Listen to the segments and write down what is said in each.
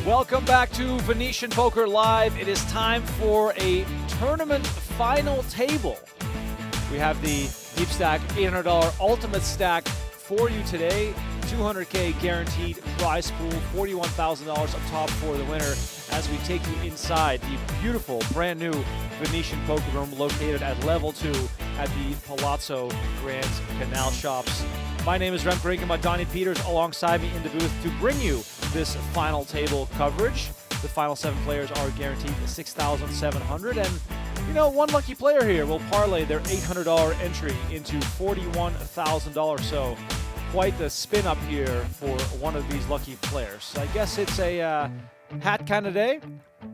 Welcome back to Venetian Poker Live. It is time for a tournament final table. We have the DeepStack $800 Ultimate Stack for you today. 200K guaranteed prize pool, $41,000 up top for the winner as we take you inside the beautiful brand new Venetian Poker Room located at level 2 at the Palazzo Grand Canal Shops. My name is Remco Rinkema, Donnie Peters alongside me in the booth to bring you this final table coverage. The final 7 players are guaranteed $6,700, and you know, one lucky player here will parlay their $800 entry into $41,000. So quite the spin up here for one of these lucky players. I guess it's a hat kind of day.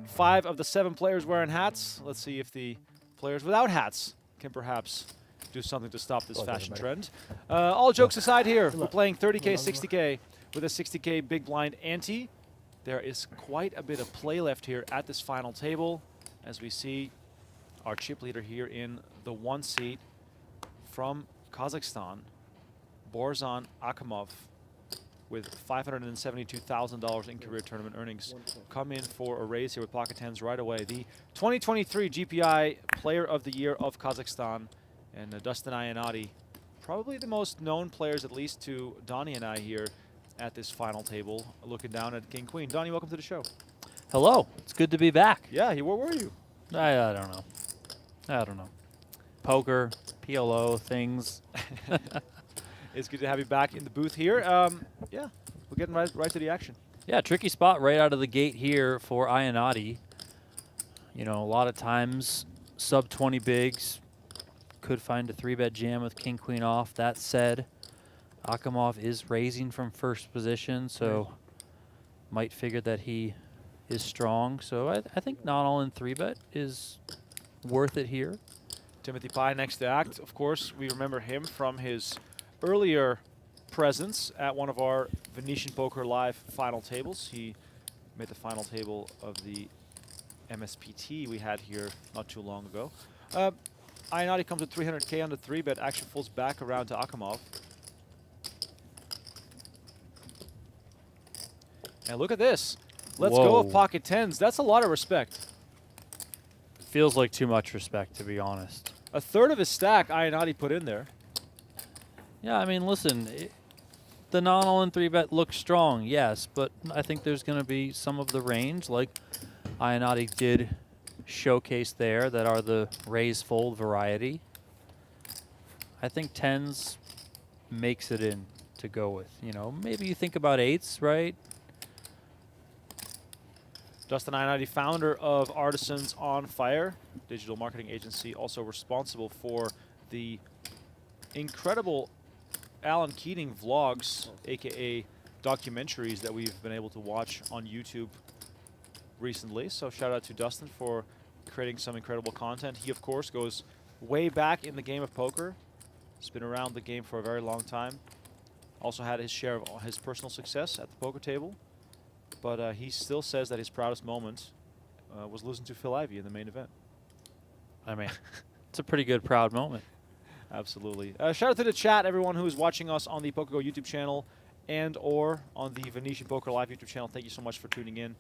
5 of the 7 players wearing hats. Let's see if the players without hats can perhaps do something to stop this fashion trend. All jokes aside here, we're playing 30K, 60K with a 60K big blind ante. There is quite a bit of play left here at this final table as we see our chip leader here in the 1 seat from Kazakhstan, Baurzhan Akimov, with $572,000 in career tournament earnings, come in for a raise here with pocket tens right away. The 2023 GPI Player of the Year of Kazakhstan, and Dustin Iannotti, probably the most known players, at least to Donnie and I here at this final table, looking down at King Queen. Donnie, welcome to the show. Hello. It's good to be back. Yeah, where were you? I don't know. I don't know. Poker, PLO, things. It's good to have you back in the booth here. Yeah, we're getting right to the action. Yeah, tricky spot right out of the gate here for Iannotti. You know, a lot of times sub 20 bigs could find a 3-bet jam with king queen off. That said, Akimov is raising from first position, so might figure that he is strong. So I think not all in 3-bet is worth it here. Timothy Pye next to act. Of course, we remember him from his earlier presence at one of our Venetian Poker Live final tables. He made the final table of the MSPT we had here not too long ago. Iannotti comes with 300K on the 3-bet, actually falls back around to Akimov. And look at this. Let's go with pocket tens. That's a lot of respect. Feels like too much respect, to be honest. A third of his stack Iannotti put in there. Yeah, I mean, listen, the non-all-in 3-bet looks strong, yes, but I think there's going to be some of the range, like Iannotti did showcase there, that are the raise fold variety. I think tens makes it in to go with. You know, maybe you think about eights, right? Dustin Iannotti, founder of Artisans on Fire, digital marketing agency, also responsible for the incredible Alan Keating vlogs, aka documentaries that we've been able to watch on YouTube recently. So shout out to Dustin for creating some incredible content. He, of course, goes way back in the game of poker. He's been around the game for a very long time. Also had his share of his personal success at the poker table. But he still says that his proudest moment was losing to Phil Ivey in the main event. I mean, it's a pretty good proud moment. Absolutely. Shout out to the chat, everyone who is watching us on the PokerGo YouTube channel and or on the Venetian Poker Live YouTube channel. Thank you so much for tuning in.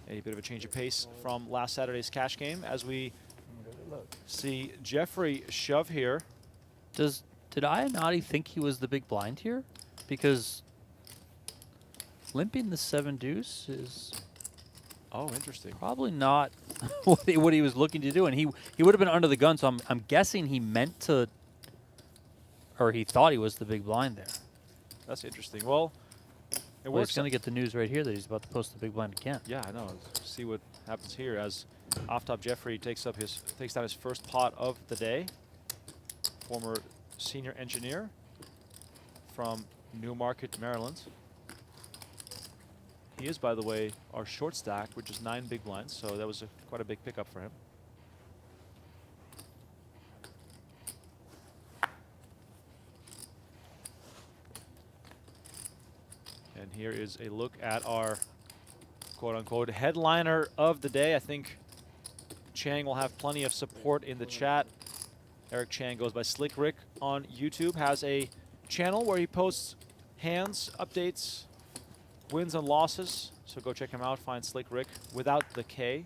A bit of a change of pace from last Saturday's cash game as we see Jeffrey shove here. Did Iannotti think he was the big blind here? Because limping the 7 deuce is interesting. Probably not what he was looking to do, and he would have been under the gun. So I'm guessing he meant to, or he thought he was the big blind there. That's interesting. Well, He's going to get the news right here that he's about to post the big blind again. Yeah, I know. Let's see what happens here as Aftab Jeffrey takes down his first pot of the day. Former senior engineer from Newmarket, Maryland. He is, by the way, our short stack, which is 9 big blinds, so that was quite a big pickup for him. And here is a look at our quote-unquote headliner of the day. I think Chang will have plenty of support in the chat. Eric Chang goes by Slick Rick on YouTube, has a channel where he posts hands, updates, wins and losses. So go check him out. Find Slick Rick without the K,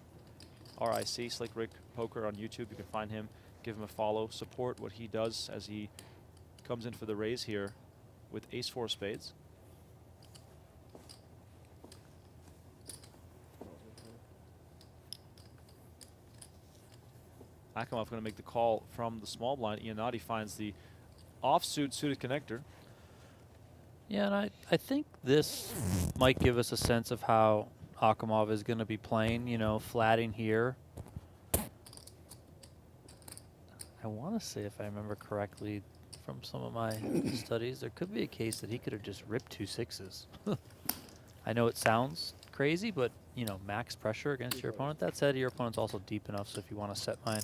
R-I-C, Slick Rick Poker on YouTube. You can find him, give him a follow, support what he does as he comes in for the raise here with ace-4 spades. Akimov going to make the call from the small blind. Iannotti finds the offsuit suited connector. Yeah, and I think this might give us a sense of how Akimov is going to be playing, you know, flatting here. I want to say, if I remember correctly from some of my studies, there could be a case that he could have just ripped 2 6s. I know it sounds crazy, but, you know, max pressure against your opponent. That said, your opponent's also deep enough, so if you want to set mine,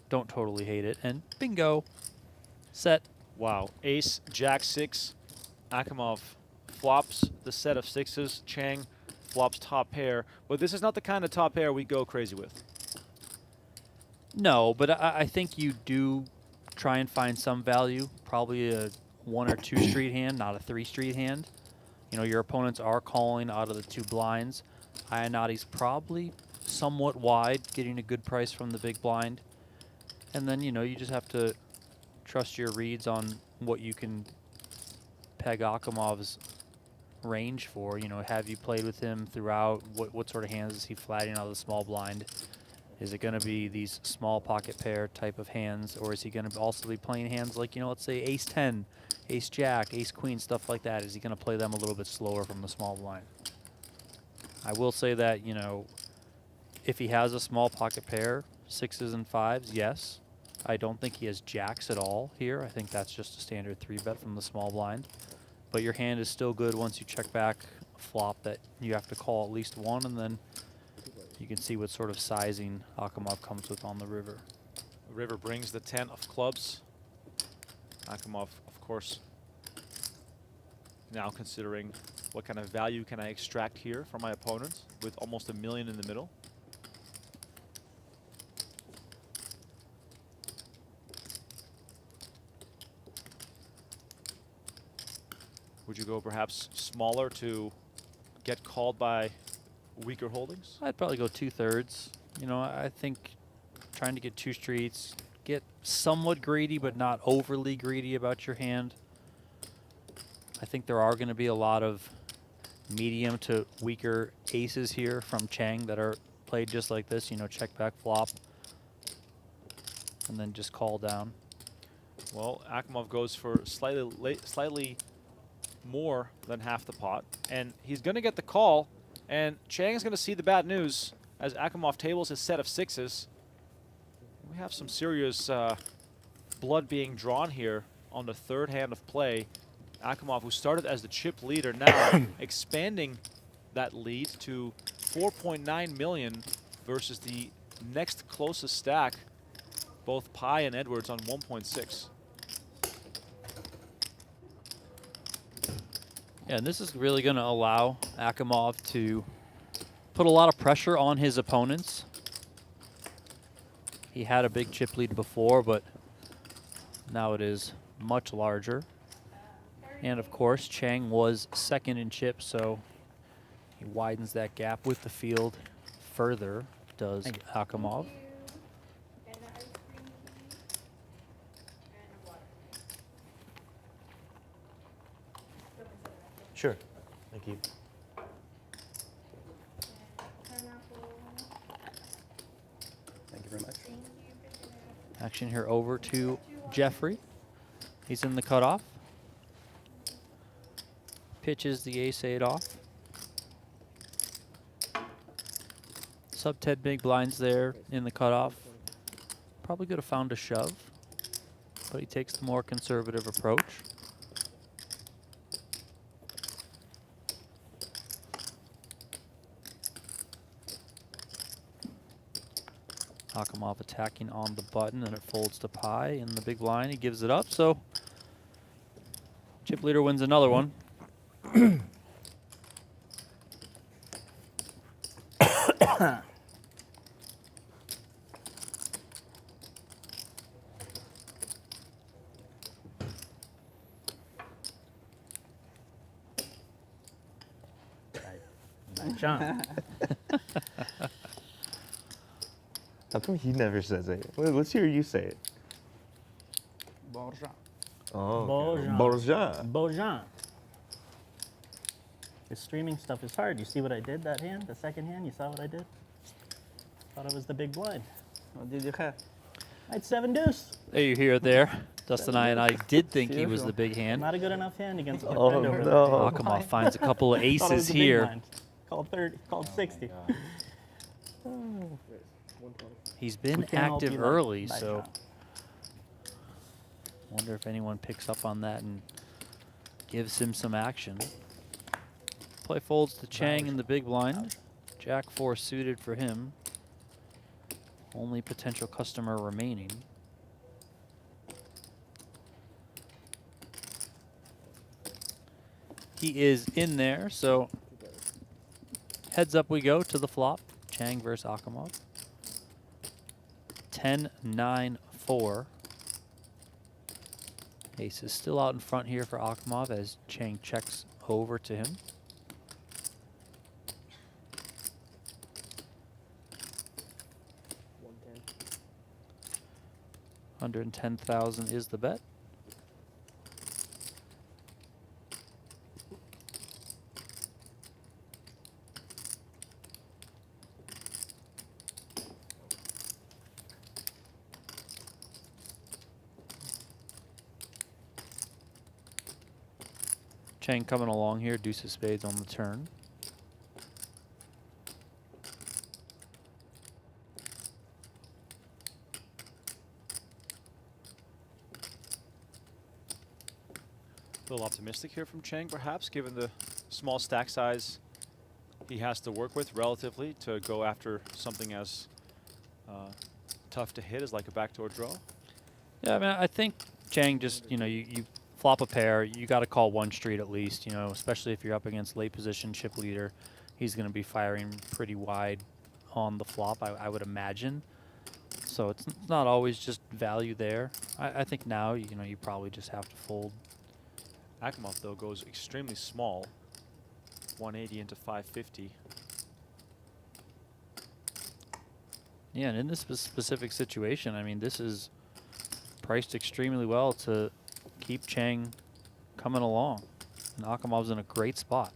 don't totally hate it. And bingo, set. Wow, ace, jack 6. Akimov flops the set of 6s. Chang flops top pair. But this is not the kind of top pair we go crazy with. No, but I think you do try and find some value. Probably a 1 or 2 street hand, not a 3 street hand. You know, your opponents are calling out of the 2 blinds. Iannotti's probably somewhat wide, getting a good price from the big blind. And then, you know, you just have to trust your reads on what you can peg Akimov's range for. You know, have you played with him throughout? What sort of hands is he flatting out of the small blind? Is it going to be these small pocket pair type of hands, or is he going to also be playing hands like, you know, let's say ace 10, ace jack, ace queen, stuff like that? Is he going to play them a little bit slower from the small blind? I will say that, you know, if he has a small pocket pair, 6s and 5s, yes. I don't think he has jacks at all here. I think that's just a standard 3-bet from the small blind. But your hand is still good once you check back a flop that you have to call at least 1, and then you can see what sort of sizing Akimov comes with on the river. The river brings the 10 of clubs. Akimov, of course, now considering what kind of value can I extract here from my opponent with almost $1 million in the middle. Would you go perhaps smaller to get called by weaker holdings? I'd probably go 2/3. You know, I think trying to get 2 streets, get somewhat greedy but not overly greedy about your hand. I think there are going to be a lot of medium to weaker aces here from Chang that are played just like this. You know, check back flop and then just call down. Well, Akimov goes for slightly more than half the pot, and he's going to get the call, and Chang is going to see the bad news as Akimov tables his set of 6s. We have some serious blood being drawn here on the 3rd hand of play. Akimov, who started as the chip leader, now expanding that lead to 4.9 million versus the next closest stack, both Pi and Edwards, on 1.6. Yeah, and this is really going to allow Akimov to put a lot of pressure on his opponents. He had a big chip lead before, but now it is much larger. And of course, Chang was 2nd in chip, so he widens that gap with the field further, does Akimov. Sure. Thank you. Thank you very much. Action here over to Jeffrey. He's in the cutoff. Pitches the ace-8 off. Sub 10 big blinds there in the cutoff. Probably could have found a shove, but he takes the more conservative approach. Akimov attacking on the button, and it folds to Pi in the big blind. He gives it up, so chip leader wins another one. Chang. How come he never says it? Let's hear you say it. Baurzhan. Oh, Baurzhan. Baurzhan. Baurzhan. This streaming stuff is hard. You see what I did that hand? The second hand? You saw what I did? Thought it was the big blind. What did you have? I had 7 deuce. There you hear it there. Dustin Iannotti did think he was the big hand. Not a good enough hand against a Oh, friend over no. Akimov finds a couple of there. Thought it was aces the big here. blind. Called 30. Called 60. He's been We can't all be active like early, Baurzhan. so wonder if anyone picks up on that and gives him some action. Play folds to Chang in the big blind. Jack 4 suited for him. Only potential customer remaining. He is in there, so heads up we go to the flop. Chang versus Akimov. 10-9-4. Ace is still out in front here for Akimov as Chang checks over to him. $110,000 is the bet. Chang coming along here, deuce of spades on the turn. A little optimistic here from Chang, perhaps, given the small stack size he has to work with relatively to go after something as tough to hit as like a backdoor draw. Yeah, I mean, I think Chang just, you know, you flop a pair, you got to call one street at least, you know, especially if you're up against late position chip leader. He's going to be firing pretty wide on the flop, I would imagine. So it's not always just value there. I think now, you know, you probably just have to fold. Akimov, though, goes extremely small, 180 into 550. Yeah, and in this specific situation, I mean, this is priced extremely well to keep Chang coming along. And Akimov's in a great spot.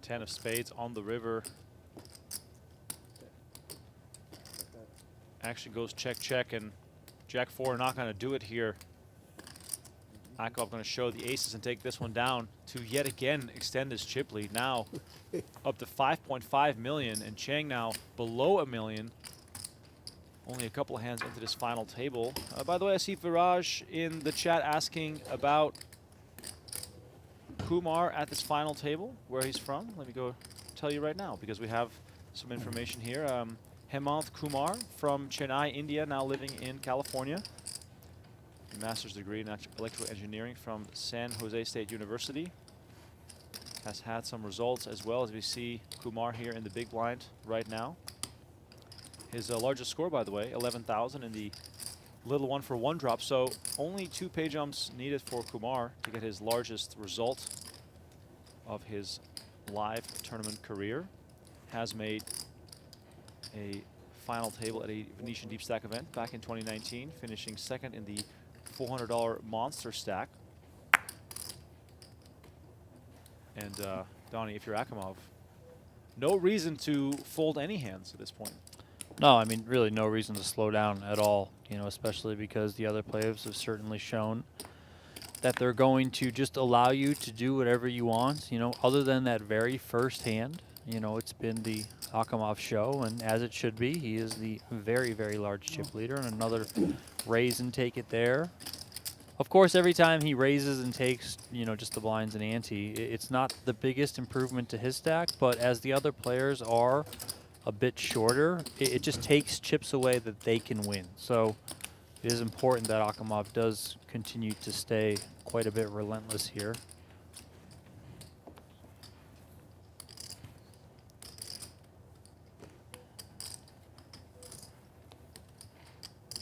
10 of spades on the river. Actually goes check, check, and Jack 4 not going to do it here. Akimov going to show the aces and take this one down to yet again extend his chip lead. Now up to 5.5 million, and Chang now below $1 million. Only a couple of hands into this final table. By the way, I see Viraj in the chat asking about Kumar at this final table, where he's from. Let me go tell you right now, because we have some information here. Hemanth Kumar from Chennai, India, now living in California. Master's degree in electrical engineering from San Jose State University. Has had some results as well, as we see Kumar here in the big blind right now. His largest score, by the way, 11,000 in the little one for one drop. So only 2 pay jumps needed for Kumar to get his largest result of his live tournament career. Has made a final table at a Venetian DeepStack event back in 2019, finishing second in the $400 monster stack. And Donnie, if you're Akimov, no reason to fold any hands at this point. No, I mean, really no reason to slow down at all, you know, especially because the other players have certainly shown that they're going to just allow you to do whatever you want, you know, other than that very first hand. You know, it's been the Akimov show, and as it should be, he is the very, very large chip leader, and another raise and take it there. Of course, every time he raises and takes, you know, just the blinds and ante, it's not the biggest improvement to his stack, but as the other players are a bit shorter, it just takes chips away that they can win. So it is important that Akimov does continue to stay quite a bit relentless here.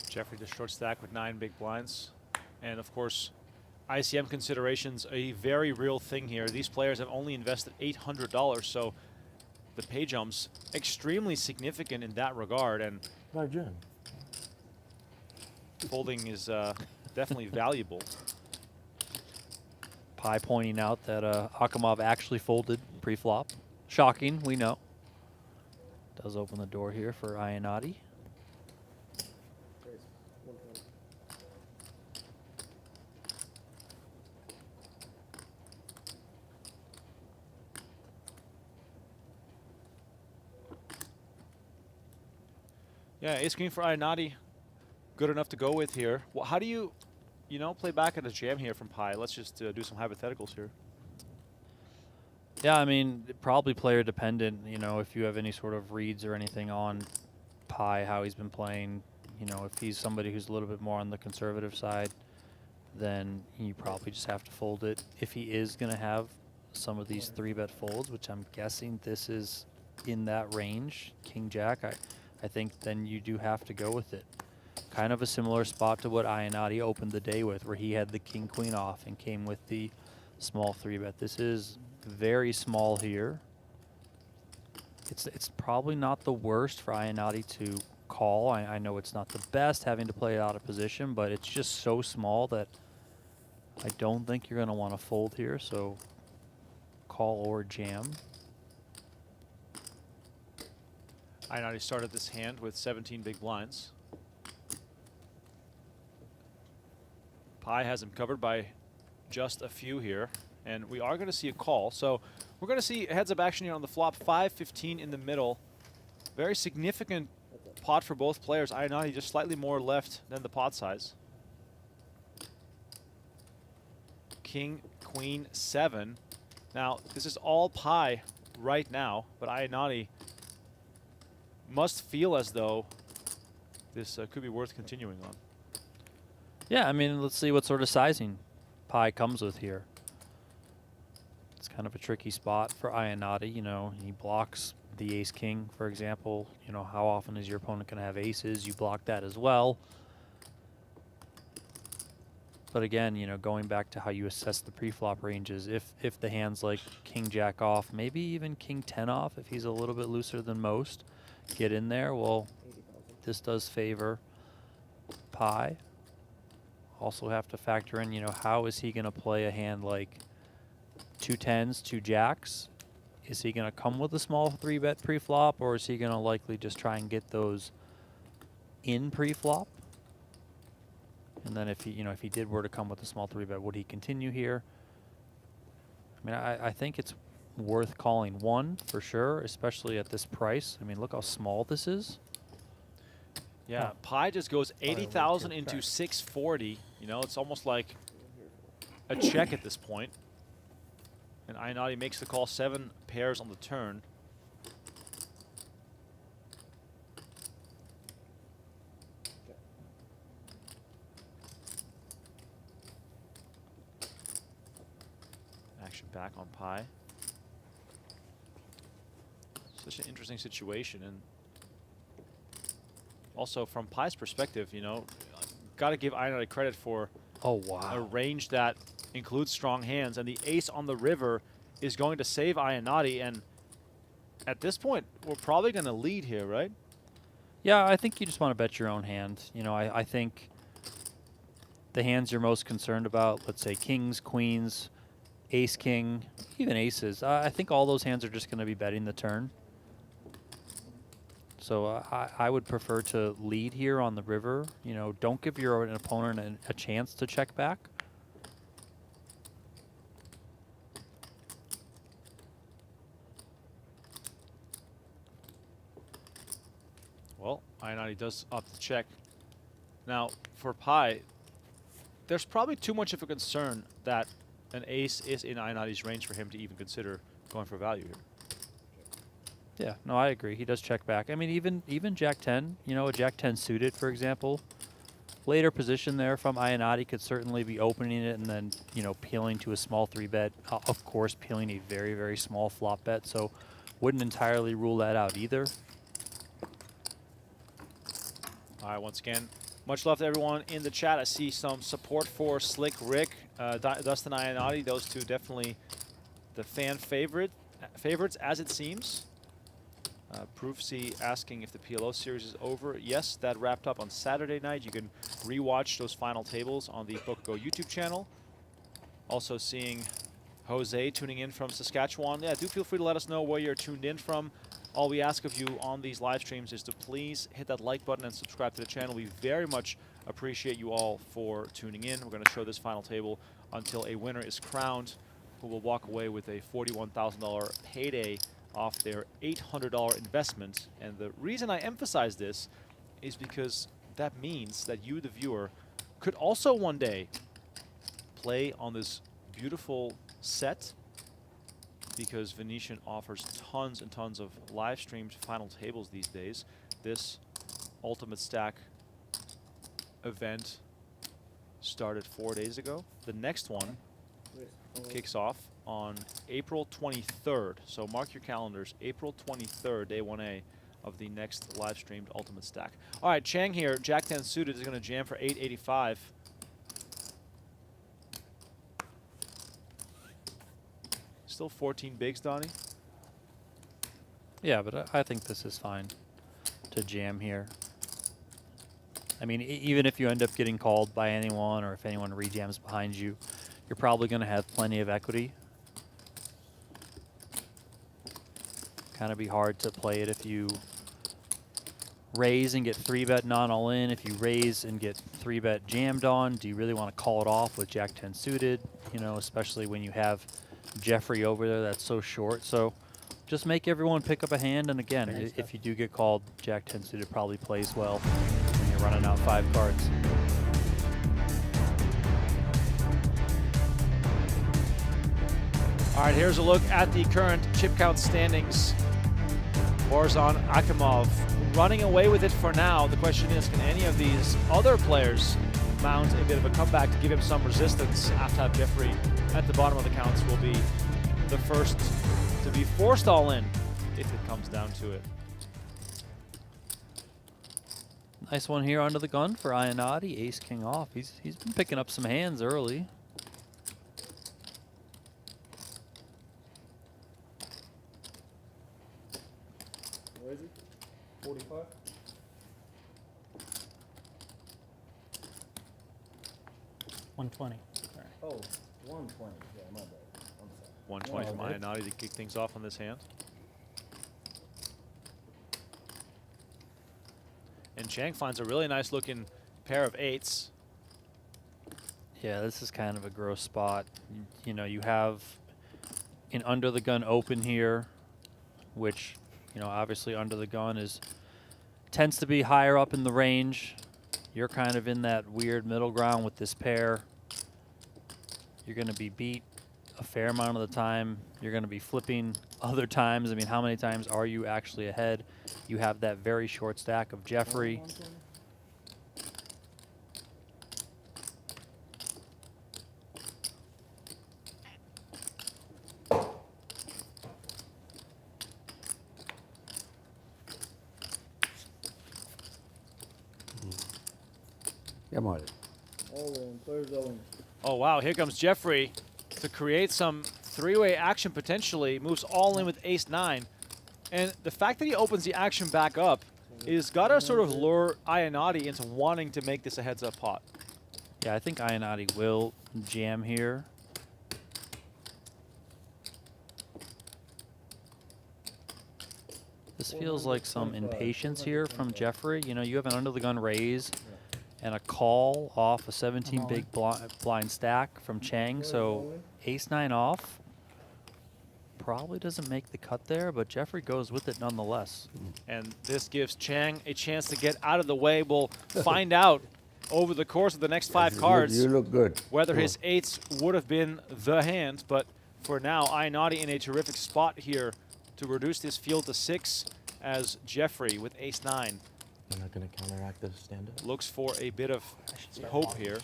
Jeffrey the short stack with 9 big blinds. And of course, ICM considerations a very real thing here. These players have only invested $800, so the pay jump's extremely significant in that regard, and Baurzhan. folding is definitely valuable. Pi pointing out that Akimov actually folded pre-flop. Shocking, we know. Does open the door here for Iannotti. Yeah, ace queen for Iannotti, good enough to go with here. Well, how do you play back at a jam here from Pi? Let's just do some hypotheticals here. Yeah, I mean, probably player dependent. You know, if you have any sort of reads or anything on Pi, how he's been playing. You know, if he's somebody who's a little bit more on the conservative side, then you probably just have to fold it. If he is going to have some of these 3-bet folds, which I'm guessing this is in that range, King Jack, I think then you do have to go with it. Kind of a similar spot to what Iannotti opened the day with, where he had the king queen off and came with the small 3-bet. This is very small here. It's probably not the worst for Iannotti to call. I know it's not the best having to play it out of position, but it's just so small that I don't think you're going to want to fold here. So call or jam. Iannotti started this hand with 17 big blinds. Pi has him covered by just a few here, and we are going to see a call. So we're going to see heads-up action here on the flop. 5-15 in the middle. Very significant pot for both players. Iannotti just slightly more left than the pot size. King, queen, 7. Now, this is all Pi right now, but Iannotti must feel as though this could be worth continuing on. Yeah, I mean, let's see what sort of sizing Pi comes with here. It's kind of a tricky spot for Iannotti. You know, he blocks the ace-king, for example. You know, how often is your opponent going to have aces? You block that as well. But again, you know, going back to how you assess the pre-flop ranges, if the hand's like king-jack off, maybe even king-10 off, if he's a little bit looser than most, get in there. Well, this does favor Pi. Also have to factor in, you know, how is he going to play a hand like 2 10s, 2 jacks? Is he going to come with a small 3-bet pre-flop, or is he going to likely just try and get those in pre-flop? And then if he, you know, if he were to come with a small 3-bet, would he continue here? I mean, I think it's worth calling one for sure, especially at this price. I mean, look how small this is. Yeah, Pi just goes 80,000 into 640. You know, it's almost like a check at this point. And Iannotti makes the call, 7 pairs on the turn. Action back on Pi. Such an interesting situation, and also from Pi's perspective, you know, got to give Iannotti credit for a range that includes strong hands, and the ace on the river is going to save Iannotti, and at this point, we're probably going to lead here, right? Yeah, I think you just want to bet your own hand. You know, I think the hands you're most concerned about, let's say kings, queens, ace, king, even aces, I think all those hands are just going to be betting the turn. So I would prefer to lead here on the river. You know, don't give your opponent a chance to check back. Well, Iannotti does opt to check. Now, for Pi, there's probably too much of a concern that an ace is in Iannotti's range for him to even consider going for value here. Yeah, no, I agree. He does check back. I mean, even Jack-10, you know, a Jack-10 suited, for example, later position there from Iannotti could certainly be opening it and then, you know, peeling to a small 3-bet. Of course, peeling a very, very small flop bet. So wouldn't entirely rule that out either. All right, once again, much love to everyone in the chat. I see some support for Slick Rick. Dustin Iannotti, those two definitely the fan favorites, as it seems. Proofsy asking if the PLO series is over. Yes, that wrapped up on Saturday night. You can rewatch those final tables on the PokerGo YouTube channel. Also seeing Jose tuning in from Saskatchewan. Yeah, do feel free to let us know where you're tuned in from. All we ask of you on these live streams is to please hit that like button and subscribe to the channel. We very much appreciate you all for tuning in. We're going to show this final table until a winner is crowned, who will walk away with a $41,000 payday off their $800 investment. And the reason I emphasize this is because that means that you, the viewer, could also one day play on this beautiful set, because Venetian offers tons and tons of live streamed final tables these days. This UltimateStack event started 4 days ago. The next one kicks off on April 23rd. So mark your calendars, April 23rd, day 1A of the next live streamed UltimateStack. All right, Chang here, Jack 10 suited, is going to jam for 885. Still 14 bigs, Donnie? Yeah, but I think this is fine to jam here. I mean, even if you end up getting called by anyone, or if anyone rejams behind you, you're probably going to have plenty of equity. Kind of be hard to play it if you raise and get 3-bet non all in. If you raise and get 3-bet jammed on, do you really want to call it off with Jack 10 suited? You know, especially when you have Jeffrey over there that's so short. So just make everyone pick up a hand. And again, if you do get called, Jack 10 suited probably plays well when you're running out 5 cards. All right, here's a look at the current chip count standings. Baurzhan Akimov running away with it for now. The question is, can any of these other players mount a bit of a comeback to give him some resistance? Aftab Jeffrey at the bottom of the counts will be the first to be forced all in if it comes down to it. Nice one here under the gun for Iannotti. Ace king off. He's been picking up some hands early. Where is he? 45? $120. Oh, 120. Yeah, my bad. I'm sorry. 120 from Oh, okay. Iannotti to kick things off on this hand. And Chang finds a really nice looking pair of 8s. Yeah, this is kind of a gross spot. You know, you have an under the gun open here, which, you know, obviously under the gun tends to be higher up in the range. You're kind of in that weird middle ground with this pair. You're going to be beat a fair amount of the time. You're going to be flipping other times. I mean, how many times are you actually ahead? You have that very short stack of Jeffrey. Come on. All in. Players all in. Oh, wow. Here comes Jeffrey to create some three-way action potentially. Moves all in with ace-9. And the fact that he opens the action back up is got to sort of lure Iannotti into wanting to make this a heads-up pot. Yeah, I think Iannotti will jam here. This feels like some impatience here from Jeffrey. You know, you have an under the gun raise and a call off a 17 big blind stack from Chang. So ace-9 off probably doesn't make the cut there, but Jeffrey goes with it nonetheless. And this gives Chang a chance to get out of the way. We'll find out over the course of the next 5 cards You look good. whether his 8s would have been the hand. But for now, Iannotti in a terrific spot here to reduce this field to 6 as Jeffrey with ace-9 You're not going to counteract this stand-up? looks for a bit of hope here.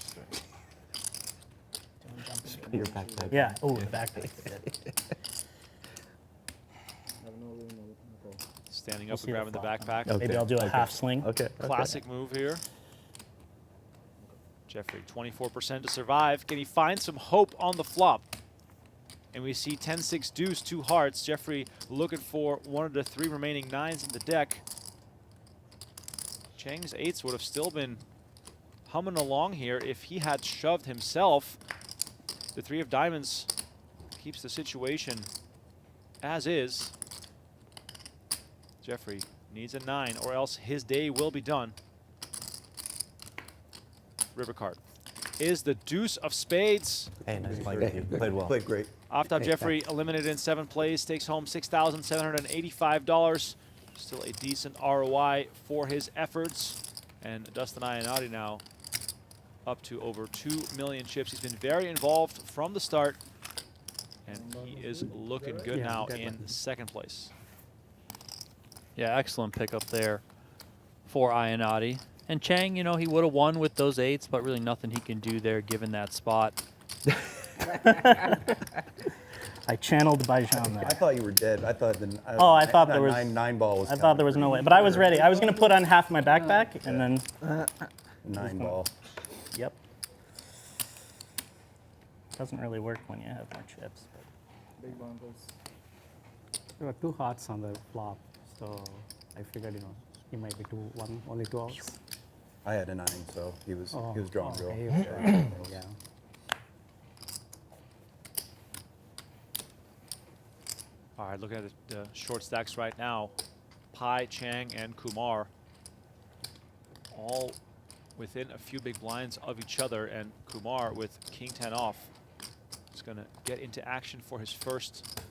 Your backpack. Yeah. Oh, the back. Standing We'll up see and grabbing the flop. backpack. Okay. Maybe I'll do a half swing. Okay. Classic move here. Jeffrey, 24% to survive. Can he find some hope on the flop? And we see 10-6 deuce, 2 hearts. Jeffrey looking for one of the 3 remaining 9s in the deck. Chang's 8s would have still been humming along here if he had shoved himself. The 3 of diamonds keeps the situation as is. Jeffrey needs a 9 or else his day will be done. River card is the deuce of spades. Hey, nice play. Played well. Played great. Aftab Jeffrey eliminated in 7th place, takes home $6,785. Still a decent ROI for his efforts. And Dustin Iannotti now up to over 2 million chips. He's been very involved from the start. And he is looking good now in 2nd place. Yeah, excellent pickup there for Iannotti. And Chang, you know, he would have won with those 8s, but really nothing he can do there given that spot. I channeled Baurzhan there. I thought you were dead. I thought I thought there was nine ball was. I thought there was no way, but I was ready. I was going to put on half my backpack and then 9 ball. Yep. Doesn't really work when you have more chips. But. Big bundles. There were 2 hearts on the flop, so I figured, you know, he might be only 2 outs. I had a 9, so he was drawing real. Yeah. All right, looking at the short stacks right now. Pai, Chang, and Kumar all within a few big blinds of each other, and Kumar with King 10 off is going to get into action for his first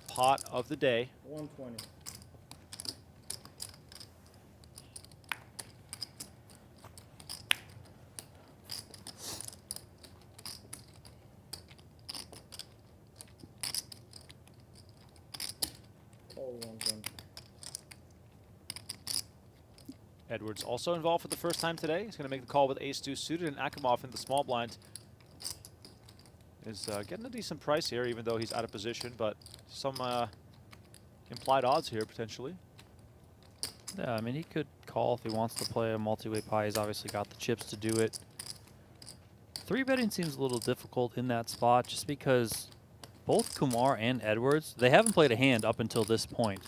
pot of the day. 120. Edwards also involved for the first time today. He's going to make the call with ace-2 suited, and Akimov in the small blind is getting a decent price here, even though he's out of position, but some implied odds here potentially. Yeah, I mean, he could call if he wants to play a multi-way pie. He's obviously got the chips to do it. 3-betting seems a little difficult in that spot just because both Kumar and Edwards, they haven't played a hand up until this point.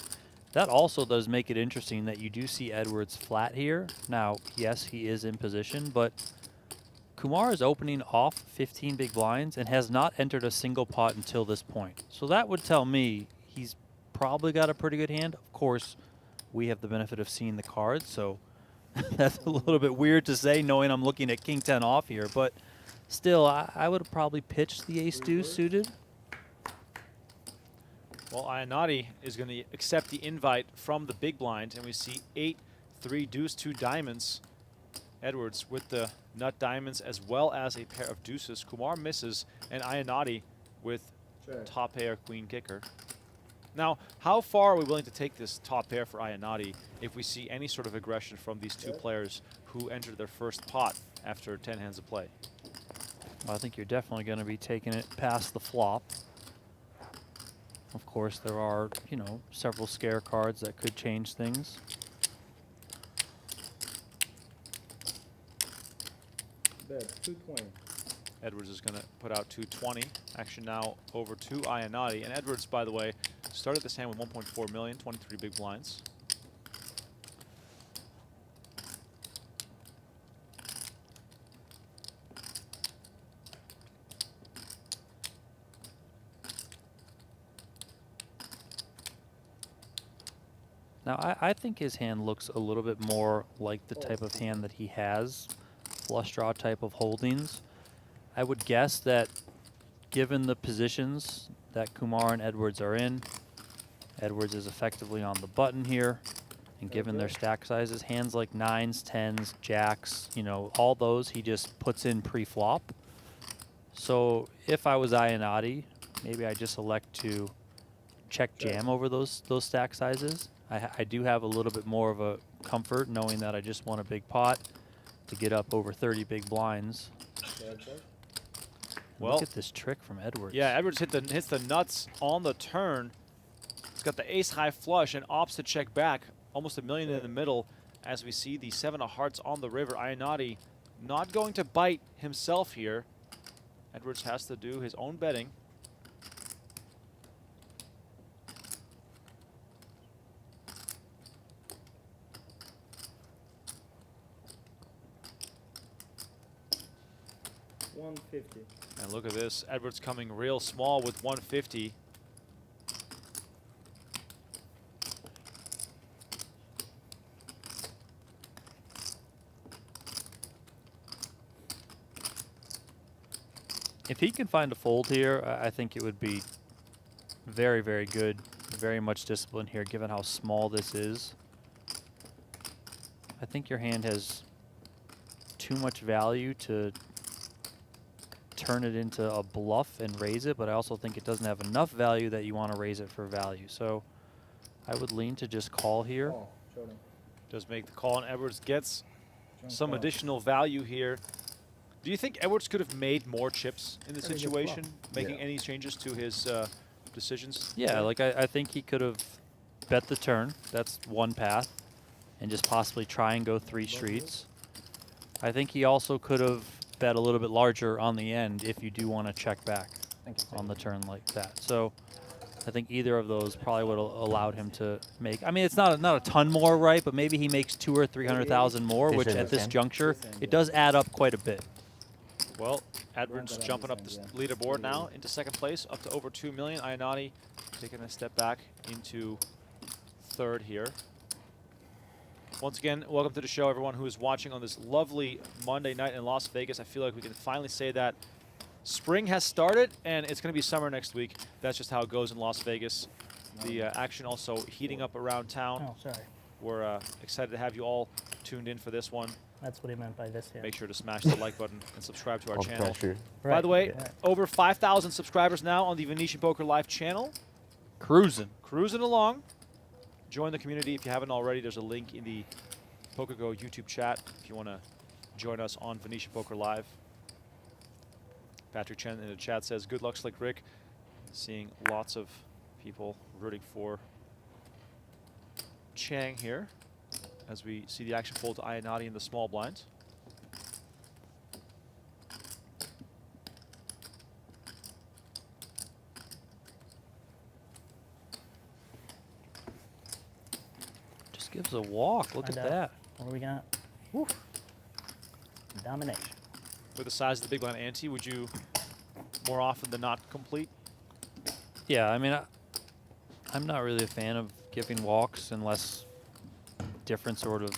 That also does make it interesting that you do see Edwards flat here. Now, yes, he is in position, but Kumar is opening off 15 big blinds and has not entered a single pot until this point. So that would tell me he's probably got a pretty good hand. Of course, we have the benefit of seeing the cards, so that's a little bit weird to say knowing I'm looking at King 10 off here, but still, I would have probably pitched the ace-2 suited. Well, Iannotti is going to accept the invite from the big blind, and we see 8-3 deuce 2 diamonds. Edwards with the nut diamonds as well as a pair of deuces. Kumar misses, and Iannotti with top pair queen kicker. Now, how far are we willing to take this top pair for Iannotti if we see any sort of aggression from these 2 players who entered their first pot after 10 hands of play? Well, I think you're definitely going to be taking it past the flop. Of course, there are, you know, several scare cards that could change things. Bet 220. Edwards is going to put out 220. Action now over to Iannotti. And Edwards, by the way, started this hand with 1.4 million, 23 big blinds. Now, I think his hand looks a little bit more like the type of hand that he has, flush draw type of holdings. I would guess that given the positions that Kumar and Edwards are in, Edwards is effectively on the button here, and given their stack sizes, hands like 9s, 10s, jacks, you know, all those he just puts in pre-flop. So if I was Iannotti, maybe I just elect to check jam over those stack sizes. I do have a little bit more of a comfort knowing that I just won a big pot to get up over 30 big blinds. Well, look at this trick from Edwards. Yeah, Edwards hits the nuts on the turn. He's got the ace-high flush and opts to check back. Almost $1 million in the middle as we see the 7 of hearts on the river. Iannotti not going to bite himself here. Edwards has to do his own betting. $150. And look at this, Edwards coming real small with 150. If he can find a fold here, I think it would be very, very good. Very much discipline here, given how small this is. I think your hand has too much value to turn it into a bluff and raise it, but I also think it doesn't have enough value that you want to raise it for value. So I would lean to just call here. Oh, showdown. Does make the call, and Edwards gets Chang some call. additional value here. Do you think Edwards could have made more chips in this Very good situation, flop. making Yeah. any changes to his decisions? Yeah, like I think he could have bet the turn. That's one path. And just possibly try and go 3 streets. I think he also could have bet a little bit larger on the end if you do want to check back on the turn like that. So I think either of those probably would have allowed him to make. I mean, it's not a ton more, right? But maybe he makes 200,000 or 300,000 more, This which is at the this same. juncture, it does add up quite a bit. Well, Edwards jumping up the leaderboard now into second place, up to over 2 million. Iannotti taking a step back into third here. Once again, welcome to the show, everyone who is watching on this lovely Monday night in Las Vegas. I feel like we can finally say that spring has started, and it's going to be summer next week. That's just how it goes in Las Vegas. The action also heating up around town. Oh, sorry. We're excited to have you all tuned in for this one. That's what he meant by this hand. Make sure to smash the like button and subscribe to our Of channel. pressure. By the way, Yeah. over 5,000 subscribers now on the Venetian Poker Live channel. Cruising. Cruising along. Join the community if you haven't already. There's a link in the PokerGo YouTube chat if you want to join us on Venetian Poker Live. Patrick Chen in the chat says, good luck, Slick Rick. Seeing lots of people rooting for Chang here as we see the action fold to Iannotti in the small blinds. Just gives a walk. Look at Find out. that. What are we got? Woo. Domination. With the size of the big blind ante, would you more often than not complete? Yeah, I mean, I'm not really a fan of giving walks unless different sort of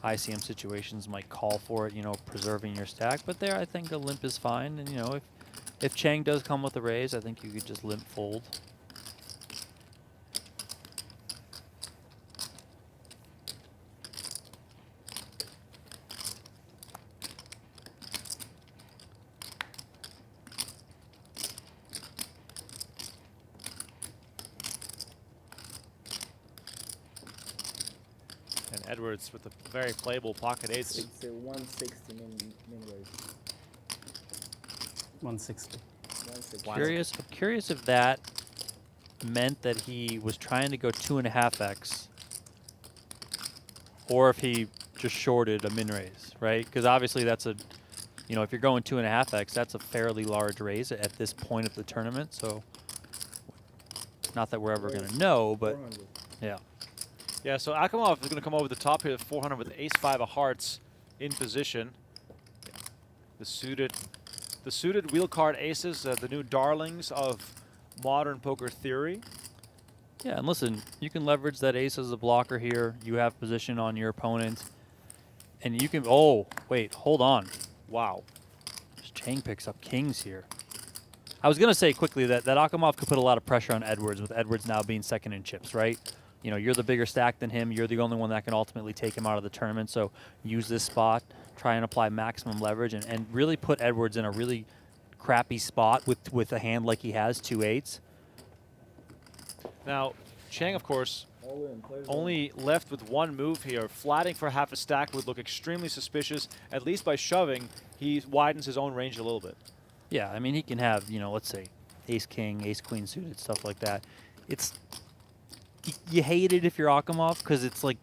ICM situations might call for it, you know, preserving your stack. But there, I think a limp is fine. And, you know, if Chang does come with a raise, I think you could just limp fold. And Edwards with a very playable pocket eights. It's a 160 min raise. 160. 160. I'm curious if that meant that he was trying to go 2.5x, or if he just shorted a min raise, right? Because obviously that's a, you know, if you're going 2.5x, that's a fairly large raise at this point of the tournament. So, not that we're ever going to know, but 400. yeah. Yeah, so Akimov is going to come over the top here at 400 with ace-5 of hearts in position. The suited wheel card aces, the new darlings of modern poker theory. Yeah, and listen, you can leverage that ace as a blocker here. You have position on your opponent. And you can, oh, wait, hold on. Wow. Chang picks up kings here. I was going to say quickly that Akimov could put a lot of pressure on Edwards, with Edwards now being second in chips, right? You know, you're the bigger stack than him. You're the only one that can ultimately take him out of the tournament. So use this spot, try and apply maximum leverage, and really put Edwards in a really crappy spot with a hand like he has, 2-8s. Now, Chang, of course, All in. Players only left with one move here. Flatting for half a stack would look extremely suspicious. At least by shoving, he widens his own range a little bit. Yeah, I mean, he can have, you know, let's say ace-king, ace-queen suited, stuff like that. It's, you hate it if you're Akimov because it's like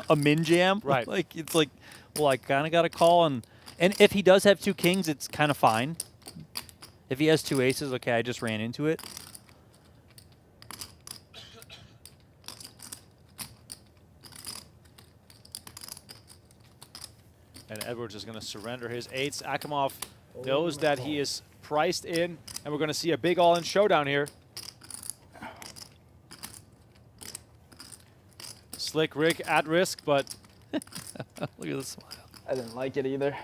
a min jam. Right. Like it's like, well, I kind of got a call, and if he does have two kings, it's kind of fine. If he has two aces, okay, I just ran into it. And Edwards is going to surrender his eights. Akimov knows that he is priced in, and we're going to see a big all-in showdown here. Slick Rick at risk, but Look at the smile. I didn't like it either.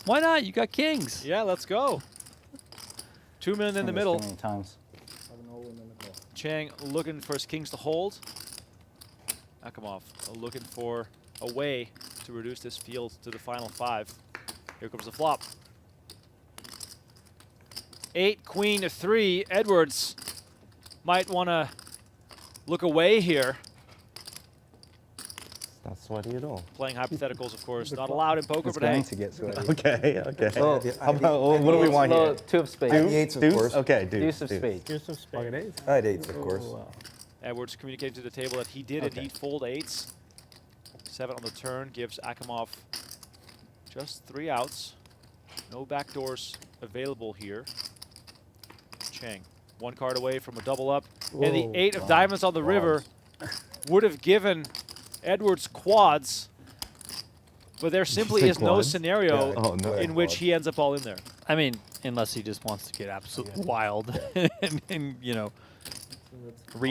Why not? You got kings. yeah, let's go. 2 million in the middle. Too many times. Have an all-in in the call. Chang looking for his kings to hold. Akimov looking for a way to reduce this field to the final 5. Here comes the flop. 8, queen to 3. Edwards might want to look away here. Not sweaty at all. Playing hypotheticals, of course, not allowed in poker, It's but hey. going to get sweaty. Okay, okay. So, How about, what do we want here? Two of spades. Deuce? Eights, of Deuce? course. Okay, deuce. Deuce of spades. Deuce of spades. Pocket ace. I had eights, of course. Oh, wow. Edwards communicated to the table that he did Okay. indeed fold 8s. 7 on the turn gives Akimov just 3 outs. No backdoors available here. Chang, 1 card away from a double up. And the Whoa. 8 of diamonds on the river would have given Edwards quads, but there simply say is no quads? scenario Yeah, Oh, no. in which he ends up all in there. I mean, unless he just wants to get absolutely wild and you know,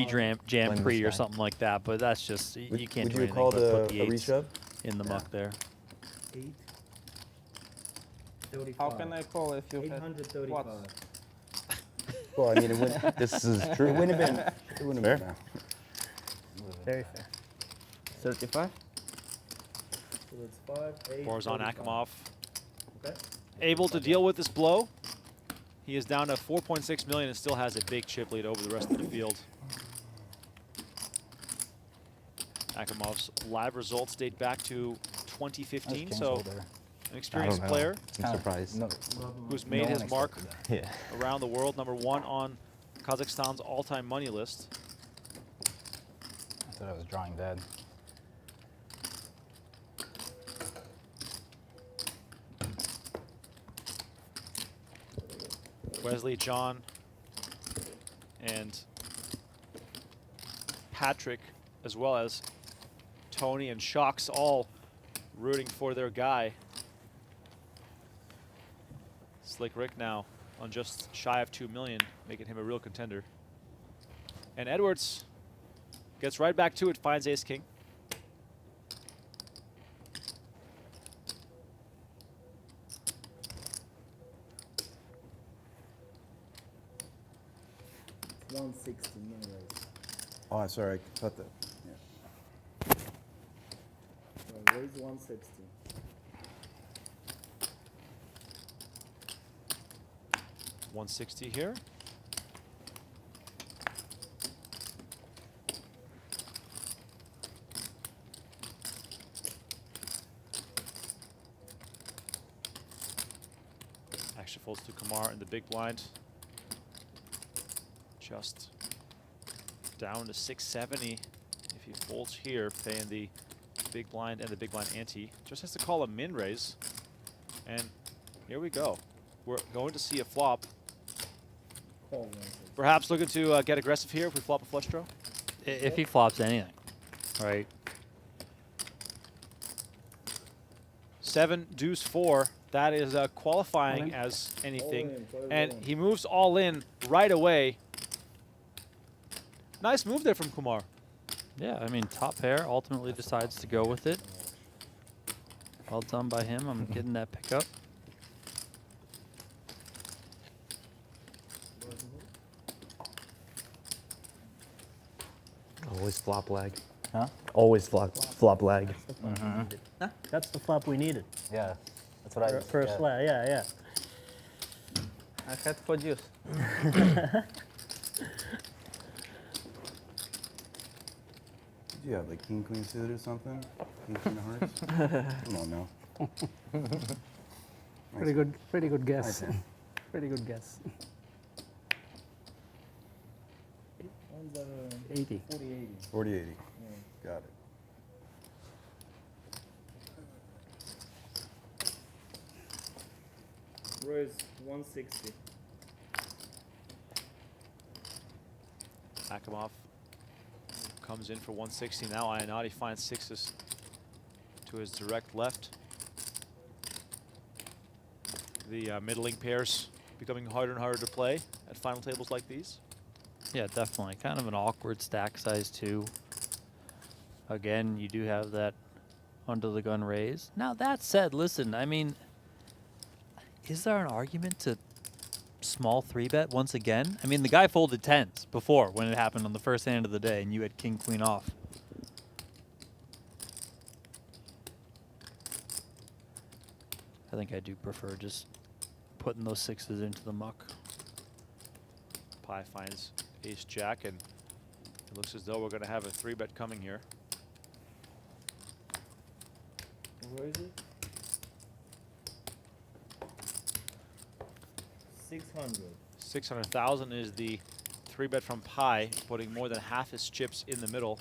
jam Blend the pre or stack. something like that. But that's just you can't Would do you anything call but the put the a 8s reshove? in the muck there. 8. How can I call if you had 835. what? Well, I mean, it wouldn't, This is true. it wouldn't have been. It wouldn't have been Fair. bad. Very fair. 35? So that's 5, 8. Baurzhan 35. Akimov Okay. able to deal with this blow. He is down to 4.6 million and still has a big chip lead over the rest of the field. Akimov's live results date back to 2015, That's so King's holder. an I experienced don't know. player I'm Kinda- surprised. No, who's no made one his mark expected that. Yeah. around the world, #1 on Kazakhstan's all-time money list. I thought I was drawing dead. Wesley, John, and Patrick, as well as Tony and Shocks, all rooting for their guy. Slick Rick now on just shy of 2 million, making him a real contender. And Edwards gets right back to it, finds ace king. It's 160 anyways. Oh, sorry, I thought that. So raise 160. $160 here. Actually folds to Kumar in the big blind. Just down to 670 if he folds here, paying the big blind and the big blind ante. Just has to call a min raise. And here we go. We're going to see a flop. Call 160. Perhaps looking to get aggressive here if we flop a flush draw. If he flops anything, right? 7, deuce, 4. That is qualifying All in. as All anything. in, play And all in. he moves all in right away. Nice move there from Kumar. Yeah, I mean, top pair ultimately decides to go with it. Well done by him. I'm getting that pickup. Always flop lag. Huh? Always flop lag. That's the flop we needed. Yeah, that's what I was. First flat, yeah. I had for juice. Did you have like king, queen suit or something? King, queen of hearts? Come on now. Pretty good guess. Okay. Pretty good guess. One's 80. 40-80. 40-80. Yeah. Got it. Raise 160. Akimov comes in for 160 now. Iannotti finds sixes to his direct left. The middling pairs becoming harder and harder to play at final tables like these. Yeah, definitely. Kind of an awkward stack size too. Again, you do have that under the gun raise. Now that said, listen, I mean, is there an argument to small 3-bet once again? I mean, the guy folded 10s before when it happened on the first hand of the day, and you had king, queen off. I think I do prefer just putting those sixes into the muck. Pi finds ace jack, and it looks as though we're going to have a 3-bet coming here. Where is it? 600. 600,000 is the 3-bet from Pi, putting more than half his chips in the middle,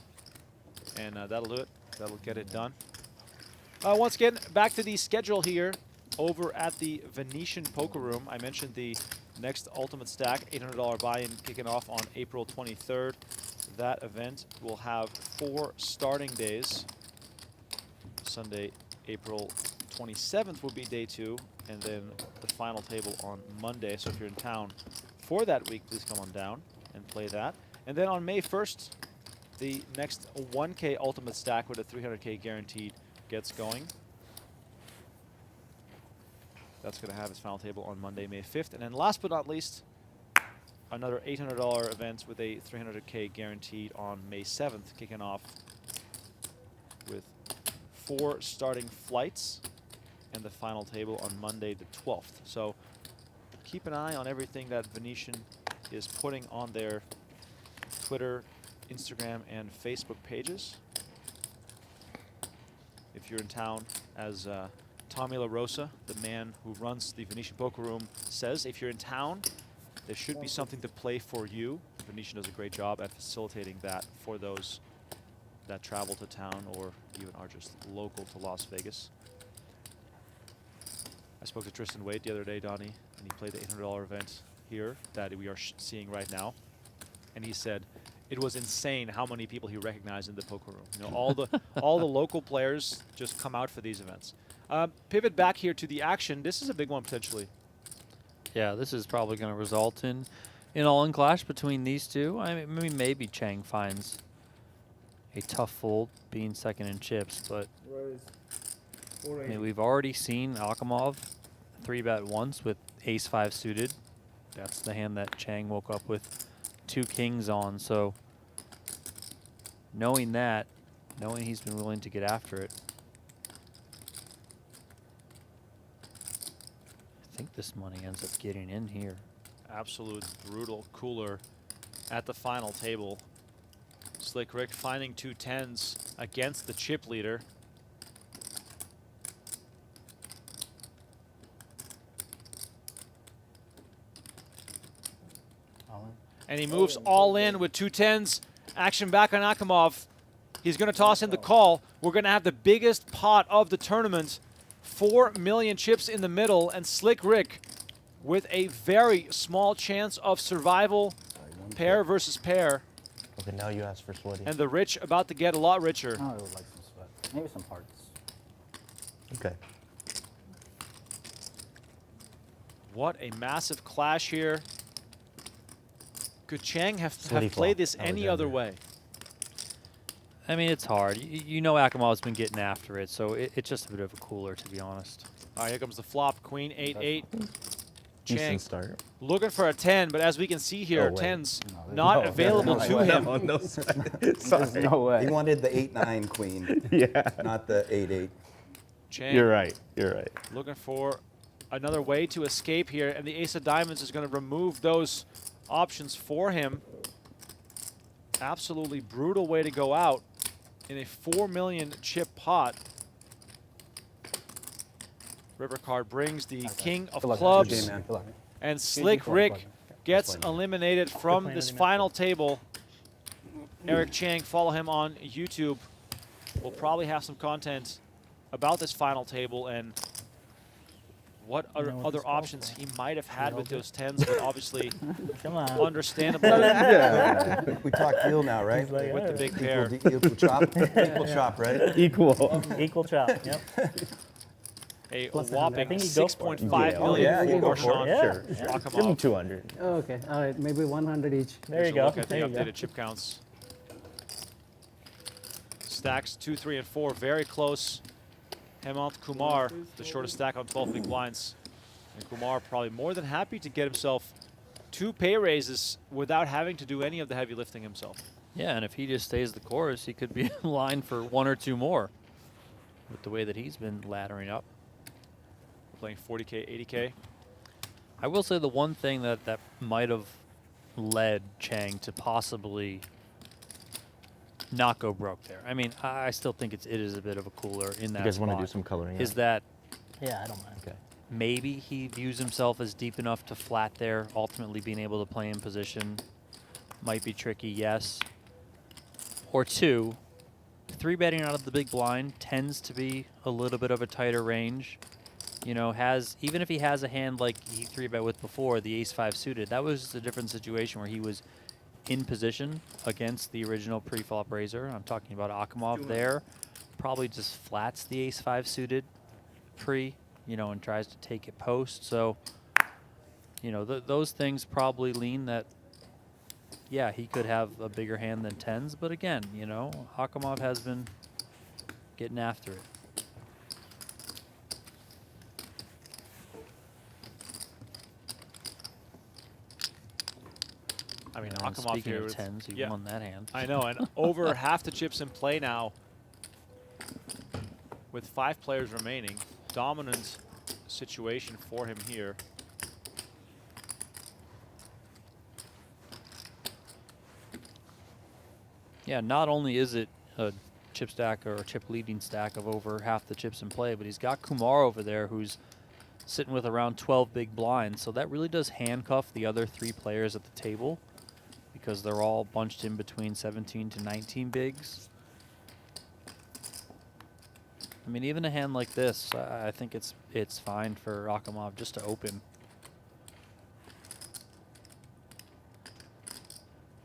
and that'll do it. That'll get it done. Once again, back to the schedule here over at the Venetian Poker Room. I mentioned the next Ultimate Stack $800 buy-in kicking off on April 23rd. That event will have 4 starting days. Sunday, April 27th will be day 2, and then the final table on Monday. So if you're in town for that week, please come on down and play that. And then on May 1st, the next 1K Ultimate Stack with a 300K guaranteed gets going. That's going to have its final table on Monday, May 5th. And then last but not least, another $800 event with a 300K guaranteed on May 7th, kicking off with 4 starting flights and the final table on Monday the 12th. So keep an eye on everything that Venetian is putting on their Twitter, Instagram, and Facebook pages. If you're in town, as Tommy La Rosa, the man who runs the Venetian Poker Room, says, if you're in town, there should be something to play for you. Venetian does a great job at facilitating that for those that travel to town or even are just local to Las Vegas. I spoke to Tristan Wade the other day, Donnie, and he played the $800 event here that we are seeing right now. And he said it was insane how many people he recognized in the poker room. You know, all the local players just come out for these events. Pivot back here to the action. This is a big one potentially. Yeah, this is probably going to result in all-in clash between these two. I mean, maybe Chang finds a tough fold being second in chips, but Raise I 480. mean, we've already seen Akimov 3-bet once with ace-5 suited. That's the hand that Chang woke up with 2 kings on. So knowing that, knowing he's been willing to get after it, I think this money ends up getting in here. Absolute brutal cooler at the final table. Slick Rick finding 2 10s against the chip leader. And he moves all in with 2 10s. Action back on Akimov. He's going to toss in the call. We're going to have the biggest pot of the tournament. 4 million chips in the middle, and Slick Rick with a very small chance of survival, pair versus pair. Okay, now you ask for sweaty. And the rich about to get a lot richer. I would like some sweat. Maybe some hearts. Okay. What a massive clash here. Could Chang have Sweaty played flop. this That was any in other there. way? I mean, it's hard. You know Akimov's been getting after it, so it's just a bit of a cooler, to be honest. All right, here comes the flop. Queen 8-8. Chang Decent start. looking for a 10, but as we can see here, Oh, wait. 10s No, not No, available no, to no, him. no, no, There's sorry. no way. He wanted the 8-9 queen, Yeah. not the 8-8. Chang You're right. You're right. looking for another way to escape here, and the ace of diamonds is going to remove those options for him. Absolutely brutal way to go out in a 4 million chip pot. River card brings the king of Good luck. clubs, Good game, man. Good luck. and Slick Rick gets eliminated from this final table. Eric Chang, follow him on YouTube we'll probably have some content about this final table and what other options he might have had with those 10s, but obviously Come on. understandable Yeah. We talk deal now, right? like, with the big pair. Equal chop. Equal chop, right? Equal. Equal chop. Yep. A Plus whopping I think he'd go for it. 6.5 Yeah. million Oh, yeah, you for go for Baurzhan it. Sure. Akimov. Give him 200. Oh, okay, all right, maybe 100 each. There Here's you a go. look at the There you go. updated chip counts. Stacks 2, 3, and 4 very close. Hemanth Kumar, the shortest stack on 12 big blinds. And Kumar probably more than happy to get himself 2 pay raises without having to do any of the heavy lifting himself. Yeah, and if he just stays the course, he could be in line for 1 or 2 more with the way that he's been laddering up. Playing 40K, 80K. I will say the one thing that might have led Chang to possibly not go broke there. I mean, I still think it is a bit of a cooler in that You guys want to spot, do some coloring? is that Yeah, I don't mind. Okay. maybe he views himself as deep enough to flat there, ultimately being able to play in position. Might be tricky, yes. Or 2, 3-betting out of the big blind tends to be a little bit of a tighter range. You know, even if he has a hand like he 3-bet with before, the ace-5 suited, that was a different situation where he was in position against the original pre-flop raiser. I'm talking about Akimov there. Probably just flats the ace-5 suited pre, you know, and tries to take it post. So, you know, those things probably lean that, yeah, he could have a bigger hand than 10s. But again, you know, Akimov has been getting after it. I mean, And Akimov speaking here of with 10s, he yeah. won that hand. I know, and over half the chips in play now. With 5 players remaining, dominant situation for him here. Yeah, not only is it a chip stack or a chip leading stack of over half the chips in play, but he's got Kumar over there who's sitting with around 12 big blinds. So that really does handcuff the other 3 players at the table because they're all bunched in between 17 to 19 bigs. I mean, even a hand like this, I think it's fine for Akimov just to open.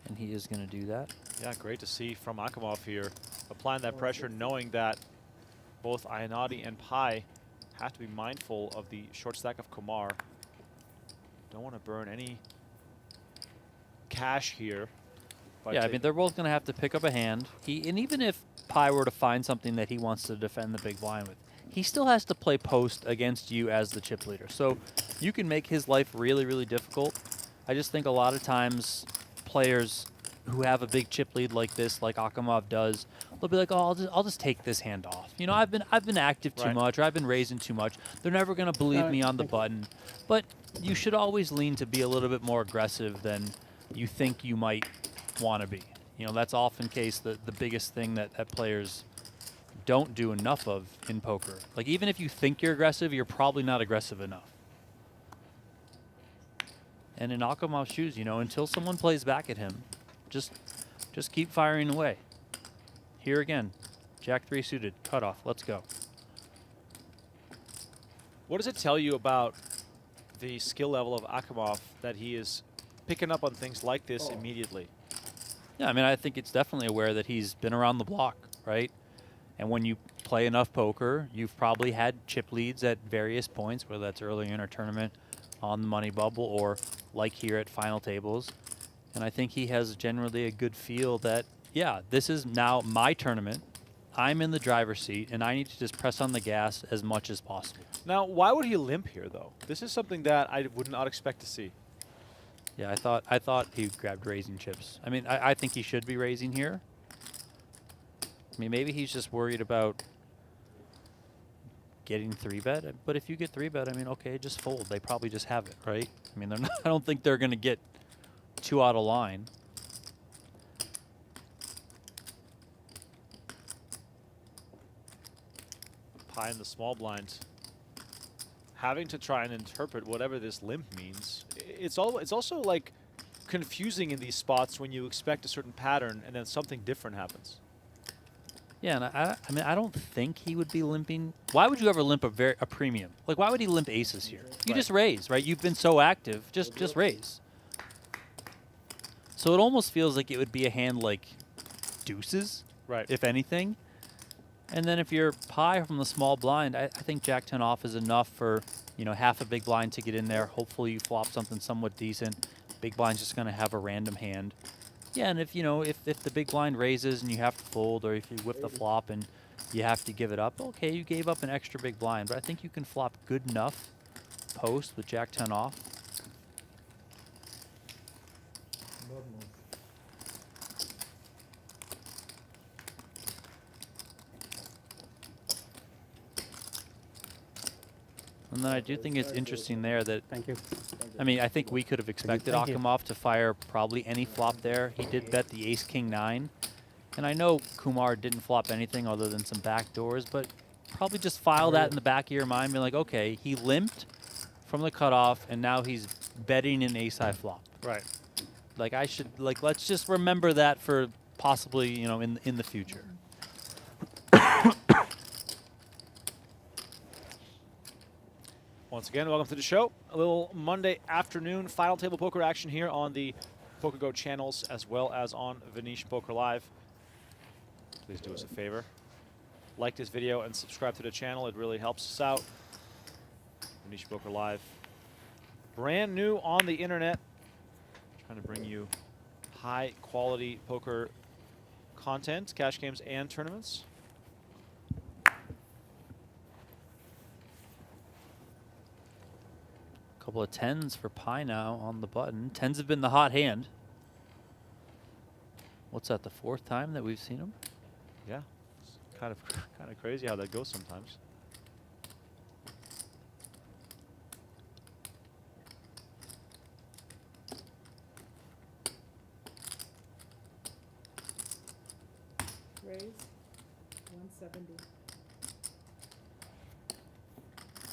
And he is going to do that. Yeah, great to see from Akimov here, applying that pressure, knowing that both Iannotti and Pai have to be mindful of the short stack of Kumar. Don't want to burn any cash here. Yeah, I mean, they're both going to have to pick up a hand. And even if Pai were to find something that he wants to defend the big blind with, he still has to play post against you as the chip leader. So you can make his life really, really difficult. I just think a lot of times players who have a big chip lead like this, like Akimov does, they'll be like, "Oh, I'll just take this hand off. You know, I've been active too much, or I've been raising too much. They're never going to believe me on the button." But you should always lean to be a little bit more aggressive than you think you might want to be. You know, that's often case the biggest thing that players don't do enough of in poker. Like, even if you think you're aggressive, you're probably not aggressive enough. And in Akimov's shoes, you know, until someone plays back at him, just keep firing away. Here again, Jack 3 suited, cutoff, let's go. What does it tell you about the skill level of Akimov that he is picking up on things like this immediately? Yeah, I mean, I think it's definitely aware that he's been around the block, right? And when you play enough poker, you've probably had chip leads at various points, whether that's earlier in a tournament, on the money bubble, or like here at final tables. And I think he has generally a good feel that, yeah, this is now my tournament. I'm in the driver's seat, and I need to just press on the gas as much as possible. Now, why would he limp here, though? This is something that I would not expect to see. Yeah, I thought he grabbed raising chips. I mean, I think he should be raising here. I mean, maybe he's just worried about getting 3-bet. But if you get 3-bet, I mean, okay, just fold. They probably just have it, right? I mean, they're not, I don't think they're going to get 2 out of line. Pai in the small blind, having to try and interpret whatever this limp means. It's also like confusing in these spots when you expect a certain pattern and then something different happens. Yeah, and I mean, I don't think he would be limping. Why would you ever limp a premium? Like, why would he limp aces here? You just raise, right? You've been so active, just raise. So it almost feels like it would be a hand like deuces, Right. if anything. And then if you're high from the small blind, I think Jack 10 off is enough for, you know, half a big blind to get in there. Hopefully you flop something somewhat decent. Big blind's just going to have a random hand. Yeah, and if, you know, if the big blind raises and you have to fold, or if you whip the flop and you have to give it up, okay, you gave up an extra big blind. But I think you can flop good enough post with Jack 10 off. And then I do think it's interesting there that, Thank you. I mean, I think we could have expected Thank you. Akimov to fire probably any flop there. He did bet the ace-king-9. And I know Kumar didn't flop anything other than some back doors, but probably just file that in the back of your mind, be like, okay, he limped from the cutoff, and now he's betting an ace-high flop. Right. Like, I should, like, let's just remember that for possibly, you know, in the future. Once again, welcome to the show. A little Monday afternoon final table poker action here on the PokerGo channels as well as on Venetian Poker Live. Please do us a favor. Like this video and subscribe to the channel. It really helps us out. Venetian Poker Live. Brand new on the internet. Trying to bring you high quality poker content, cash games, and tournaments. Couple of 10s for Pi now on the button. 10s have been the hot hand. What's that, the 4th time that we've seen him? Yeah, it's kind of crazy how that goes sometimes. Raise 170.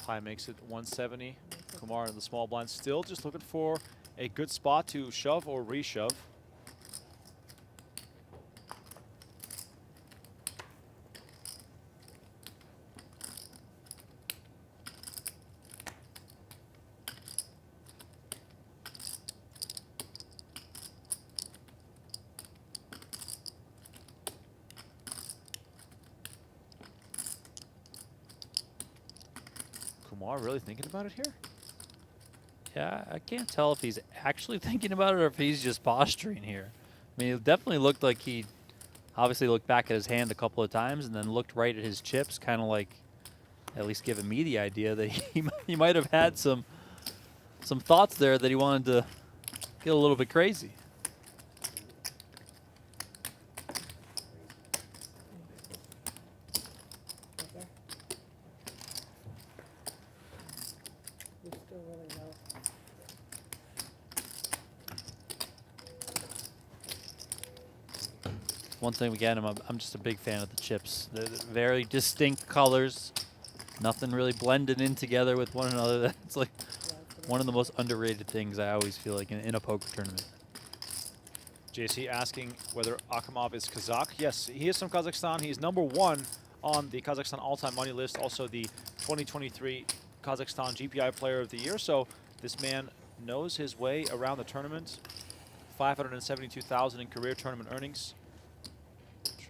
Pi makes it 170. Kumar in the small blind still just looking for a good spot to shove or reshove. Kumar really thinking about it here? Yeah, I can't tell if he's actually thinking about it or if he's just posturing here. I mean, it definitely looked like he obviously looked back at his hand a couple of times and then looked right at his chips, kind of like at least giving me the idea that he might have had some thoughts there that he wanted to get a little bit crazy. Okay. You're still really low. One thing again, I'm just a big fan of the chips. They're very distinct colors, nothing really blended in together with one another. That's like one of the most underrated things I always feel like in a poker tournament. JC asking whether Akimov is Kazakh. Yes, he is from Kazakhstan. He's #1 on the Kazakhstan all-time money list, also the 2023 Kazakhstan GPI Player of the Year. So this man knows his way around the tournament. 572,000 in career tournament earnings.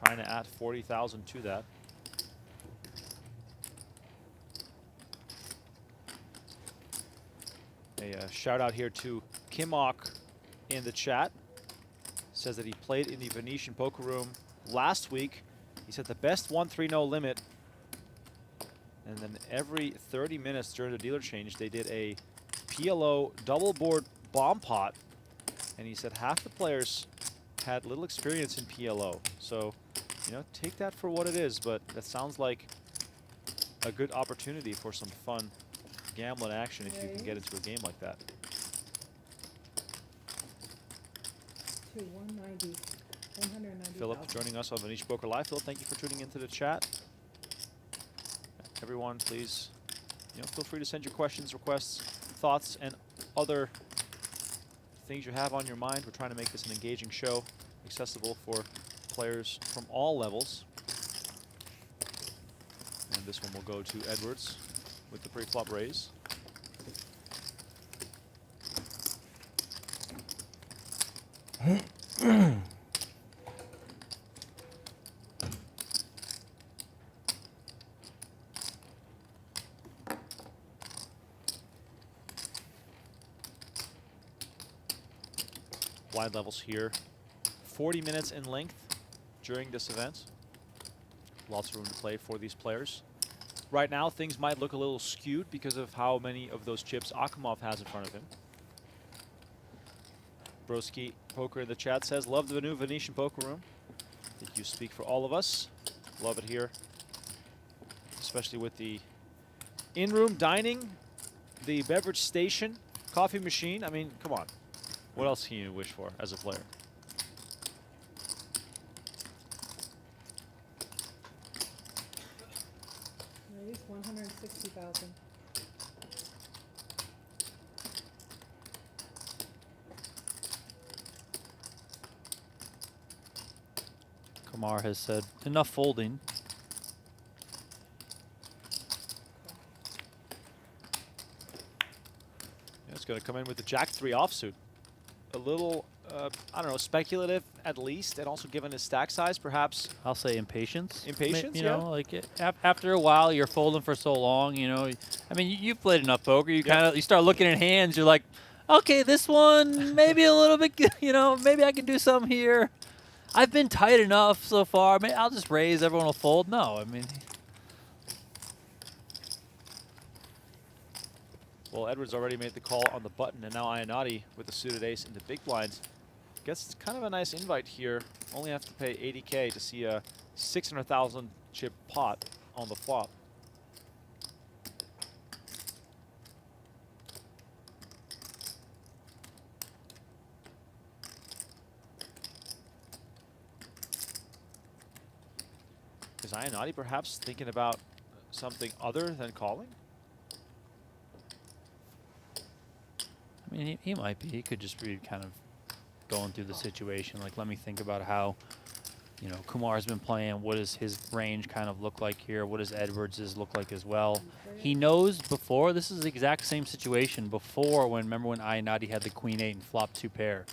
Trying to add 40,000 to that. A shout out here to Kimok in the chat. Says that he played in the Venetian Poker Room last week. He said the best 1-3-0 limit. And then every 30 minutes during the dealer change, they did a PLO double board bomb pot. And he said half the players had little experience in PLO. So, you know, take that for what it is. But that sounds like a good opportunity for some fun gambling action if you can get into a game like that. To 190. 190. Philip joining us on Venetian Poker Live. Philip, thank you for tuning into the chat. Everyone, please, you know, feel free to send your questions, requests, thoughts, and other things you have on your mind. We're trying to make this an engaging show, accessible for players from all levels. And this one will go to Edwards with the pre-flop raise. Wide levels here. 40 minutes in length during this event. Lots of room to play for these players. Right now, things might look a little skewed because of how many of those chips Akimov has in front of him. Broski Poker in the chat says, love the new Venetian Poker Room. I think you speak for all of us. Love it here. Especially with the in-room dining, the beverage station, coffee machine. I mean, come on. What else can you wish for as a player? Raise 160,000. Kumar has said enough folding. Yeah, it's going to come in with the Jack-3 offsuit. A little, I don't know, speculative at least, and also given his stack size, perhaps. I'll say impatience. Impatience, You yeah. know, like after a while, you're folding for so long. You know, I mean, you've played enough poker. You kind of you start looking at hands. You're like, okay, this one maybe a little bit. You know, maybe I can do something here. I've been tight enough so far. Maybe I'll just raise. Everyone will fold. No, I mean. Well, Edwards already made the call on the button, and now Iannotti with the suited ace in the big blinds. Gets kind of a nice invite here. Only have to pay 80K to see a 600,000 chip pot on the flop. Is Iannotti perhaps thinking about something other than calling? I mean, he might be. He could just be kind of going through the situation. Like, let me think about how, you know, Kumar's been playing. What does his range kind of look like here? What does Edwards' look like as well? He knows before. This is the exact same situation before when, remember when Iannotti had the Queen-8 and flop 2 pair.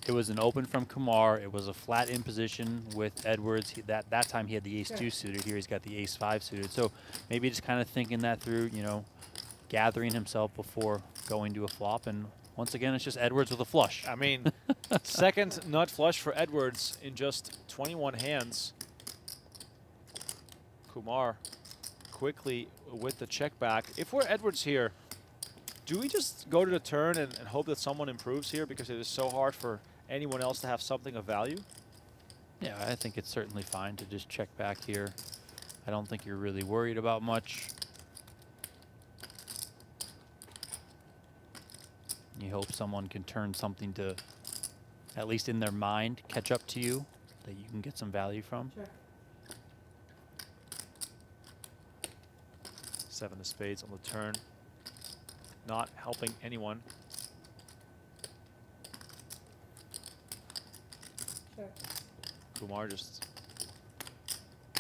It was an open from Kumar. It was a flat in position with Edwards. That time he had the ace-2 suited. Here he's got the ace-5 suited. So maybe just kind of thinking that through, you know, gathering himself before going to a flop. And once again, it's just Edwards with a flush. I mean, second nut flush for Edwards in just 21 hands. Kumar quickly with the check back. If we're Edwards here, do we just go to the turn and hope that someone improves here because it is so hard for anyone else to have something of value? Yeah, I think it's certainly fine to just check back here. I don't think you're really worried about much. You hope someone can turn something to, at least in their mind, catch up to you that you can get some value from. Check. 7 of spades on the turn. Not helping anyone. Check. Kumar just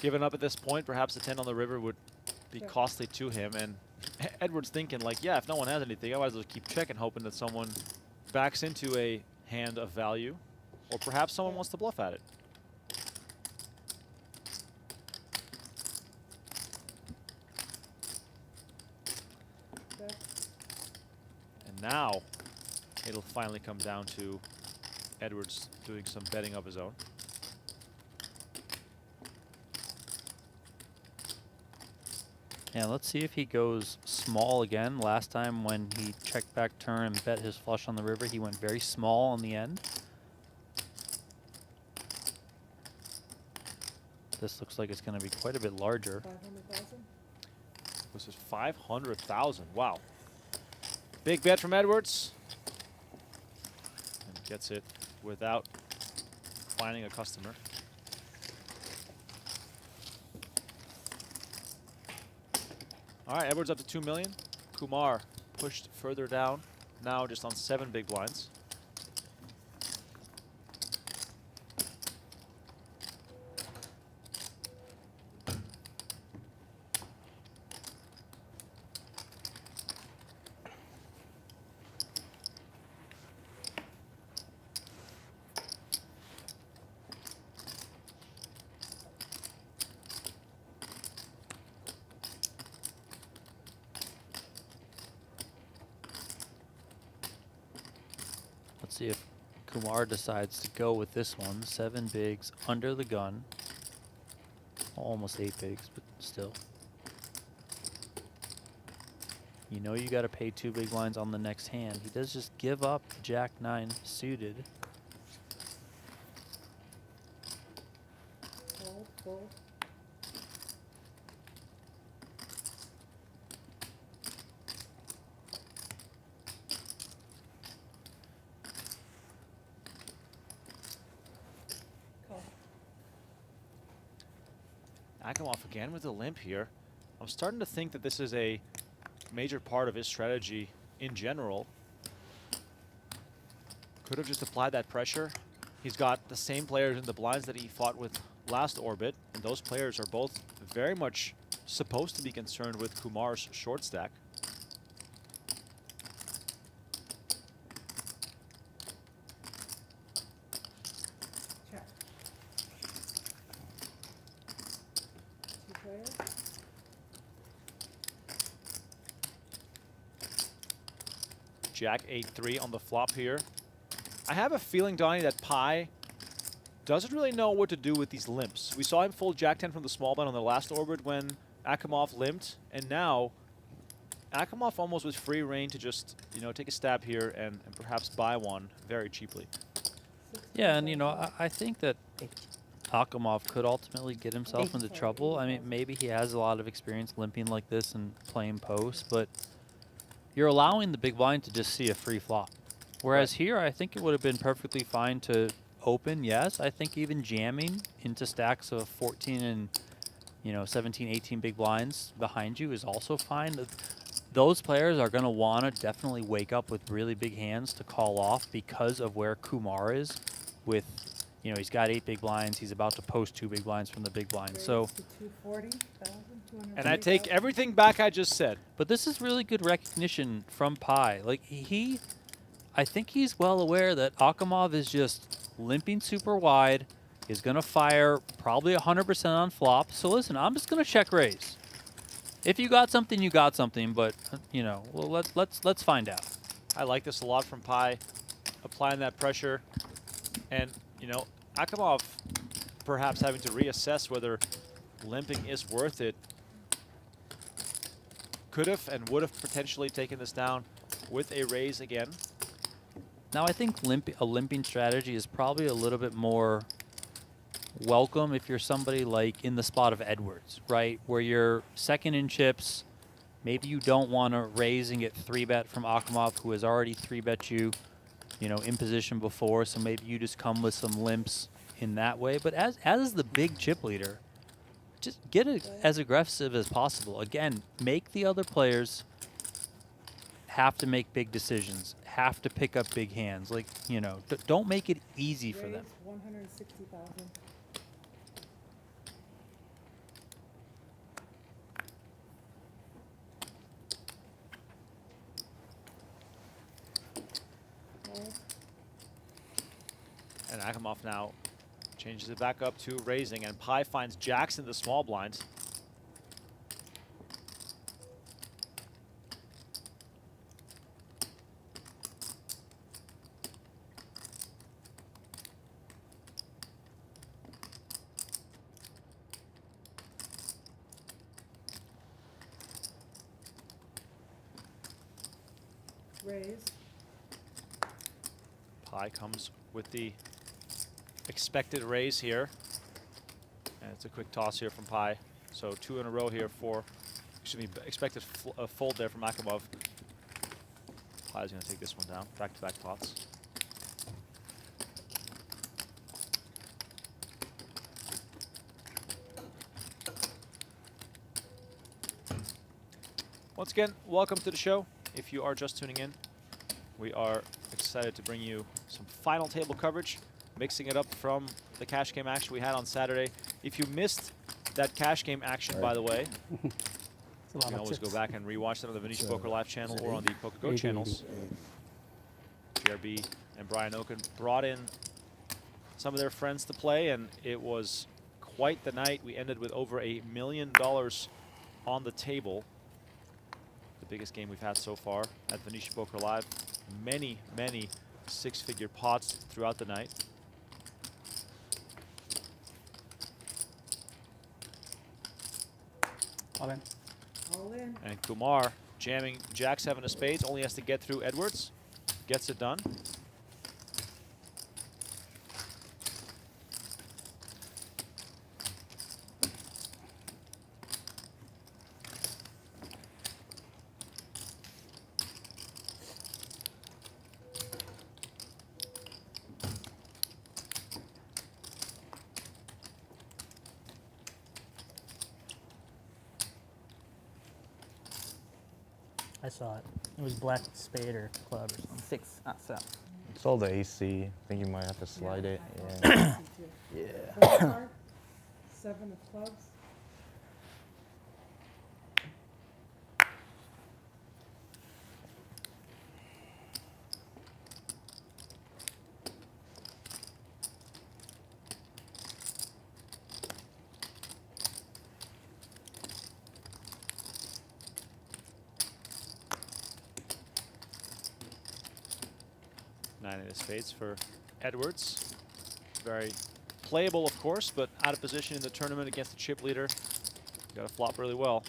giving up at this point. Perhaps the 10 on the river would be Check. costly to him. And Edwards thinking like, yeah, if no one has anything, I might as well keep checking, hoping that someone backs into a hand of value. Or perhaps someone wants to bluff at it. Check. And now it'll finally come down to Edwards doing some betting of his own. Yeah, let's see if he goes small again. Last time when he checked back turn and bet his flush on the river, he went very small on the end. This looks like it's going to be quite a bit larger. 500,000. This is 500,000. Wow. Big bet from Edwards. And gets it without finding a customer. All right, Edwards up to 2 million. Kumar pushed further down, now just on 7 big blinds. See if Kumar decides to go with this one. 7 bigs under the gun. Almost 8 bigs, but still. You know you got to pay 2 big blinds on the next hand. He does just give up Jack 9 suited. Fold, fold. Call. Akimov again with a limp here. I'm starting to think that this is a major part of his strategy in general. Could have just applied that pressure. He's got the same players in the blinds that he fought with last orbit, and those players are both very much supposed to be concerned with Kumar's short stack. Check. 2 players. Jack 8-3 on the flop here. I have a feeling, Donnie, that Pi doesn't really know what to do with these limps. We saw him fold Jack 10 from the small blind on the last orbit when Akimov limped, and now Akimov almost with free reign to just, you know, take a stab here and perhaps buy one very cheaply. Yeah, and you know, I think that Akimov could ultimately get himself into trouble. I mean, maybe he has a lot of experience limping like this and playing post, but you're allowing the big blind to just see a free flop. Whereas here, I think it would have been perfectly fine to open, yes. I think even jamming into stacks of 14 and, you know, 17, 18 big blinds behind you is also fine. Those players are going to want to definitely wake up with really big hands to call off because of where Kumar is with, you know, he's got 8 big blinds. He's about to post 2 big blinds from the big blind. So, Raise to 240,000, and I take everything back I just said. but this is really good recognition from Pi. Like, I think he's well aware that Akimov is just limping super wide, is going to fire probably 100% on flop. So listen, I'm just going to check raise. If you got something, you got something, but you know, well, let's find out. I like this a lot from Pi, applying that pressure, and you know, Akimov perhaps having to reassess whether limping is worth it. Could have and would have potentially taken this down with a raise again. Now I think a limping strategy is probably a little bit more welcome if you're somebody like in the spot of Edwards, right? Where you're second in chips, maybe you don't want to raise and get 3-bet from Akimov, who has already 3-bet you, you know, in position before, so maybe you just come with some limps in that way. But as the big chip leader, just get it as aggressive as possible. Again, make the other players have to make big decisions, have to pick up big hands. Like, you know, don't make it easy for them. Raise 160,000. Fold. And Akimov now changes it back up to raising, and Pi finds jacks in the small blinds. Raise. Pi comes with the expected raise here. And it's a quick toss here from Pi. So 2 in a row here for, excuse me, expected fold there from Akimov. Pi's going to take this one down. Back-to-back pots. Once again, welcome to the show. If you are just tuning in, we are excited to bring you some final table coverage, mixing it up from the cash game action we had on Saturday. If you missed that cash game action, by the way, you can always go back and rewatch that on the Venetian Poker Live channel or on the Poker Go channels. GRB and Brian Oken brought in some of their friends to play, and it was quite the night. We ended with over $1 million on the table. The biggest game we've had so far at Venetian Poker Live. Many six-figure pots throughout the night. All in. All in. And Kumar jamming Jack 7 of spades, only has to get through Edwards. Gets it done. I saw it. It was black spade or club or something. 6 Aftab. It's all the AC. I think you might have to slide it. I Yeah. see too. Yeah. First card, 7 of clubs. Nine of spades for Edwards. Very playable, of course, but out of position in the tournament against the chip leader. Got to flop really well.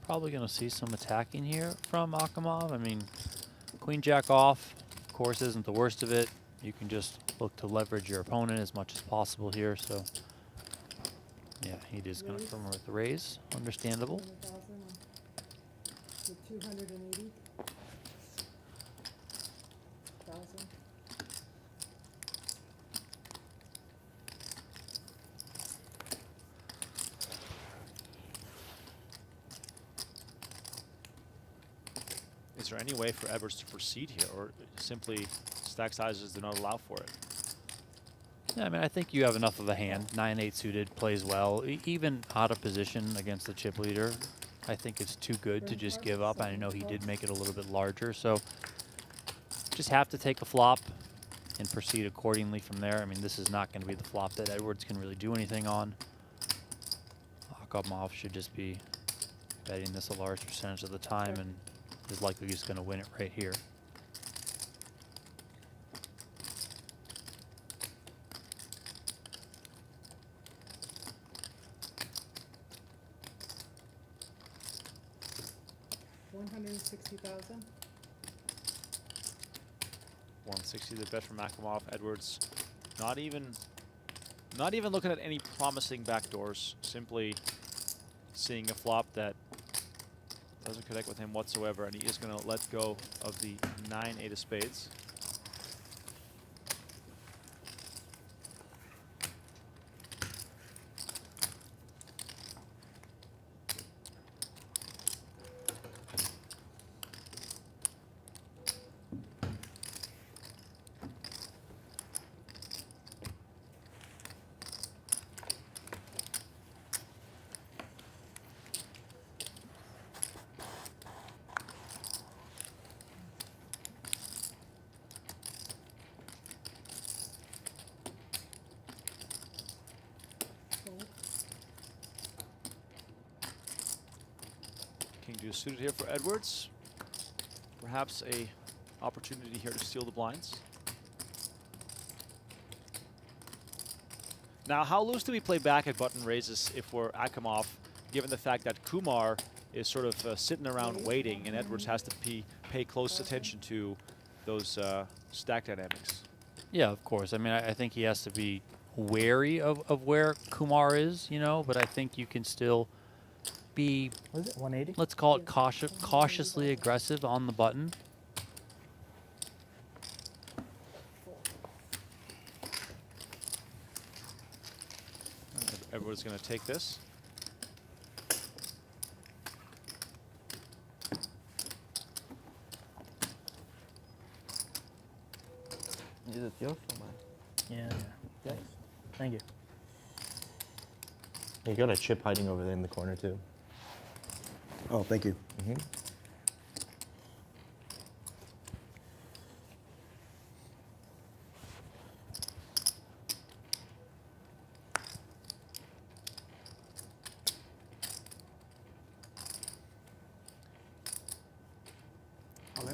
Probably going to see some attacking here from Akimov. I mean, queen jack off, of course, isn't the worst of it. You can just look to leverage your opponent as much as possible here. So, yeah, he is going to come with the raise. Understandable. 200,000 to 280,000. Is there any way for Edwards to proceed here, or simply stack sizes do not allow for it? Yeah, I mean, I think you have enough of a hand. 9-8 suited plays well. Even out of position against the chip leader, I think it's too good to just give up. I know he did make it a little bit larger, so just have to take a flop and proceed accordingly from there. I mean, this is not going to be the flop that Edwards can really do anything on. Akimov should just be betting this a large percentage of the time and is likely just going to win it right here. $160,000. 160 the bet from Akimov. Edwards not even looking at any promising backdoors, simply seeing a flop that doesn't connect with him whatsoever, and he is going to let go of the 9-8 of spades. King deuce suited here for Edwards. Perhaps a opportunity here to steal the blinds. Now, how loose do we play back at button raises if we're Akimov, given the fact that Kumar is sort of sitting around waiting and Edwards has to pay close attention to those stack dynamics? Yeah, of course. I mean, I think he has to be wary of where Kumar is, you know, but I think you can still be, Was it 180? let's call it cautiously aggressive on the button. Edwards going to take this. Is it yours or mine? Yeah. Thanks. Thank you. You got a chip hiding over there in the corner too. Oh, thank you.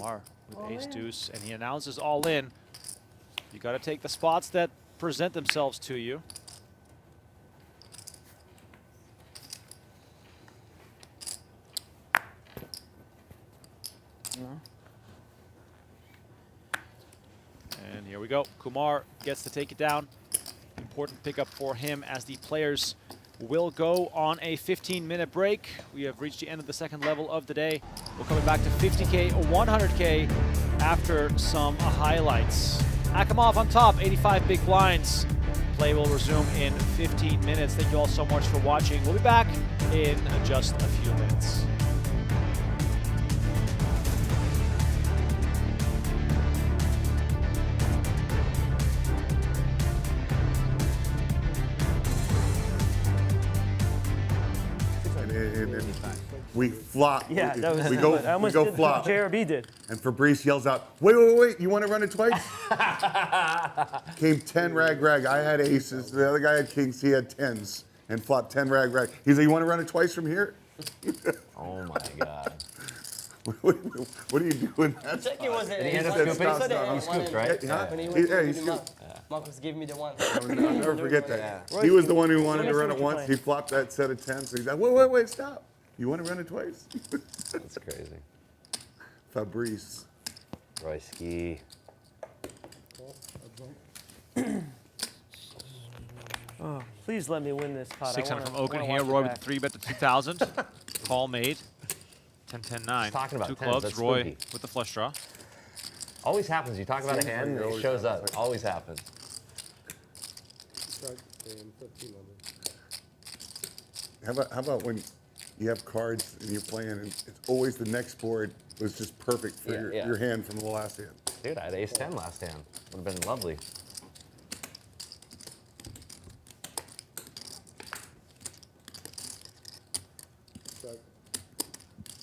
Kumar with All ace in. deuce, and he announces all in. You got to take the spots that present themselves to you. And here we go. Kumar gets to take it down. Important pickup for him as the players will go on a 15-minute break. We have reached the end of the second level of the day. We're coming back to 50K or 100K after some highlights. Akimov on top, 85 big blinds. Play will resume in 15 minutes. Thank you all so much for watching. We'll be back in just a few minutes. And we flop. Yeah, that was we go flop. JRB did. And Fabrice yells out, wait, you want to run it twice? Came 10 rag. I had aces. The other guy had kings. He had 10s and flopped 10 rag. He's like, you want to run it twice from here? Oh my God. What are you doing? That's Checking wasn't. Did he end up That's scooping? not- He scooped, right? Yeah, he scooped. Marcus gave me the one. I'll never forget that. He was the one who wanted to run it once. He flopped that set of 10s. So he's like, wait, stop. You want to run it twice? That's crazy. Fabrice. Royski. Oh, please let me win this pot. 600 from Oaken here. Roy with the 3-bet to 2,000. Call made. 10-10-9. Talking about Two tens, clubs. that's Roy spooky. with the flush draw. Always happens. You talk about a hand, and it shows up. Always happens. How about when you have cards and you're playing and it's always the next board was just perfect for your hand from the last hand. Dude, I had ace 10 last hand. Would have been lovely.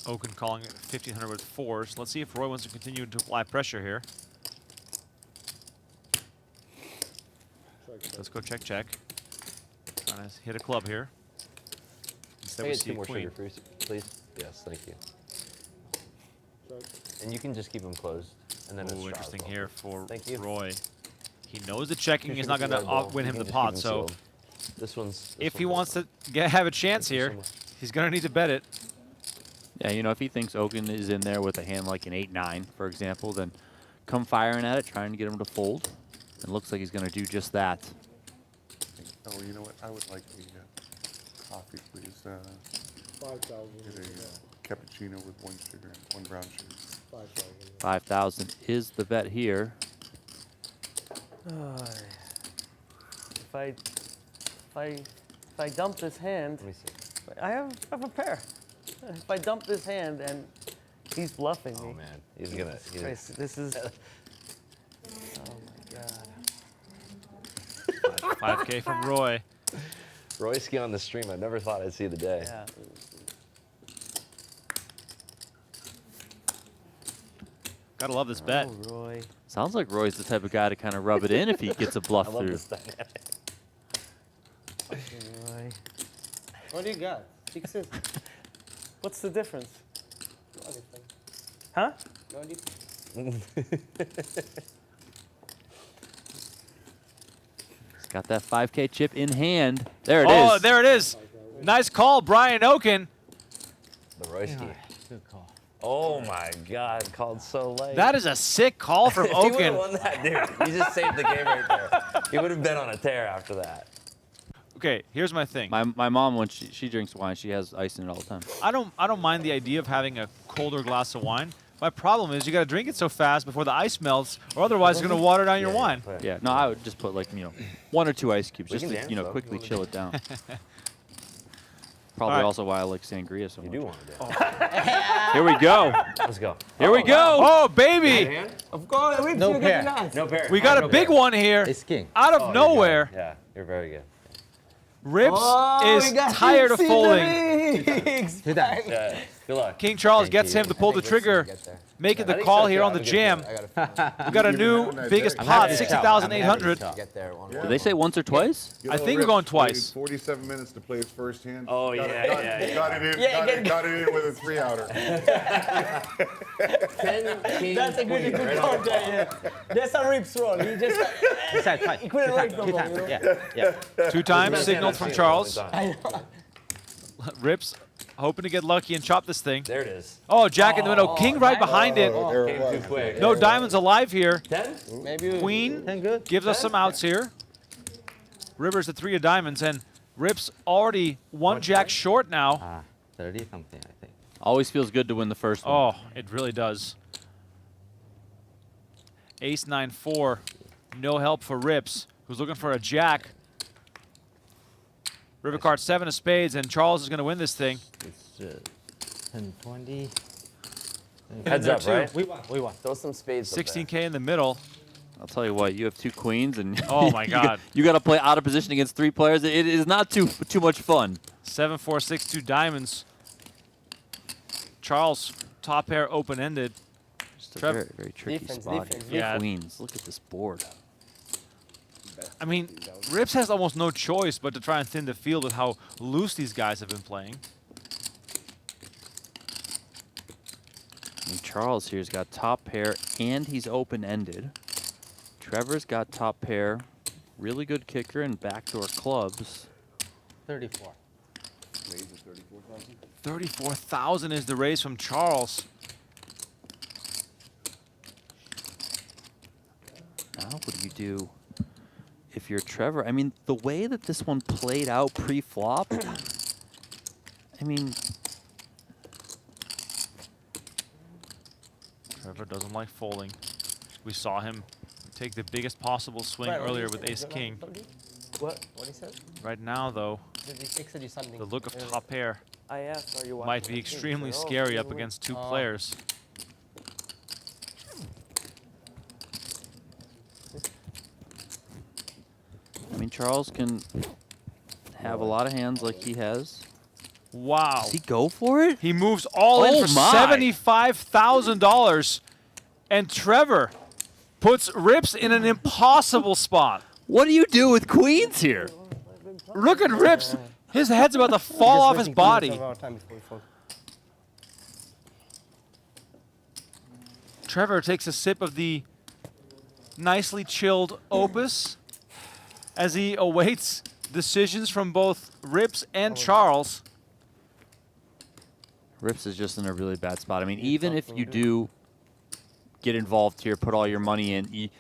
Oaken calling it 1,500 with fours. Let's see if Roy wants to continue to apply pressure here. Let's go check. Trying to hit a club here. Instead we Can I get see two more queen. sugar fruits, please? Yes, thank you. And you can just keep them closed. And then Ooh, interesting here for Thank you. Roy. He knows the checking is not going to win him the just pot, keep so them sealed. This one's. if he wants to have a chance Thank you so here, much. he's going to need to bet it. Yeah, you know, if he thinks Oaken is in there with a hand like an 8-9, for example, then come firing at it, trying to get him to fold. It looks like he's going to do just that. Oh, you know what? I would like the coffee, please. 5,000. Get a cappuccino with 1 sugar and 1 brown sugar. 5,000. 5,000 is the bet here. If I dump this hand, Let me see. I have a pair. If I dump this hand and he's bluffing me. Oh, man. He's going to. This is. Oh my God. 5K from Roy. Royski on the stream. I never thought I'd see the day. Yeah. Gotta love this bet. Oh, Roy. Sounds like Roy's the type of guy to kind of rub it in if he gets a bluff I love through. this dynamic. Roy. What do you got? Sixes? What's the difference? No different. Huh? No different. He's got that 5K chip in hand. There it is. Oh, there it is. Nice call, Brian Oaken. The Royski. Good call. Oh my God, called so late. That is a sick call from If he would Oaken. have won that, dude, you just saved the game right there. He would have been on a tear after that. Okay, here's my thing. My mom, when she drinks wine, she has ice in it all the time. I don't mind the idea of having a colder glass of wine. My problem is you got to drink it so fast before the ice melts, or otherwise it's going to water down your wine. Yeah, no, I would just put like, 1 or 2 ice cubes We just can to, dance, though. quickly You wanna chill it down. Probably All right. also why I like sangria so You much. do want to do. Here we go. Let's go. Here we go. Oh, baby. Hand? Of course, we No still pair. got No pair. We got No a big pair. one here. It's king. Out of Oh, you're nowhere. good. Yeah, you're very good. Rips Oh, is tired of folding. Two times. Yeah. Good luck. King Charles Thank gets you. him to pull I the think Rip's trigger, gonna get there. making the I think call so, here too. on the I have a jam. good We got a new biggest I'm pot, happy to 60,800. Get there one Did they say once or twice? You I know, think we're Rip going played twice. 47 minutes to play his first hand. Oh, got yeah, it, got, yeah, got it in. Yeah, got it in with a 3-outer. 10 king. That's a good card there, yeah. That's a Rip's roll. He just he couldn't write no more. You know? Yeah. 2 times signaled from Charles. I know. Rips hoping to get lucky and chop this thing. There it is. Oh, jack in the middle. King right behind it. There it Came was. too quick. No diamonds alive here. 10? Maybe Queen 10 good. gives us some outs here. River's the 3 of diamonds, and Rip's already 1 jack short now. 30 something, I think. Always feels good to win the first one. Oh, it really does. Ace 9-4. No help for Rips, who's looking for a jack. River card 7 of spades, and Charles is going to win this thing. It's 10, 20. Heads there up, too. right? We won. Throw some spades. 16K in the middle. I'll tell you what, you have 2 queens, and Oh my God. you got to play out of position against 3 players. It is not too much fun. 7-4, 6-2 diamonds. Charles, top pair open-ended. Just a Trevor. very, very tricky Defense, spot defense, here. Yeah. Queens. Look at this board. I mean, Rips has almost no choice but to try and thin the field with how loose these guys have been playing. And Charles here's got top pair, and he's open-ended. Trevor's got top pair, really good kicker, and backdoor clubs. 34. 34,000 is the raise from Charles. Now what do you do if you're Trevor? I mean, the way that this one played out pre-flop, I mean, Trevor doesn't like folding. We saw him take the biggest possible swing earlier with ace-king. What he said? Right now, though, Did he texted you something? the look of top pair I asked, are you might be extremely scary up against 2 players. I mean, Charles can have a lot of hands like he has. Wow. Does he go for it? He moves all in Oh for my. $75,000. And Trevor puts Rips in an impossible spot. What do you do with queens here? Look at Rips. His head's about to fall off his body. Trevor takes a sip of the nicely chilled Opus as he awaits decisions from both Rips and Charles. Rips is just in a really bad spot. I mean, even if you do get involved here, put all your money in,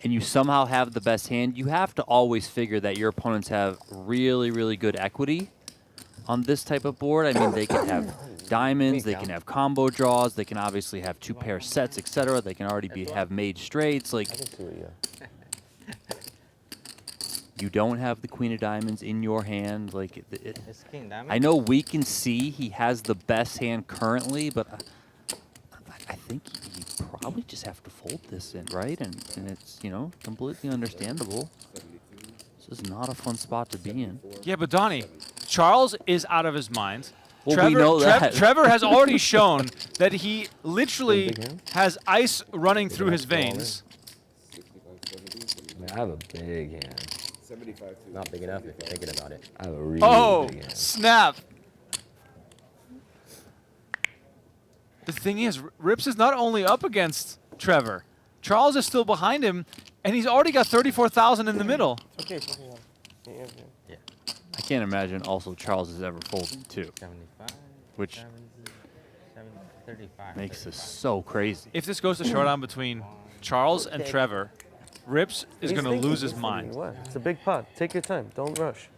and you somehow have the best hand, you have to always figure that your opponents have really, really good equity on this type of board. I mean, they can have diamonds, they can have combo draws, they can obviously have 2 pair sets, etc. They can already have made straights. Like, you don't have the queen of diamonds in your hand. Like, It's king diamond. I know we can see he has the best hand currently, but I think you probably just have to fold this in, right? And it's, you know, completely understandable. This is not a fun spot to be in. Yeah, but Donnie, Charles is out of his mind. Well, Trevor, we know that. Trevor has already shown that he literally has ice running through his veins. I have a big hand. 75. Not big enough if you're thinking about it. I have a really Oh, big hand. snap. The thing is, Rips is not only up against Trevor. Charles is still behind him, and he's already got 34,000 in the middle. Okay. I can't imagine also Charles has ever folded too, 75. which 70, 35. makes this so crazy. If this goes to showdown between Charles and Trevor, Rips is going to lose his mind. What? It's a big pot. Take your time. Don't rush.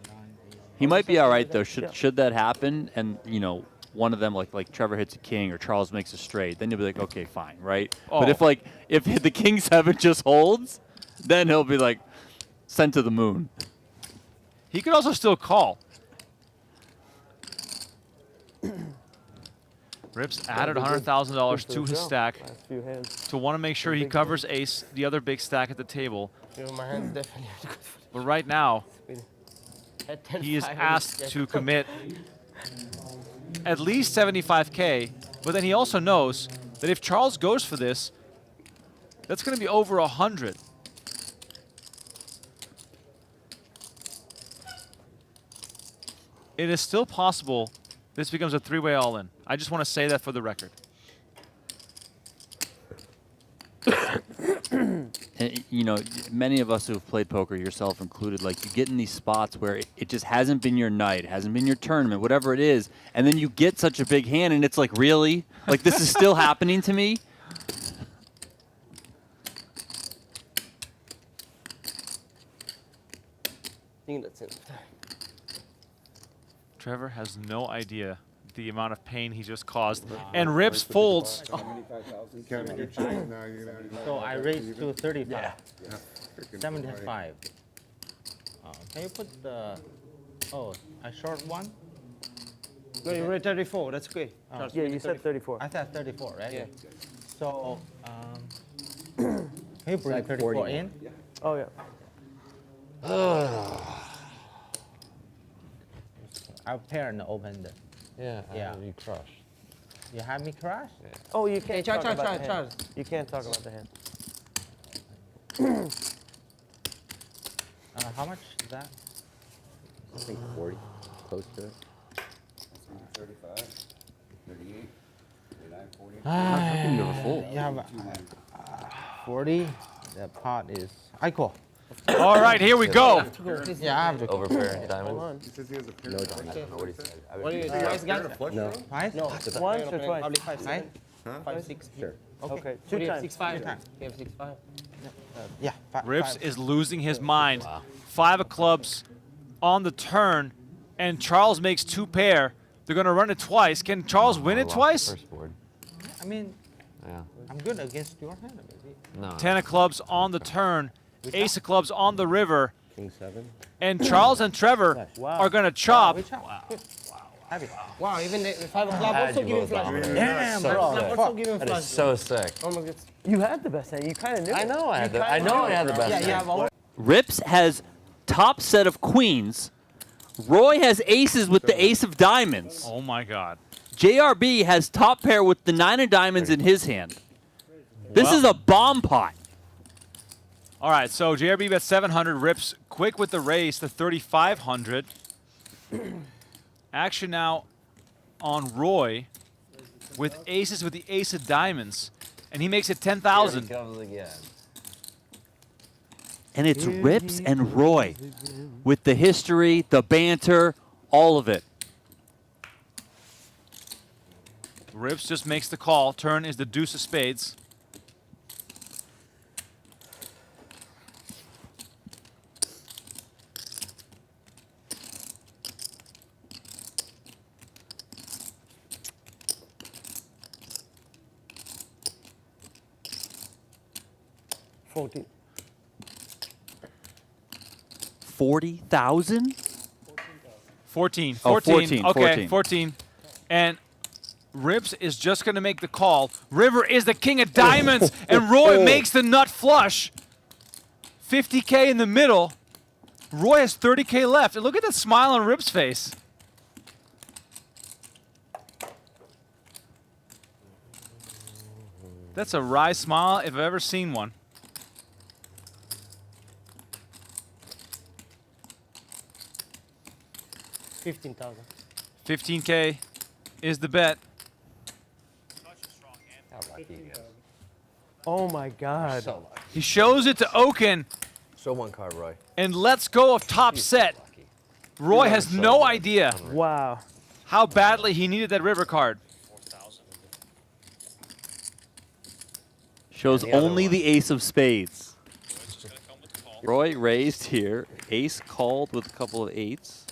He might be all right though. Should that happen, and you know, one of them like Trevor hits a king or Charles makes a straight, then you'll be like, okay, fine, right? Oh. But if the king 7 just holds, then he'll be like sent to the moon. He could also still call. Rips added $100,000 to his stack Last few hands. to want to make sure he covers ace, the other big stack at the table. My hand's definitely But right now, At 10, he is 5, asked to commit at least 75K, but then he also knows that if Charles goes for this, that's going to be over 100. It is still possible this becomes a three-way all-in. I just want to say that for the record. And, you know, many of us who have played poker, yourself included, like you get in these spots where it just hasn't been your night, it hasn't been your tournament, whatever it is, and then you get such a big hand and it's like, really? Like this is still happening to me? I think that's it. Trevor has no idea the amount of pain he just caused. And Rips folds. Counting your chips now, you're gonna have to- So I raised to 35. Yeah. Freaking 75. Can you put the... Oh, a short one? No, you raised 34. That's okay. Yeah, you said 34. I said 34, right? Yeah. So, can you bring like 34 40 in? Oh, yeah. I'll pair and open the... Yeah, Yeah. you crushed. You have me crash? Oh, you can't Charge, talk about charge, the charge, hand. You can't talk about the hand. How much is that? I think 40, close to it. 35, 38, 39, 40. How come you have a full? You have 40. The pot is... I call. All right, here we go. Yeah, I have to call. Overpairing diamonds. He says he has a pair No, of John, I don't know what he said. What do you Twice, guys got? flush No. draw? Twice? No. Once or twice? Probably 5, 7. Huh? 5, 6. Sure. Okay. Okay, What two do you have? times. 6, 5. Two times. You have 6, 5. Yeah, Rips five. is losing his mind. 5 of clubs on the turn, and Charles makes 2 pair. They're going to run it twice. Can Charles win it twice? First board. I mean, Yeah. I'm good against your hand, baby. No. 10 of clubs on the turn, ace of clubs on the river, King 7. and Charles and Trevor Wow. are going to chop. Which one? Wow. Happy. Wow, even the 5 o'clock also giving flush. Damn, So bro. sick. Also giving That flush. is so sick. Oh my god. You had the best hand. You kind of knew I it. know I had the. I know I had the best. Yeah, you have all. Rips has top set of queens. Roy has aces with the ace of diamonds. Oh my God. JRB has top pair with the 9 of diamonds in his hand. This is a bomb pot. All right, so JRB bets 700. Rips quick with the raise to 3,500. Action now on Roy with aces with the ace of diamonds, and he makes it 10,000. Here he comes again. And it's Rips and Roy with the history, the banter, all of it. Rips just makes the call. Turn is the deuce of spades. $14. 40,000? 14. Oh, 14. 14, Okay, 14. 14. And Rips is just going to make the call. River is the king of diamonds, and Roy makes the nut flush. 50K in the middle. Roy has 30K left. And look at that smile on Rips' face. That's a wry smile if I've ever seen one. $15,000. 15K is the bet. How lucky he is. Oh my God. So lucky. He shows it to Oaken Show one card, Roy. and lets go of top set. Lucky. Roy He's has so no good. idea Wow. how badly he needed that river card. Shows And the other only one. the ace of spades. Roy raised here. Ace called with a couple of eights.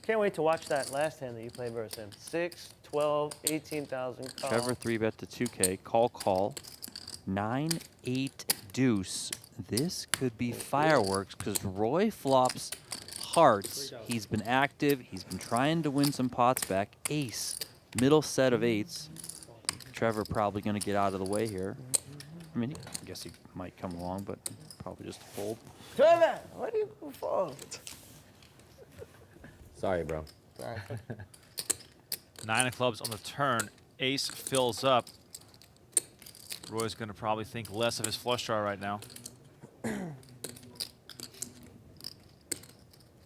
Can't wait to watch that last hand that you played versus him. 6, 12, 18,000. Call. Trevor 3-bet to 2K. Call, call. 9, 8, deuce. This could be fireworks because Roy flops hearts. He's been active. He's been trying to win some pots back. Ace. Middle set of eights. Trevor probably going to get out of the way here. I mean, I guess he might come along, but probably just fold. Trevor, what do you fold? Sorry, bro. 9 of clubs on the turn. Ace fills up. Roy's going to probably think less of his flush draw right now.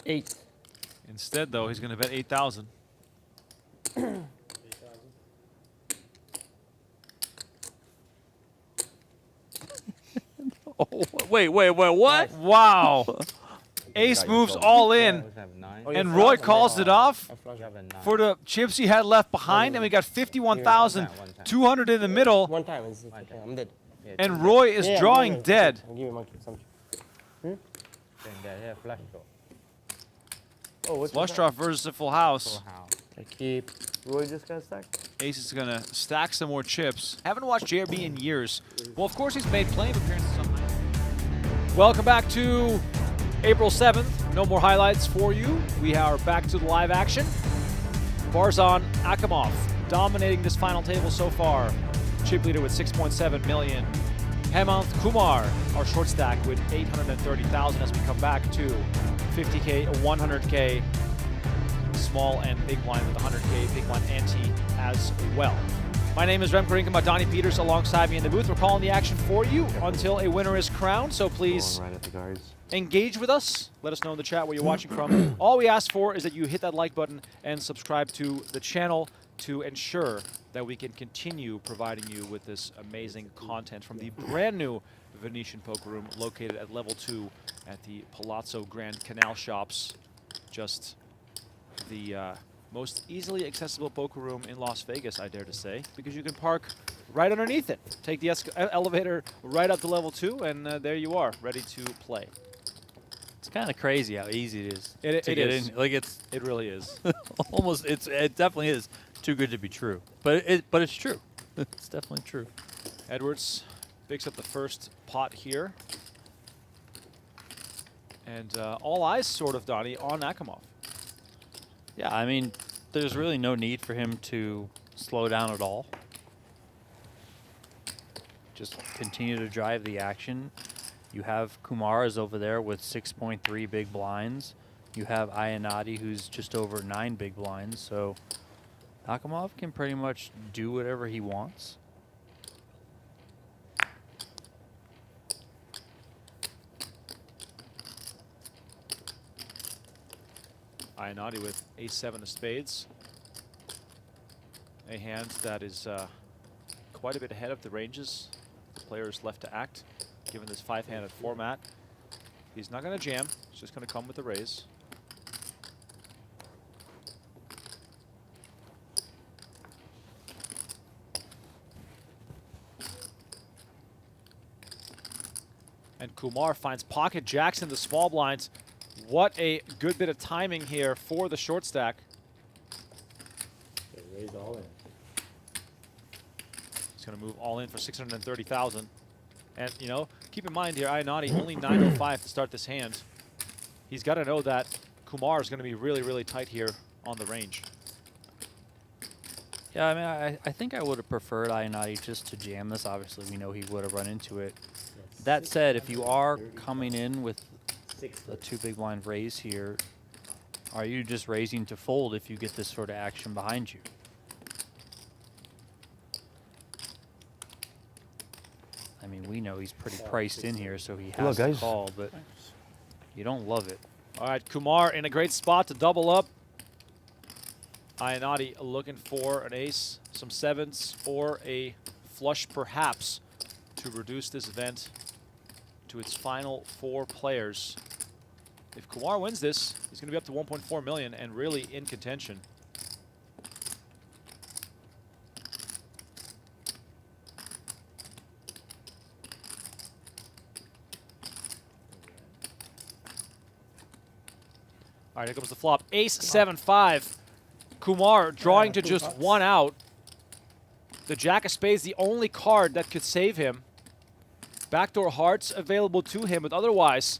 8. Instead, though, he's going to bet 8,000. Oh, wait, what? Wow. Ace moves all in, and Roy calls it off for the chips he had left behind, and we got 51,200 in the middle, One time. I'm dead. and Roy is drawing dead. I'll give you monkey some. Oh, what's Flush draw versus a full house. I keep. Roy just got stacked? Ace is going to stack some more chips. Haven't watched JRB in years. Well, of course, he's made plenty of appearances on night. Welcome back to April 7th. No more highlights for you. We are back to the live action. Baurzhan Akimov dominating this final table so far. Chip leader with 6.7 million. Hemanth Kumar, our short stack, with 830,000 as we come back to 50K, 100K, small and big blind with 100K, big blind ante as well. My name is Remco Rinkema, Donnie Peters alongside me in the booth. We're calling the action for you until a winner is crowned, so please Right at the guards. engage with us. Let us know in the chat where you're watching from. All we ask for is that you hit that like button and subscribe to the channel to ensure that we can continue providing you with this amazing content from the brand new Venetian Poker Room located at level 2 at the Palazzo Grand Canal Shops. Just the most easily accessible poker room in Las Vegas, I dare to say, because you can park right underneath it. Take the elevator right up to level 2, and there you are, ready to play. It's kind of crazy how easy it is It to get is. in. Like It really is. almost. It definitely is too good to be true. But it's true. It's definitely true. Edwards picks up the first pot here. And all eyes, sort of, Donnie, on Akimov. Yeah, I mean, there's really no need for him to slow down at all. Just continue to drive the action. You have Kumar is over there with 6.3 big blinds. You have Iannotti, who's just over 9 big blinds. So Akimov can pretty much do whatever he wants. Iannotti with ace-7 of spades. A hand that is quite a bit ahead of the ranges the players left to act, given this 5-handed format. He's not going to jam. He's just going to come with the raise. And Kumar finds pocket jacks in the small blinds. What a good bit of timing here for the short stack. Raise all in. He's going to move all in for 630,000. And, you know, keep in mind here, Iannotti only 905 to start this hand. He's got to know that Kumar is going to be really, really tight here on the range. Yeah, I mean, I think I would have preferred Iannotti just to jam this. Obviously, we know he would have run into it. That said, if you are coming in with a 2 big blind raise here, are you just raising to fold if you get this sort of action behind you? I mean, we know he's pretty priced in here, so he has to call, but you don't love it. All right, Kumar in a great spot to double up. Iannotti looking for an ace, some 7s, or a flush perhaps to reduce this event to its final 4 players. If Kumar wins this, he's going to be up to 1.4 million and really in contention. All right, here comes the flop. Ace 7-5. Kumar drawing to just 1 out. The Jack of Spades, the only card that could save him. Backdoor hearts available to him, but otherwise,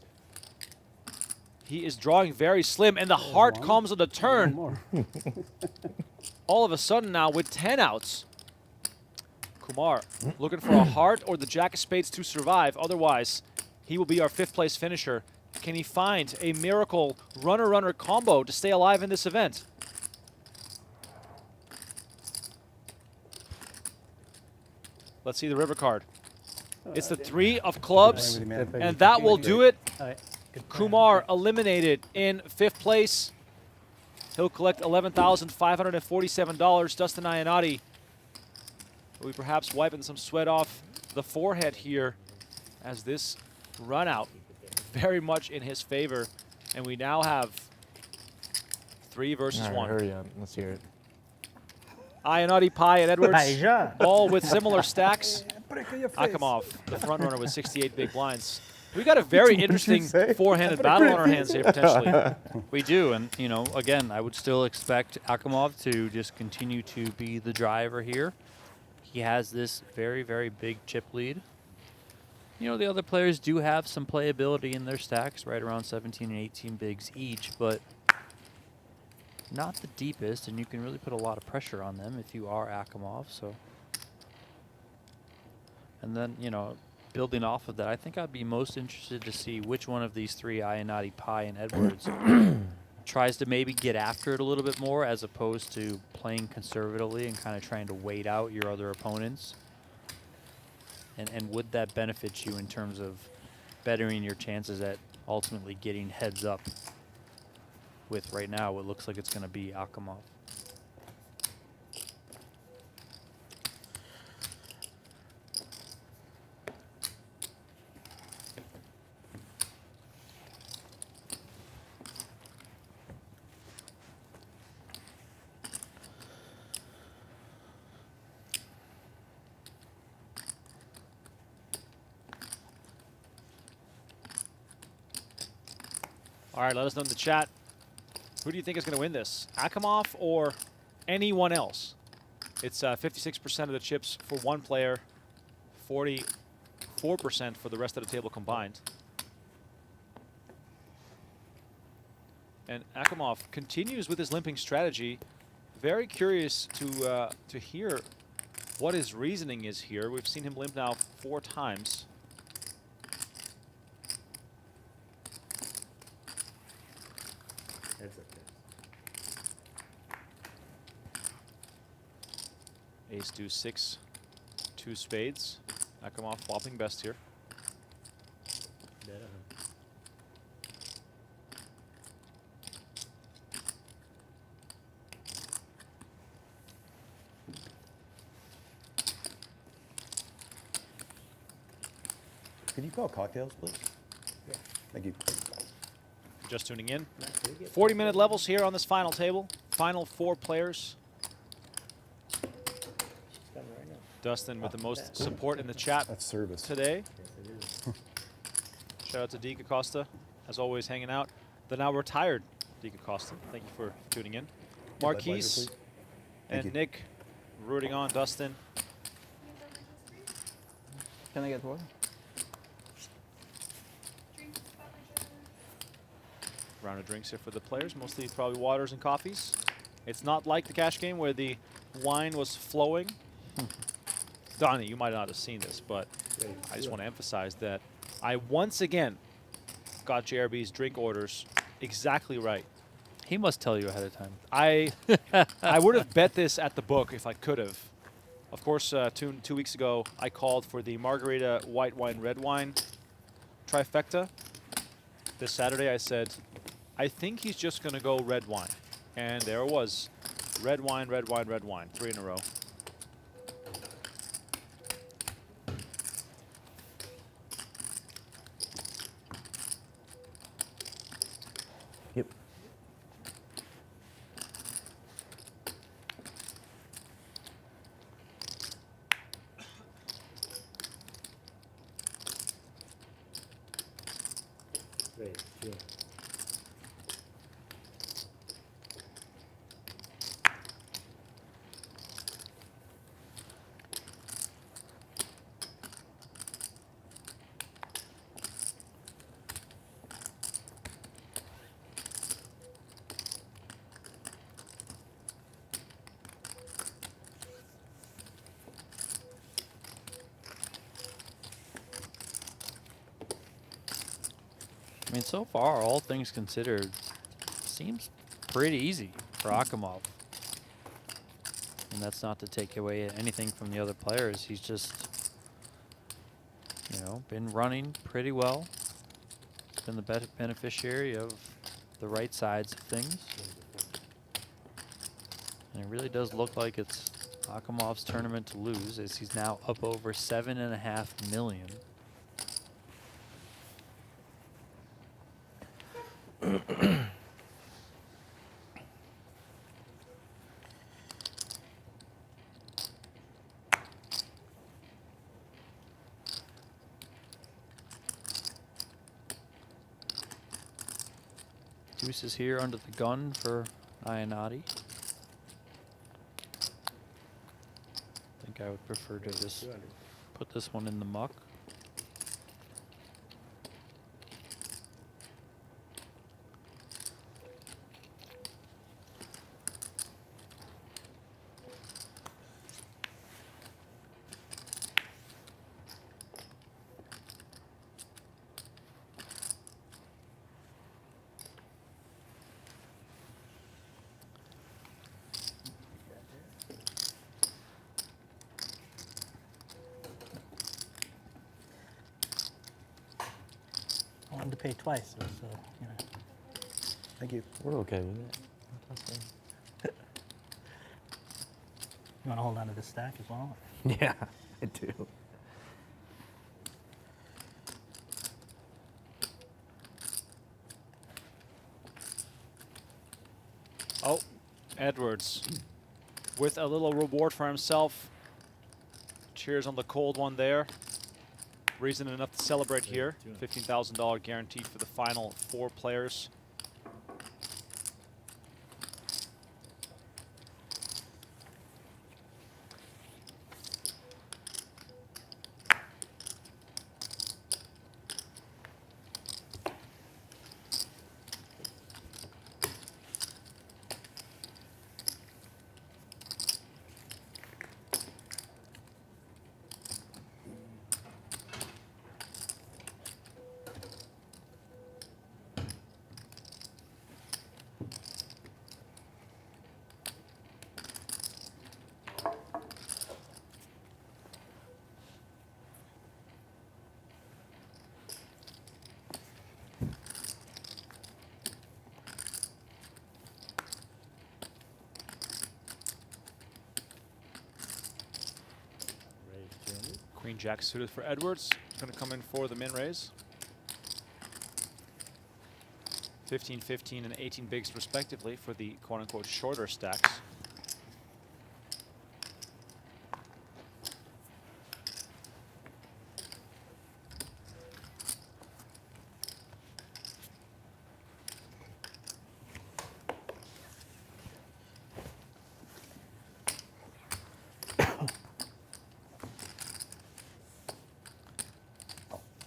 he is drawing very slim, and the heart comes on the turn. All of a sudden now with 10 outs. Kumar looking for a heart or the Jack of Spades to survive. Otherwise, he will be our 5th place finisher. Can he find a miracle runner-runner combo to stay alive in this event? Let's see the river card. It's the 3 of clubs, and that will do it. Kumar eliminated in 5th place. He'll collect $11,547. Dustin Iannotti will be perhaps wiping some sweat off the forehead here as this run out very much in his favor. And we now have 3 versus 1. Hurry up. Let's hear it. Iannotti, Pai, and Edwards all with similar stacks. Akimov, the front runner with 68 big blinds. We got a very interesting four-handed battle on our hands here, potentially. We do, and you know, again, I would still expect Akimov to just continue to be the driver here. He has this very, very big chip lead. You know, the other players do have some playability in their stacks, right around 17 and 18 bigs each, but not the deepest, and you can really put a lot of pressure on them if you are Akimov. So, and then, you know, building off of that, I think I'd be most interested to see which one of these 3, Iannotti, Pai, and Edwards, tries to maybe get after it a little bit more as opposed to playing conservatively and kind of trying to wait out your other opponents. And would that benefit you in terms of bettering your chances at ultimately getting heads up with, right now, what looks like it's going to be Akimov? All right, let us know in the chat. Who do you think is going to win this? Akimov or anyone else? It's 56% of the chips for one player, 44% for the rest of the table combined. And Akimov continues with his limping strategy. Very curious to hear what his reasoning is here. We've seen him limp now 4 times. Ace, deuce, 6, 2 spades. Akimov flopping best here. Could you call cocktails, please? Yeah. Thank you. Just tuning in. 40-minute levels here on this final table. Final 4 players. Dustin with the most support in the chat today. Shout out to Deke Acosta, as always, hanging out. The now retired Deke Acosta. Thank you for tuning in. Marquise and Nick rooting on Dustin. Can I get water? Round of drinks here for the players, mostly probably waters and coffees. It's not like the cash game where the wine was flowing. Donnie, you might not have seen this, but I just want to emphasize that I once again got JRB's drink orders exactly right. He must tell you ahead of time. I would have bet this at the book if I could have. Of course, 2 weeks ago, I called for the margarita, white wine, red wine trifecta. This Saturday, I said, I think he's just going to go red wine. And there it was. Red wine, red wine, red wine. 3 in a row. Yep. Great. Yeah. I mean, so far, all things considered, seems pretty easy for Akimov. And that's not to take away anything from the other players. He's just know, been running pretty well. Been the beneficiary of the right sides of things. And it really does look like it's Akimov's tournament to lose, as he's now up over $7.5 million. Deuce is here under the gun for Iannotti. I think I would prefer to just put this one in the muck. I wanted to pay twice, so you know. Thank you. We're okay with it. You want to hold on to this stack as well? Yeah, I do. Oh, Edwards with a little reward for himself. Cheers on the cold one there. Reason enough to celebrate here. $15,000 guaranteed for the final 4 players. Queen Jack suited for Edwards. Going to come in for the min raise. 15, 15, and 18 bigs respectively for the quote-unquote shorter stacks.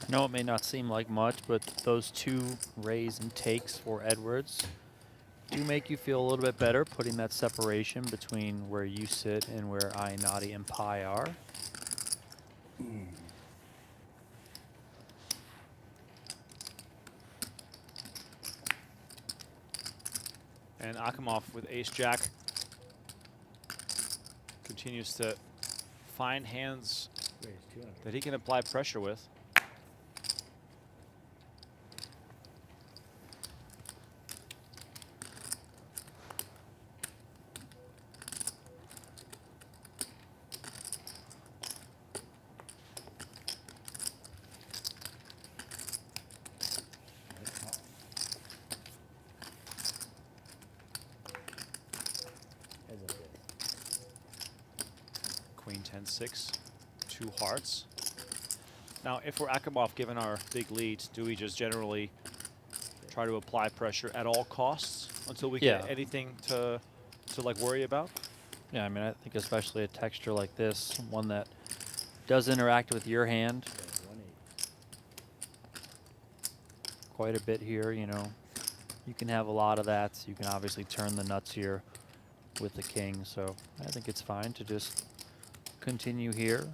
I know it may not seem like much, but those 2 raise and takes for Edwards do make you feel a little bit better, putting that separation between where you sit and where Iannotti and Pi are. And Akimov with ace-jack continues to find hands that he can apply pressure with. Queen 10-6, 2 hearts. Now, if we're Akimov, given our big lead, do we just generally try to apply pressure at all costs until we get anything to like worry about? Yeah, I mean, I think especially a texture like this, one that does interact with your hand quite a bit here, you know. You can have a lot of that. You can obviously turn the nuts here with the king, so I think it's fine to just continue here.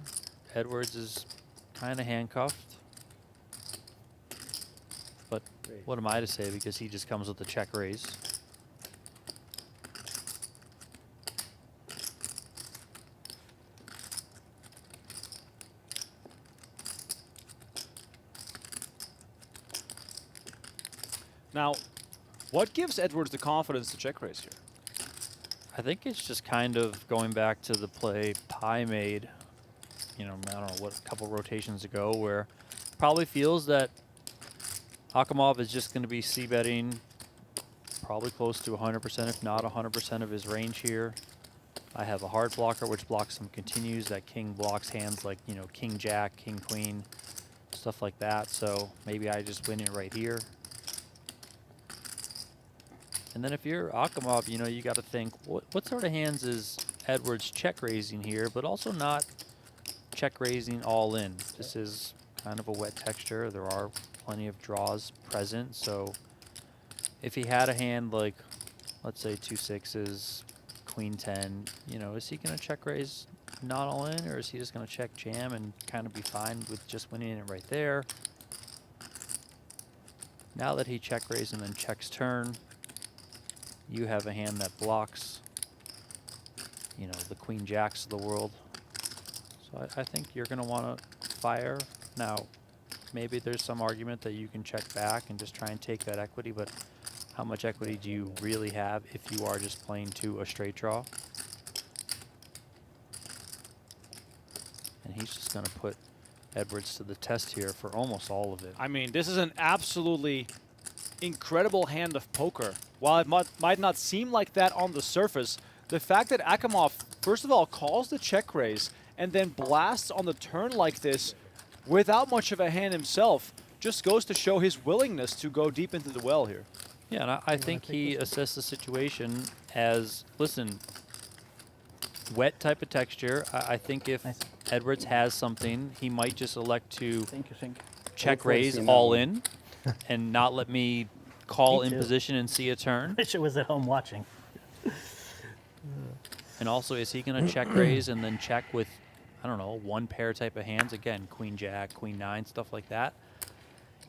Edwards is kind of handcuffed, but what am I to say, because he just comes with the check raise. Now, what gives Edwards the confidence to check raise here? I think it's just kind of going back to the play Pi made, you know, I don't know, what, a couple rotations ago, where probably feels that Akimov is just going to be c-betting probably close to 100%, if not 100% of his range here. I have a hard blocker, which blocks some continues. That king blocks hands like, you know, king jack, king queen, stuff like that. So maybe I just win it right here. And then if you're Akimov, you know, you got to think, what sort of hands is Edwards check raising here, but also not check raising all in. This is kind of a wet texture. There are plenty of draws present. So if he had a hand like, let's say 2 6s, queen 10, you know, is he going to check raise not all in, or is he just going to check jam and kind of be fine with just winning it right there? Now that he check raised and then checks turn, you have a hand that blocks, you know, the queen jacks of the world. So I think you're going to want to fire. Now, maybe there's some argument that you can check back and just try and take that equity, but how much equity do you really have if you are just playing to a straight draw? And he's just going to put Edwards to the test here for almost all of it. I mean, this is an absolutely incredible hand of poker. While it might not seem like that on the surface, the fact that Akimov, first of all, calls the check raise and then blasts on the turn like this without much of a hand himself just goes to show his willingness to go deep into the well here. Yeah, and I think he assessed the situation as, listen, wet type of texture. I think if Edwards has something, he might just elect to check raise all in and not let me call in position and see a turn. Wish it was at home watching. And also, is he going to check raise and then check with, I don't know, one pair type of hands? Again, queen jack, queen nine, stuff like that.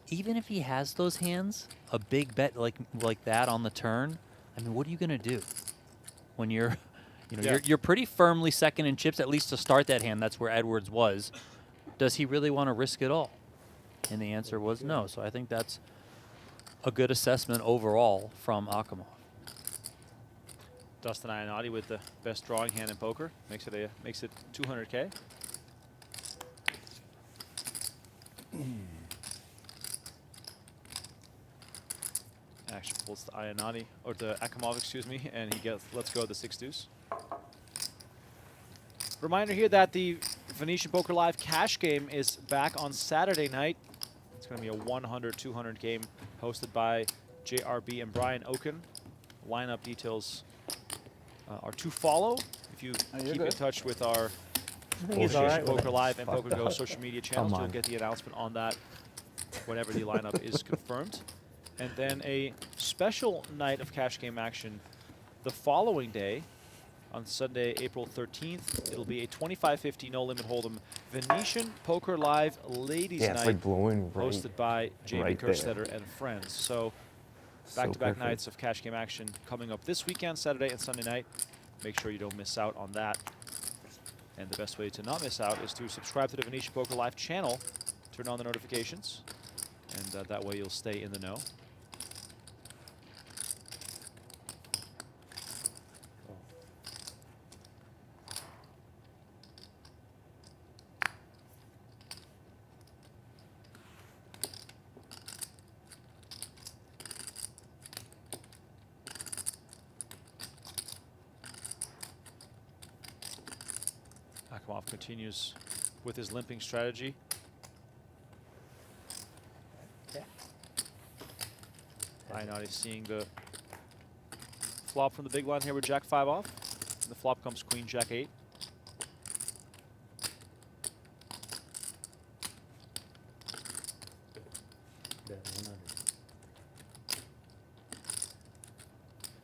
Even if he has those hands, a big bet like that on the turn, I mean, what are you going to do when you're, you know, you're pretty firmly second in chips, at least to start that hand. That's where Edwards was. Does he really want to risk it all? And the answer was no. So I think that's a good assessment overall from Akimov. Dustin Iannotti with the best drawing hand in poker makes it 200K. Action pulls to Iannotti, or to Akimov, excuse me, and he gets, let's go the 6 deuce. Reminder here that the Venetian Poker Live cash game is back on Saturday night. It's going to be a 100-200 game hosted by JRB and Brian Oken. Lineup details are to follow. If you keep in touch with our Venetian Poker Live and Poker Go social media channels, you'll get the announcement on that whenever the lineup is confirmed. And then a special night of cash game action the following day, on Sunday, April 13th. It'll be a 25-50 no-limit hold'em Venetian Poker Live Ladies Night, it's like blowing hosted by Jamie right Kerstetter and friends. So back-to-back nights of cash game action coming up this weekend, Saturday and Sunday night. Make sure you don't miss out on that. And the best way to not miss out is to subscribe to the Venetian Poker Live channel, turn on the notifications, and that way you'll stay in the know. Akimov continues with his limping strategy. Iannotti seeing the flop from the big blind here with Jack 5 off. And the flop comes Queen Jack 8.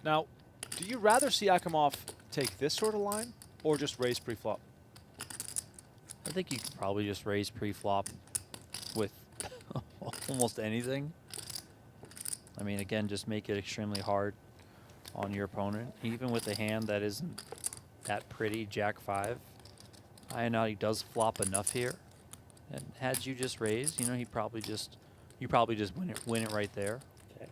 Now, do you rather see Akimov take this sort of line or just raise pre-flop? I think you could probably just raise pre-flop with almost anything. I mean, again, just make it extremely hard on your opponent. Even with a hand that isn't that pretty, Jack 5, Iannotti does flop enough here. And had you just raised, you know, you probably just win it right there. Okay.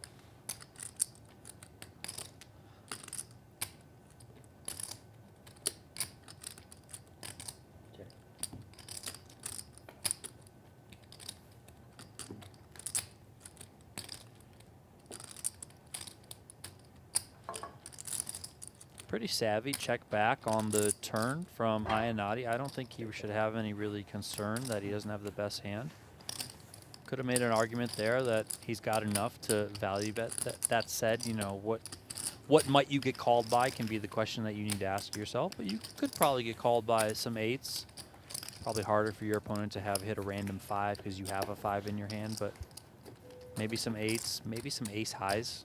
Pretty savvy check back on the turn from Iannotti. I don't think he should have any really concern that he doesn't have the best hand. Could have made an argument there that he's got enough to value bet. That said, you know, what might you get called by can be the question that you need to ask yourself, but you could probably get called by some 8s. Probably harder for your opponent to have hit a random 5 because you have a 5 in your hand, but maybe some 8s, maybe some ace highs.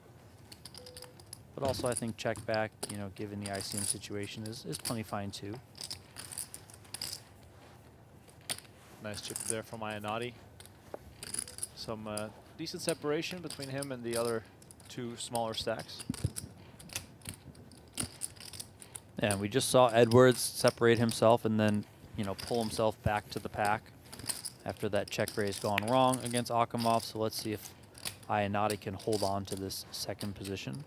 But also I think check back, you know, given the ICM situation is plenty fine too. Nice chip there from Iannotti. Some decent separation between him and the other 2 smaller stacks. Yeah, we just saw Edwards separate himself and then, you know, pull himself back to the pack after that check raise gone wrong against Akimov. So let's see if Iannotti can hold on to this second position.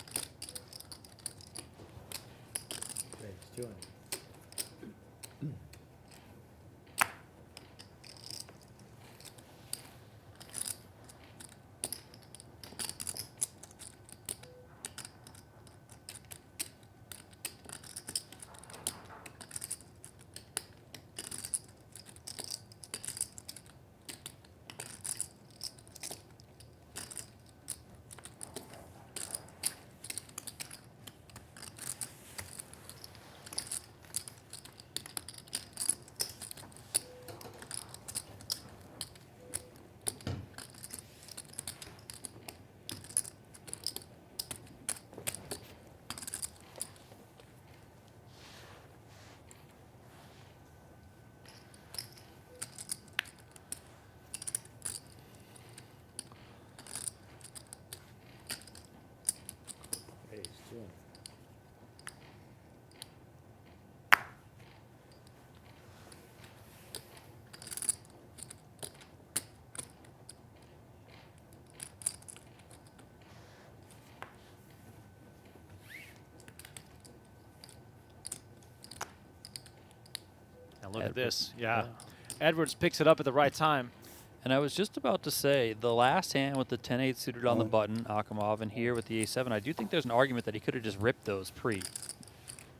And look at this. Yeah. Edwards picks it up at the right time. And I was just about to say, the last hand with the 10-8 suited on the button, Akimov, and here with the A7, I do think there's an argument that he could have just ripped those pre.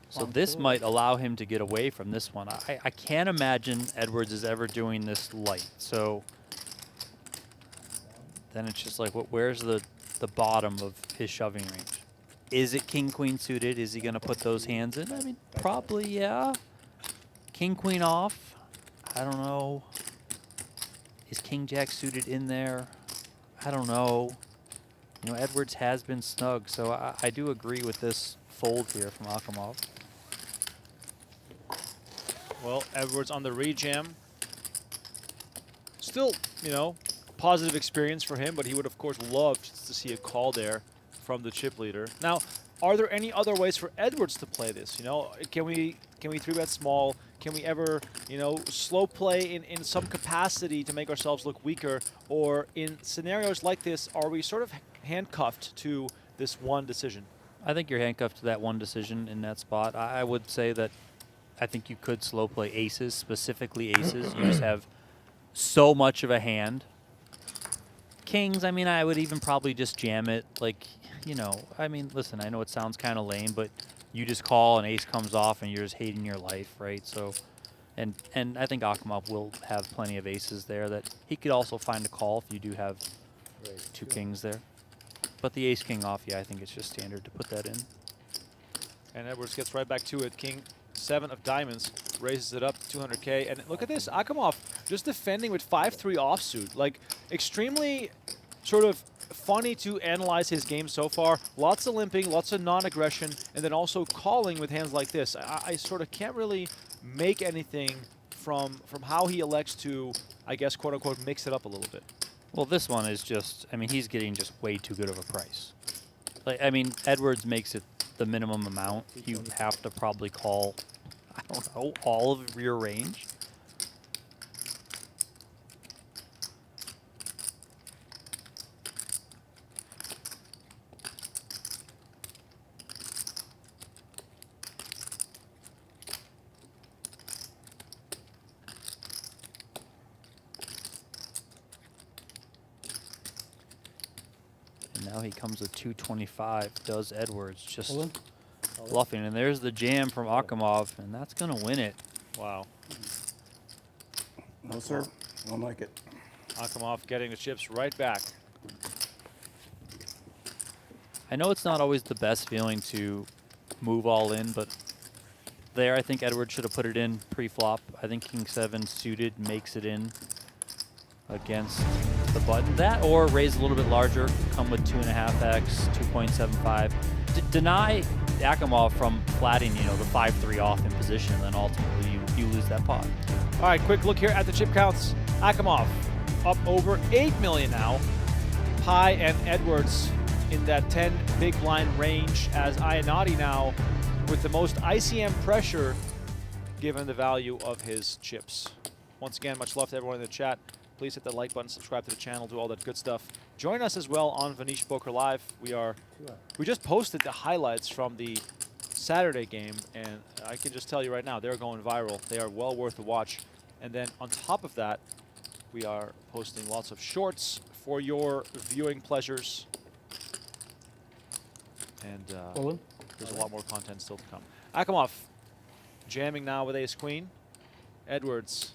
So this might allow him to get away from this one. I can't imagine Edwards is ever doing this light. So then it's just like, where's the bottom of his shoving range? Is it king-queen suited? Is he going to put those hands in? I mean, probably, yeah. King-queen off. I don't know. Is king-jack suited in there? I don't know. You know, Edwards has been snug, so I do agree with this fold here from Akimov. Well, Edwards on the rejam. Still, you know, positive experience for him, but he would, of course, love to see a call there from the chip leader. Now, are there any other ways for Edwards to play this? You know, can we 3-bet small? Can we ever, you know, slow play in some capacity to make ourselves look weaker? Or in scenarios like this, are we sort of handcuffed to this one decision? I think you're handcuffed to that one decision in that spot. I would say that I think you could slow play aces, specifically aces. You just have so much of a hand. Kings, I mean, I would even probably just jam it. Like, you know, I mean, listen, I know it sounds kind of lame, but you just call and ace comes off and you're just hating your life, right? So, and I think Akimov will have plenty of aces there that he could also find a call if you do have 2 kings there. But the ace-king off, yeah, I think it's just standard to put that in. And Edwards gets right back to it. King 7 of diamonds, raises it up 200K. And look at this, Akimov just defending with 5-3 offsuit. Like, extremely sort of funny to analyze his game so far. Lots of limping, lots of non-aggression, and then also calling with hands like this. I sort of can't really make anything from how he elects to, I guess, quote-unquote, mix it up a little bit. Well, this one is just, I mean, he's getting just way too good of a price. Like, I mean, Edwards makes it the minimum amount. You have to probably call, I don't know, all of your range. Now he comes with 225, does Edwards. Just bluffing. And there's the jam from Akimov, and that's going to win it. Wow. No, sir. Don't like it. Akimov getting the chips right back. I know it's not always the best feeling to move all in, but there I think Edwards should have put it in pre-flop. I think King 7 suited makes it in against the button. That or raise a little bit larger, come with 2.5x, 2.75. Deny Akimov from flatting, you know, the 5-3 off in position, and then ultimately you lose that pot. All right, quick look here at the chip counts. Akimov up over 8 million now. Pi and Edwards in that 10 big blind range, as Iannotti now with the most ICM pressure given the value of his chips. Once again, much love to everyone in the chat. Please hit that like button, subscribe to the channel, do all that good stuff. Join us as well on Venetian Poker Live. We just posted the highlights from the Saturday game, and I can just tell you right now, they're going viral. They are well worth a watch. And then on top of that, we are posting lots of shorts for your viewing pleasures. And there's a lot more content still to come. Akimov jamming now with ace queen. Edwards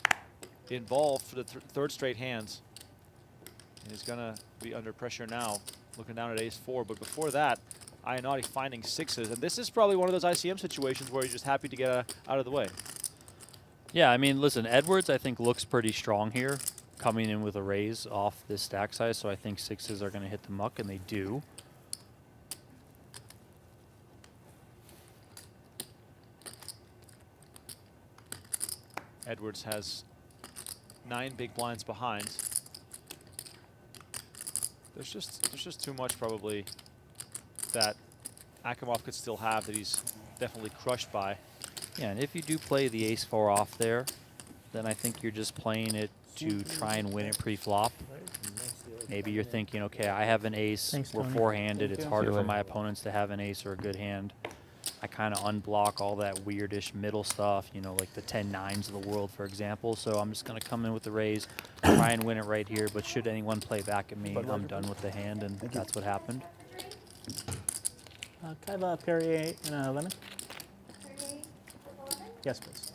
involved for the third straight hand. He's gonna be under pressure now, looking down at ace 4. But before that, Iannotti finding sixes. And this is probably one of those ICM situations where you're just happy to get out of the way. Yeah, I mean, listen, Edwards I think looks pretty strong here, coming in with a raise off this stack size. So I think sixes are going to hit the muck, and they do. Edwards has 9 big blinds behind. There's just too much probably that Akimov could still have that he's definitely crushed by. Yeah, and if you do play the ace 4 off there, then I think you're just playing it to try and win it pre-flop. Maybe you're thinking, okay, I have an ace, we're four-handed, it's harder for my opponents to have an ace or a good hand. I kind of unblock all that weirdish middle stuff, you know, like the 10-9s of the world, for example. So I'm just going to come in with the raise, try and win it right here. But should anyone play back at me, I'm done with the hand, and that's what happened. Can I have a Perrier and a lemon? Yes, please.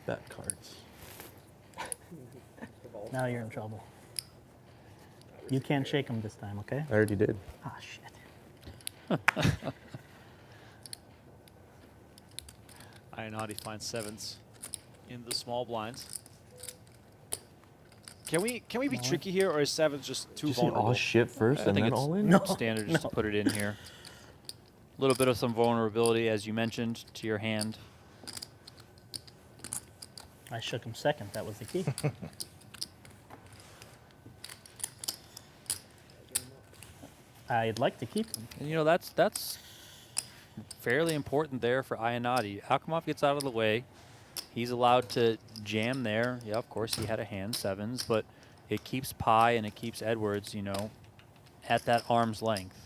Bet cards. Now you're in trouble. You can't shake them this time, okay? I already did. Ah, shit. Iannotti finds sevens in the small blinds. Can we be tricky here, or is sevens just too vulnerable? All shit first I and think then it's all in? standard just to put it in here. A little bit of some vulnerability, as you mentioned, to your hand. I shook him second. That was the key. I'd like to keep him. And you know, that's fairly important there for Iannotti. Akimov gets out of the way. He's allowed to jam there. Yeah, of course, he had a hand, sevens, but it keeps Pi and it keeps Edwards, you know, at that arm's length.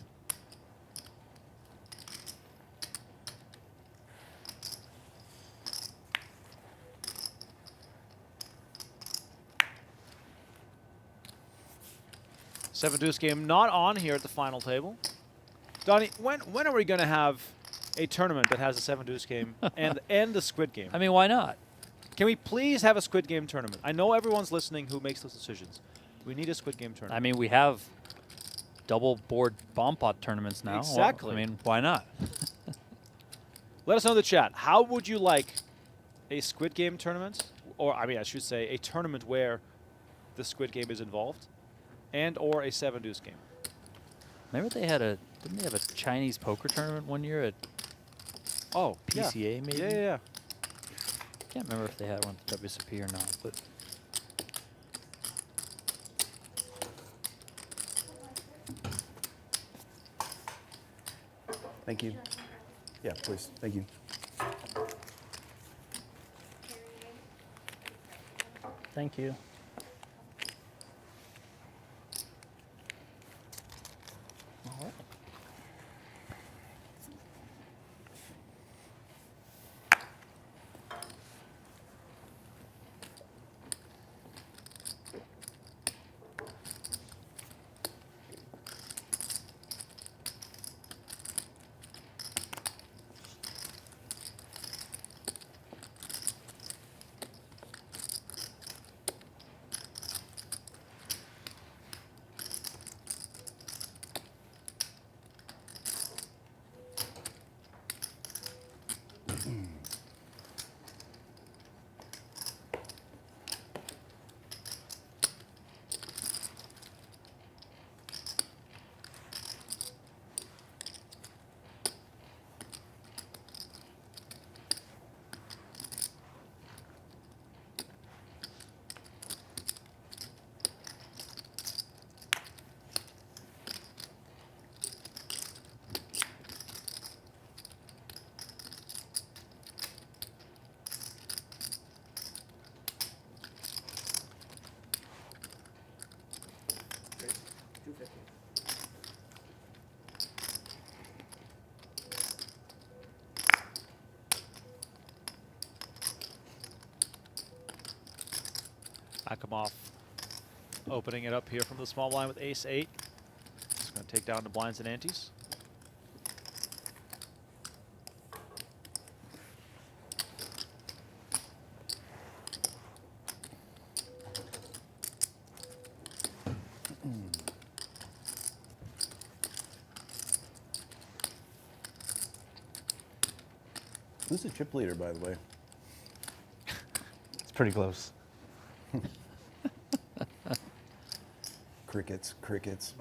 Seven deuce game not on here at the final table. Donnie, when are we going to have a tournament that has a seven deuce game and the squid game? I mean, why not? Can we please have a squid game tournament? I know everyone's listening who makes those decisions. We need a squid game tournament. I mean, we have double board bomb pot tournaments now. Exactly. Well, I mean, why not? Let us know in the chat. How would you like a squid game tournament? Or, I mean, I should say a tournament where the squid game is involved, and or a seven deuce game. Remember didn't they have a Chinese poker tournament one year at PCA maybe? Yeah. Can't remember if they had one at WSOP or not, but Thank you. Yeah, please. Thank you. Thank you. Akimov opening it up here from the small blind with ace-8. Just going to take down the blinds and antes. Who's the chip leader, by the way? It's pretty close. Crickets, crickets.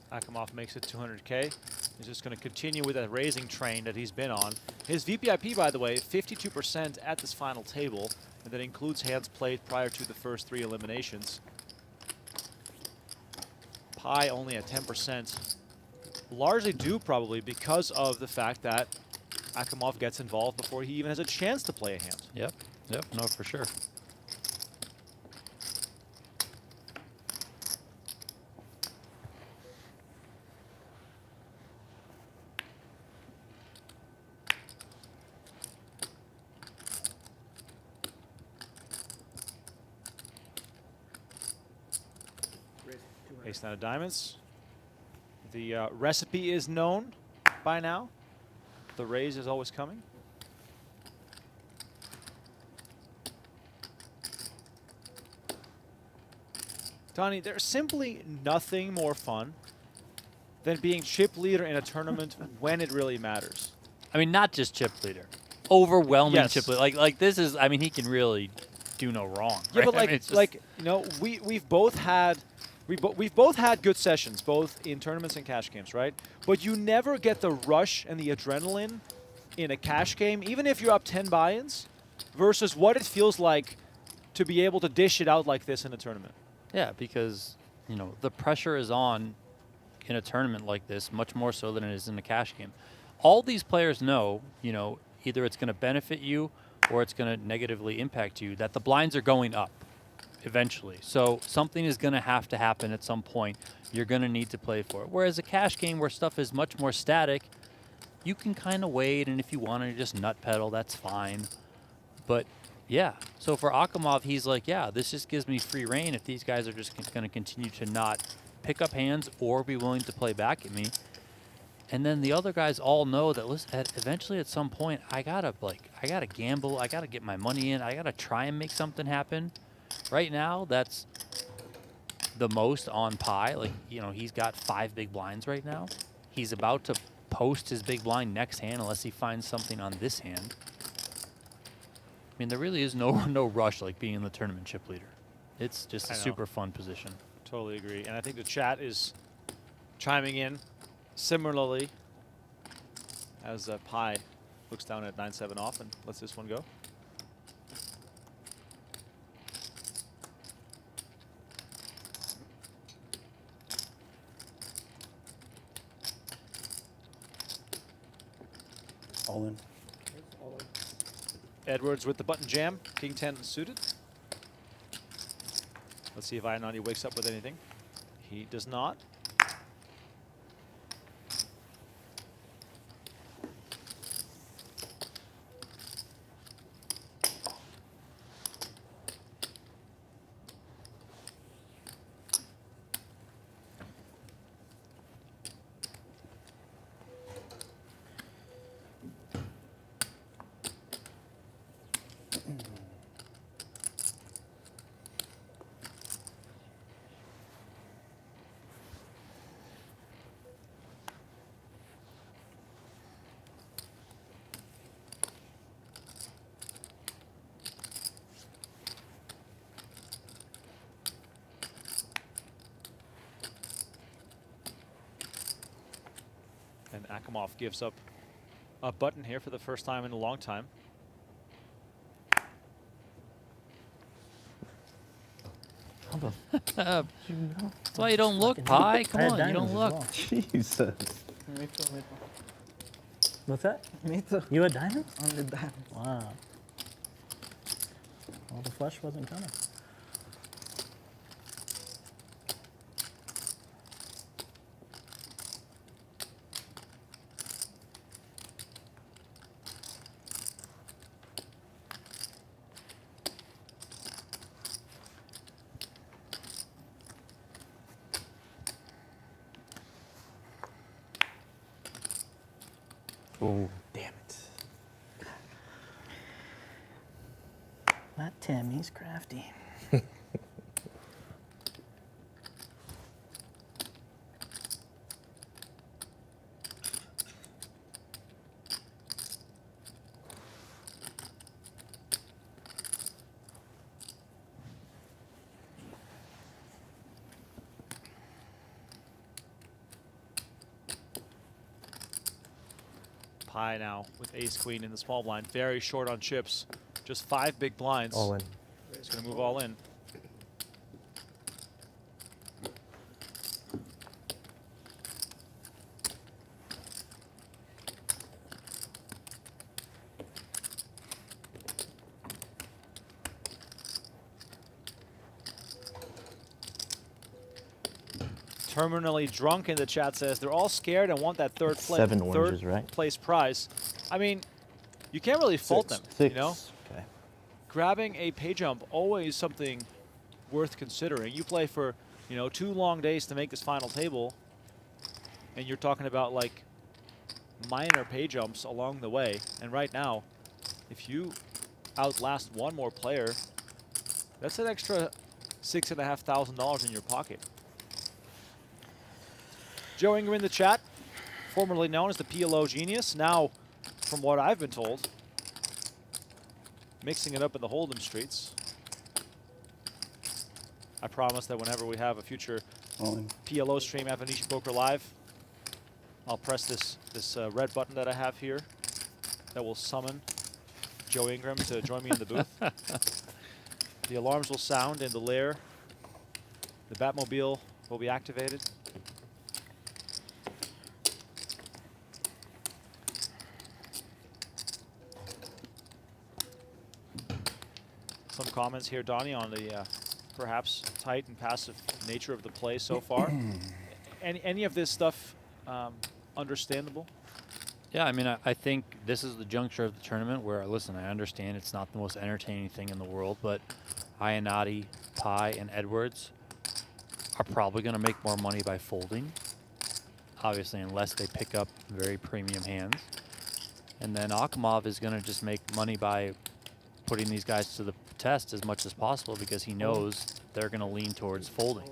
Akimov makes it 200K. He's just going to continue with that raising train that he's been on. His VPIP, by the way, 52% at this final table, and that includes hands played prior to the first 3 eliminations. Pi only at 10%, largely due probably because of the fact that Akimov gets involved before he even has a chance to play a hand. Yep. Yep. No, for sure. Ace nine of diamonds. The recipe is known by now. The raise is always coming. Donnie, there's simply nothing more fun than being chip leader in a tournament when it really matters. I mean, not just chip leader. Overwhelming Yes. chip leader. Like this is, I mean, he can really do no wrong. Yeah, right? but I mean, it's just- like you know, we've both had we've both had good sessions, both in tournaments and cash games, right? But you never get the rush and the adrenaline in a cash game, even if you're up 10 buy-ins, versus what it feels like to be able to dish it out like this in a tournament. Yeah, because, you know, the pressure is on in a tournament like this much more so than it is in a cash game. All these players know, you know, either it's going to benefit you or it's going to negatively impact you, that the blinds are going up eventually. So something is going to have to happen at some point. You're going to need to play for it. Whereas a cash game where stuff is much more static, you can kind of wait, and if you want to just nut pedal, that's fine. But yeah, so for Akimov, he's like, yeah, this just gives me free reign if these guys are just going to continue to not pick up hands or be willing to play back at me. And then the other guys all know that, listen, eventually at some point, I gotta gamble, I gotta get my money in, I gotta try and make something happen. Right now, that's the most on Pi. Like, you know, he's got 5 big blinds right now. He's about to post his big blind next hand unless he finds something on this hand. I mean, there really is no rush like being in the tournament chip leader. It's just a super fun position. Totally agree. And I think the chat is chiming in similarly as Pi looks down at 9-7 off and lets this one go. All in. Edwards with the button jam, King 10 suited. Let's see if Iannotti wakes up with anything. He does not. And Akimov gives up a button here for the first time in a long time. That's why you don't look, Pie. Come I had on, you diamonds don't as look. well. Jesus. Me too, me too. What's that? Me too. You had diamonds? Only diamonds. Wow. Well, the flush wasn't coming. Oh. Damn it. That Tammy's crafty. Pie now with ace queen in the small blind, very short on chips, just 5 big blinds. All in. He's going to move all in. Terminally drunk in the chat says they're all scared and want that third oranges, right? place prize. I mean, you can't really fault them, you know? Okay. Grabbing a pay jump, always something worth considering. You play for, 2 long days to make this final table, and you're talking about like minor pay jumps along the way. And right now, if you outlast one more player, that's an extra $6,500 in your pocket. Joe Ingram in the chat, formerly known as the PLO genius, now, from what I've been told, mixing it up in the Hold'em streets. I promise that whenever we have a future PLO stream at Venetian Poker Live, I'll press this red button that I have here that will summon Joe Ingram to join me in the booth. The alarms will sound in the lair. The Batmobile will be activated. Some comments here, Donnie, on the perhaps tight and passive nature of the play so far. Any of this stuff understandable? Yeah, I mean, I think this is the juncture of the tournament where, listen, I understand it's not the most entertaining thing in the world, but Iannotti, Pie, and Edwards are probably going to make more money by folding, obviously, unless they pick up very premium hands. And then Akimov is going to just make money by putting these guys to the test as much as possible because he knows they're going to lean towards folding.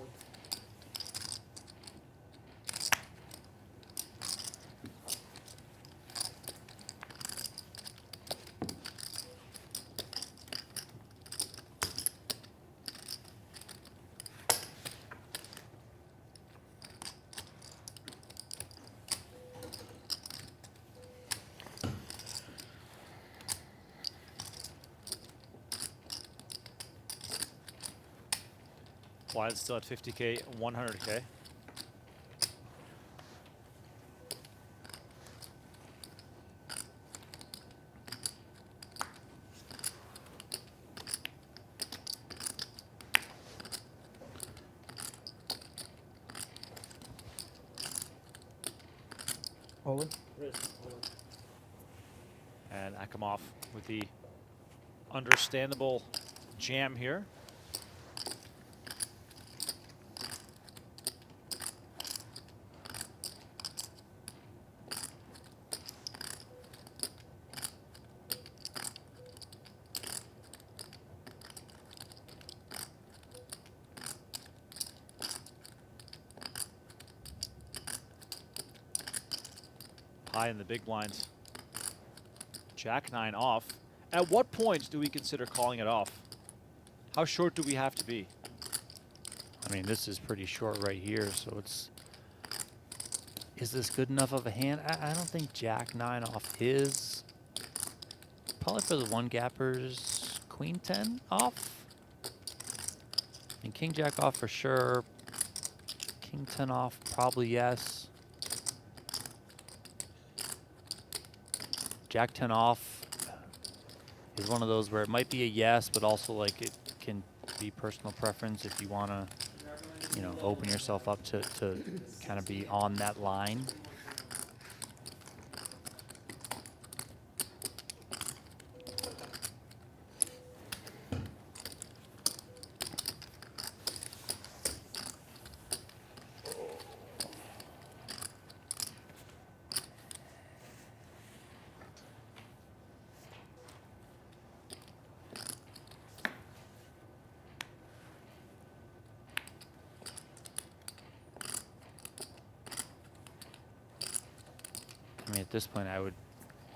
Blind still at 50K, 100K. All in. And Akimov with the understandable jam here. High in the big blinds. Jack 9 off. At what point do we consider calling it off? How short do we have to be? I mean, this is pretty short right here, so it's... Is this good enough of a hand? I don't think Jack 9 off is. Probably for the one gappers, Queen 10 off. mean, king jack off for sure. King 10 off, probably yes. Jack 10 off is one of those where it might be a yes, but also like it can be personal preference if you want to, you know, open yourself up to kind of be on that line. I mean, at this point, I would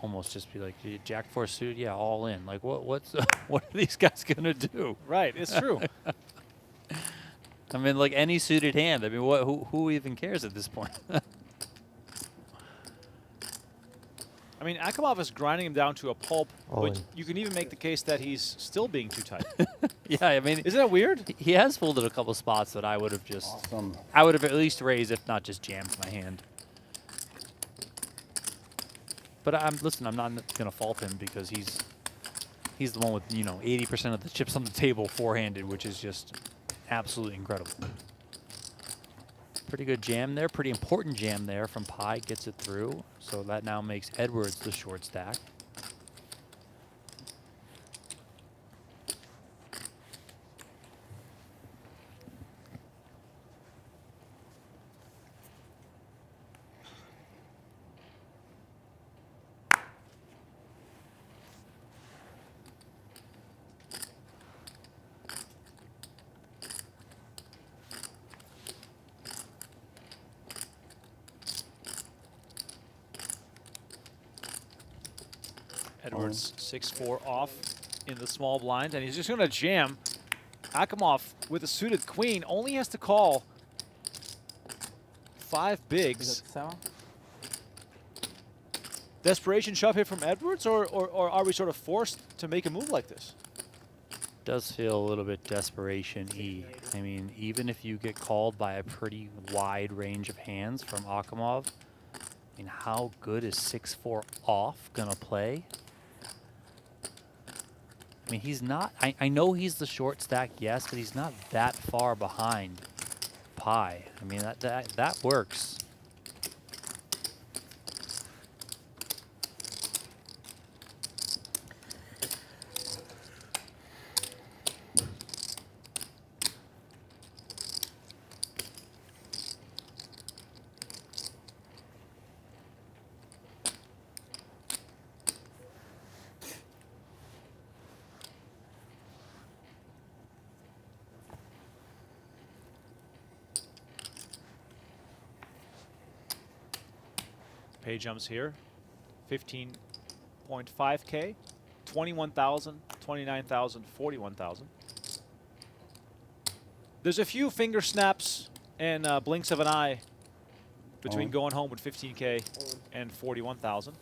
almost just be like, Jack 4 suited, yeah, all in. Like, what's what are these guys gonna do? Right, it's true. I mean, like any suited hand. I mean, who even cares at this point? I mean, Akimov is grinding him down to a pulp, All but in. you can even make the case that he's still being too tight. Yeah, I mean, Isn't that weird? he has folded a couple spots that I would have just, Awesome. I would have at least raised, if not just jammed my hand. But listen, I'm not gonna fault him because he's the one with, you know, 80% of the chips on the table four-handed, which is just absolutely incredible. Pretty good jam there, pretty important jam there from Pi, gets it through. So that now makes Edwards the short stack. Edwards 6-4 off in the small blind, and he's just going to jam. Akimov with a suited queen only has to call 5 bigs. Desperation shove here from Edwards, or are we sort of forced to make a move like this? Does feel a little bit desperation-y. I mean, even if you get called by a pretty wide range of hands from Akimov, I mean, how good is 6-4 off gonna play? I mean, he's not, I know he's the short stack, yes, but he's not that far behind Pi. I mean, that works. Pay jumps here, 15.5K, 21,000, 29,000, 41,000. There's a few finger snaps and blinks of an eye between going home with 15K and 41,000.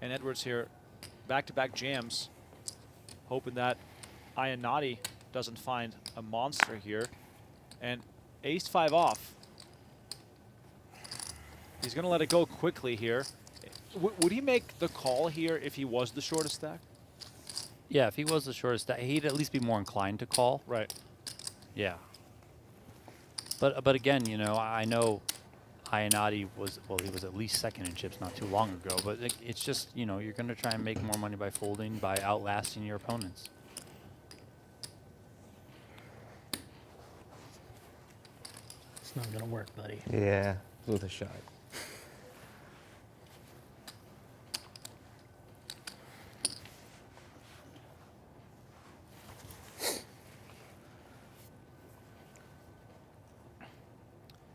And Edwards here, back-to-back jams, hoping that Iannotti doesn't find a monster here. And ace-5 off. He's going to let it go quickly here. Would he make the call here if he was the shortest stack? Yeah, if he was the shortest stack, he'd at least be more inclined to call. Right. Yeah. But again, you know, I know Iannotti was, well, he was at least second in chips not too long ago, but it's just, you know, you're going to try and make more money by folding, by outlasting your opponents. It's not gonna work, buddy. Yeah, with a shot.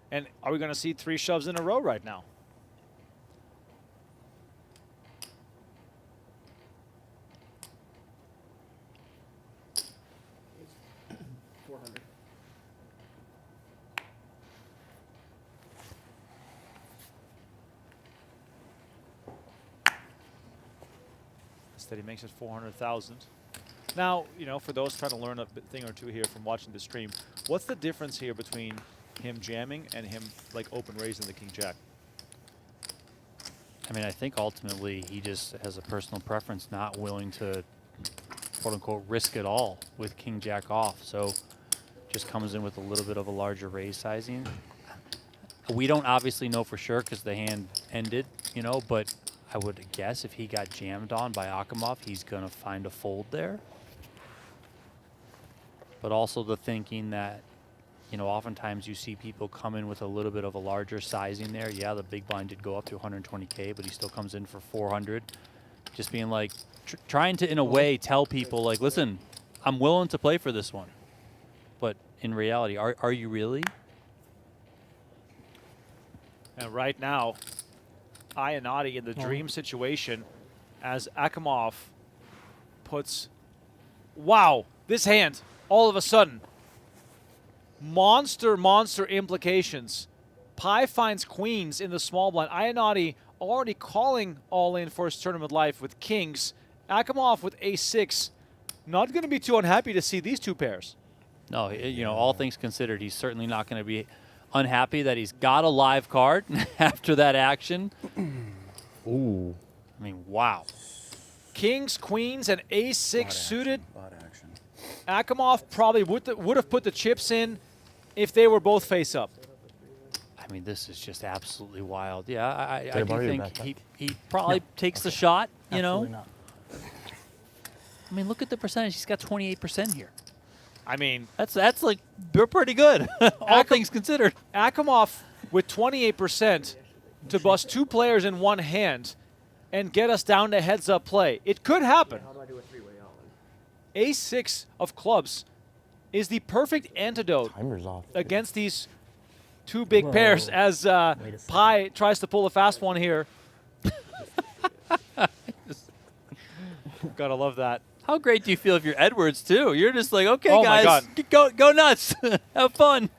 And are we going to see 3 shoves in a row right now? Instead, he makes it 400,000. Now, you know, for those trying to learn a thing or two here from watching the stream, what's the difference here between him jamming and him like open raising the king jack? I mean, I think ultimately he just has a personal preference, not willing to, quote unquote, risk it all with king jack off. So just comes in with a little bit of a larger raise sizing. We don't obviously know for sure because the hand ended, you know, but I would guess if he got jammed on by Akimov, he's going to find a fold there. But also the thinking that, you know, oftentimes you see people come in with a little bit of a larger sizing there. Yeah, the big blind did go up to 120K, but he still comes in for 400. Just being like, trying to, in a way, tell people, like, listen, I'm willing to play for this one. But in reality, are you really? And right now, Iannotti in the dream situation as Akimov puts, wow, this hand, all of a sudden, monster implications. Pi finds queens in the small blind. Iannotti already calling all in for his tournament life with kings. Akimov with ace-6. Not going to be too unhappy to see these two pairs. No, you know, all things considered, he's certainly not going to be unhappy that he's got a live card after that action. Ooh. I mean, wow. Kings, queens, and ace-6 suited. Bot action. Akimov probably would have put the chips in if they were both face up. I mean, this is just absolutely wild. Yeah, I do borrow your think he probably takes the shot, you Absolutely know. not. I mean, look at the percentage. He's got 28% here. I mean, That's like, they're pretty good, all things considered. Akimov with 28% to bust two players in one hand and get us down to heads-up play. It could happen. How do I do a three-way all Ace-6 of clubs is the perfect antidote Timer's off. against these two big pairs as Pi tries to pull a fast one here. Gotta love that. How great do you feel if you're Edwards, too? You're just like, okay, Oh my guys, go nuts. Have fun.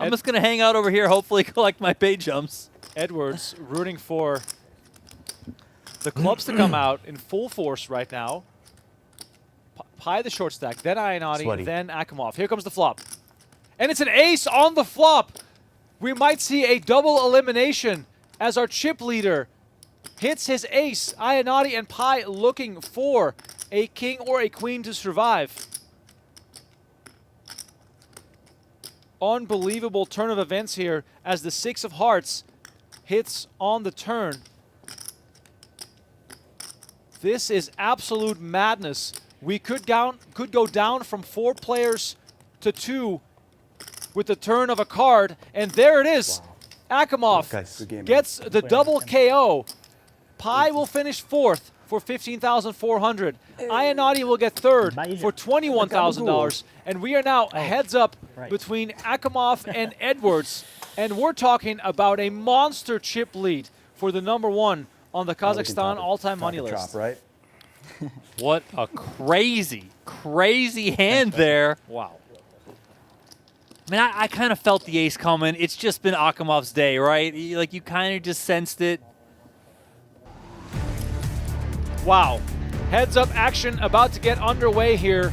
I'm just going to hang out over here, hopefully collect my pay jumps. Edwards rooting for the clubs to come out in full force right now. Pi the short stack, then Iannotti, Sweaty. then Akimov. Here comes the flop. And it's an ace on the flop. We might see a double elimination as our chip leader hits his ace. Iannotti and Pi looking for a king or a queen to survive. Unbelievable turn of events here as the 6 of hearts hits on the turn. This is absolute madness. We could go down from 4 players to 2 with the turn of a card, and there it is. Wow. Akimov Good game, gets the double KO. Pi will finish 4th for $15,400. Iannotti will get 3rd for $21,000. And we are now heads up between Akimov and Edwards. And we're talking about a monster chip lead for the #1 on the Kazakhstan all-time money list. Chop, right? What a crazy, crazy hand there. Wow. I mean, I kind of felt the ace coming. It's just been Akimov's day, right? Like, you kind of just sensed it. Wow. Heads up action about to get underway here.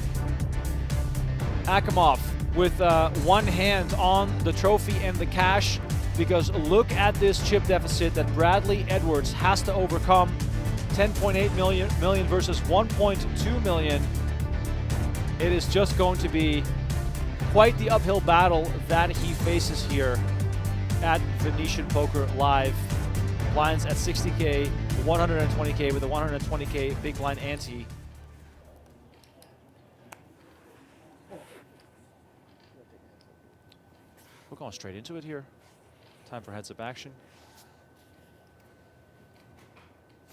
Akimov with one hand on the trophy and the cash, because look at this chip deficit that Bradley Edwards has to overcome. 10.8 million versus 1.2 million. It is just going to be quite the uphill battle that he faces here at Venetian Poker Live. Blinds at 60K, 120K with a 120K big blind ante. We're going straight into it here. Time for heads up action.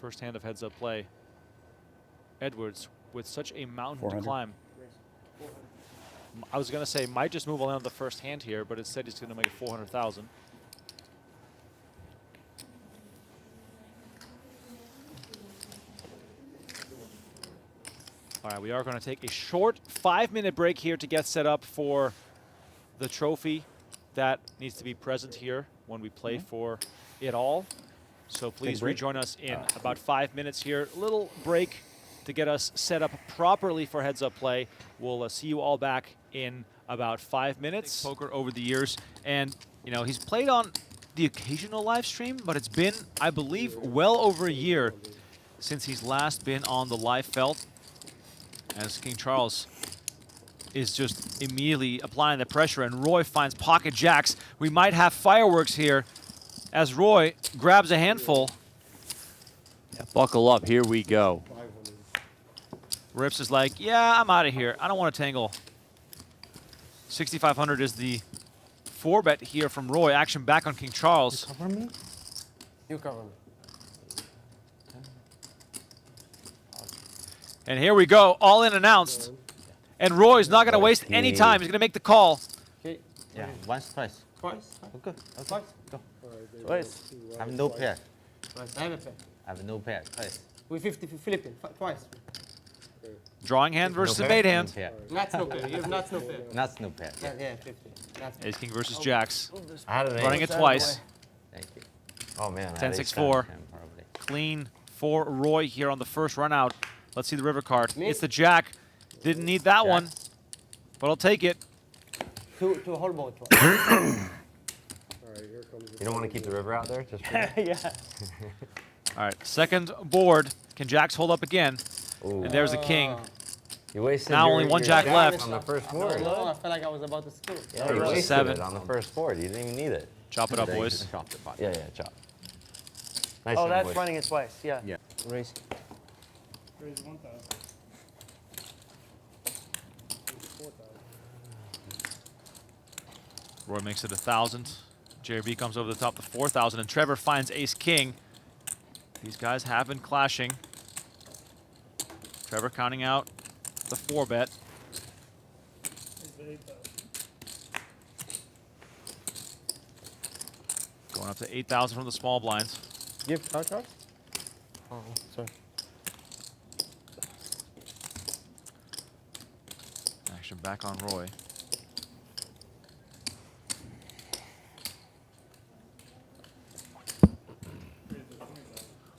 First hand of heads up play. Edwards with such a mountain to 400. climb. I was going to say might just move on the first hand here, but instead he's going to make it 400,000. All right, we are going to take a short 5-minute break here to get set up for the trophy that needs to be present here when we play for it all. So please rejoin us in about 5 minutes here. Little break to get us set up properly for heads-up play. We'll see you all back in about 5 minutes. Poker over the years, and you know he's played on the occasional live stream, but it's been, I believe, well over a year since he's last been on the live felt. As King Charles is just immediately applying the pressure, and Roy finds pocket jacks. We might have fireworks here as Roy grabs a handful. Yeah, buckle up, here we go. Rips is like, yeah, I'm out of here. I don't want to tangle. 6,500 is the 4-bet here from Roy. Action back on King Charles. You cover me? You cover me. And here we go, all in announced. And Roy's not going to waste any time. He's going to make the call. Okay. Yeah, once, twice. Twice. Okay, okay, go. Twice. I have no pair. Twice. I have a pair. I have no pair, twice. We 50 Philippine. Twice. Drawing hand versus No a pair? made hand. No pair. Nuts no pair. You have nuts no pair. Nuts, no pair. Yeah, 50. Nuts. Ace King versus Jacks. I had an Running ace. it twice. Thank you. Oh man. 10-6-4. Probably. Clean for Roy here on the first run out. Let's see the river card. It's the Jack. Didn't need that one, but I'll take it. Two whole boat. Twice. You don't want to keep the river out there? Just for Yeah. All right, second board. Can Jacks hold up again? Ooh. And there's a king. You wasted Now your- only one your Jack left. on the first board. No, I felt like I was about to steal. Yeah, There you was a wasted 7. it on the first board. You didn't even need it. Chop it up, boys. Yeah, chop. Nice Oh, one, that's boys. running it twice. Yeah. Yeah. Raise. Raise 1,000. 4,000. Roy makes it 1,000. JRB comes over the top to 4,000, and Trevor finds Ace King. These guys have been clashing. Trevor counting out the 4-bet. Going up to 8,000 from the small blinds. Give how Charles? Oh, sorry. Action back on Roy.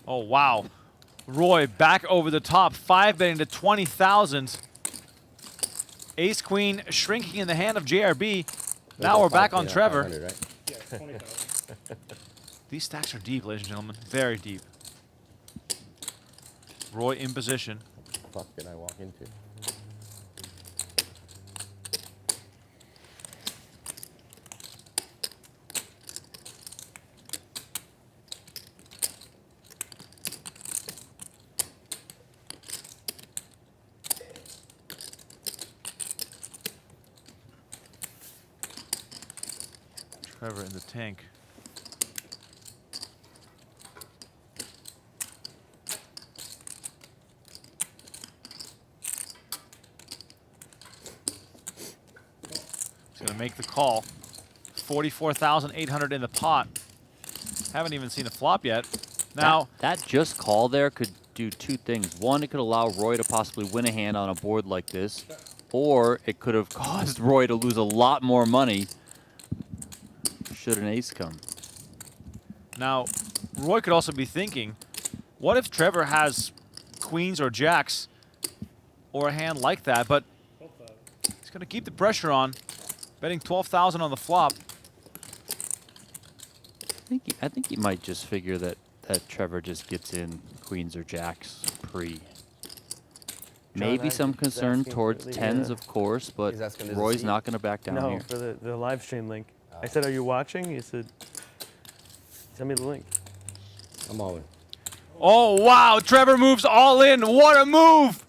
Oh, wow. Roy back over the top, 5-betting to 20,000. Ace Queen shrinking in the hand of JRB. Now we're back on Trevor. Yeah, 20,000. These stacks are deep, ladies and gentlemen. Very deep. Roy in position. What the fuck did I walk into? Trevor in the tank. He's going to make the call. 44,800 in the pot. Haven't even seen a flop yet. Now, that just call there could do two things. One, it could allow Roy to possibly win a hand on a board like this, or it could have caused Roy to lose a lot more money should an ace come. Now, Roy could also be thinking, what if Trevor has queens or jacks or a hand like that, but he's going to keep the pressure on, betting 12,000 on the flop. I think he might just figure that Trevor just gets in queens or jacks pre. Maybe some concern towards tens, of course, but Roy's not going to back down No, here. for the live stream link. I said, "Are you watching?" He said, "Send me the link." I'm all in. Oh, wow. Trevor moves all in. What a move.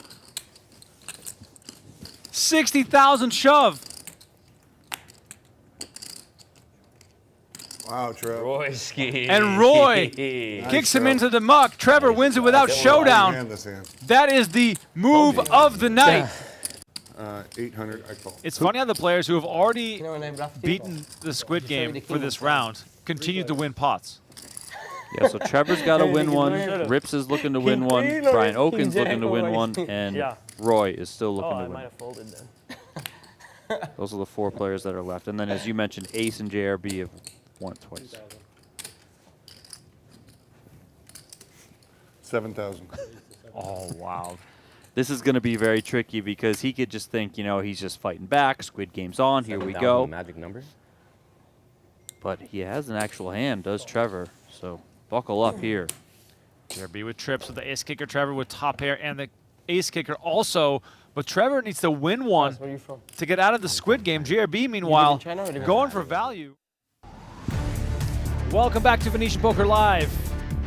60,000 shove. Wow, Trevor. Royski. And Roy kicks him into the muck. Trevor wins it without showdown. Hand this hand. That is the move of the night. 800, I call. It's funny how the players who have already You know when I bluff beaten the Squid Game for this round continue to win pots. Yeah, so Trevor's got to win one. Should've. Rips is looking to win one. Queen or Brian King Oaken's looking to win Jack? one. And Yeah. Roy is still Oh, looking I to might win. have folded then. Those are the 4 players that are left. And then, as you mentioned, Ace and JRB have won it twice. 7,000. Oh, wow. this is going to be very tricky because he could just think, you know, he's just fighting back. Squid Game's on. Here we 7,000 go. Magic number. But he has an actual hand, does Trevor. So buckle up here. JRB with trips with the ace kicker, Trevor with top pair and the ace kicker also. But Trevor needs to win one Where are you from? to get out of the Squid Game. JRB, meanwhile, China or live in going for value. Welcome back to Venetian Poker Live.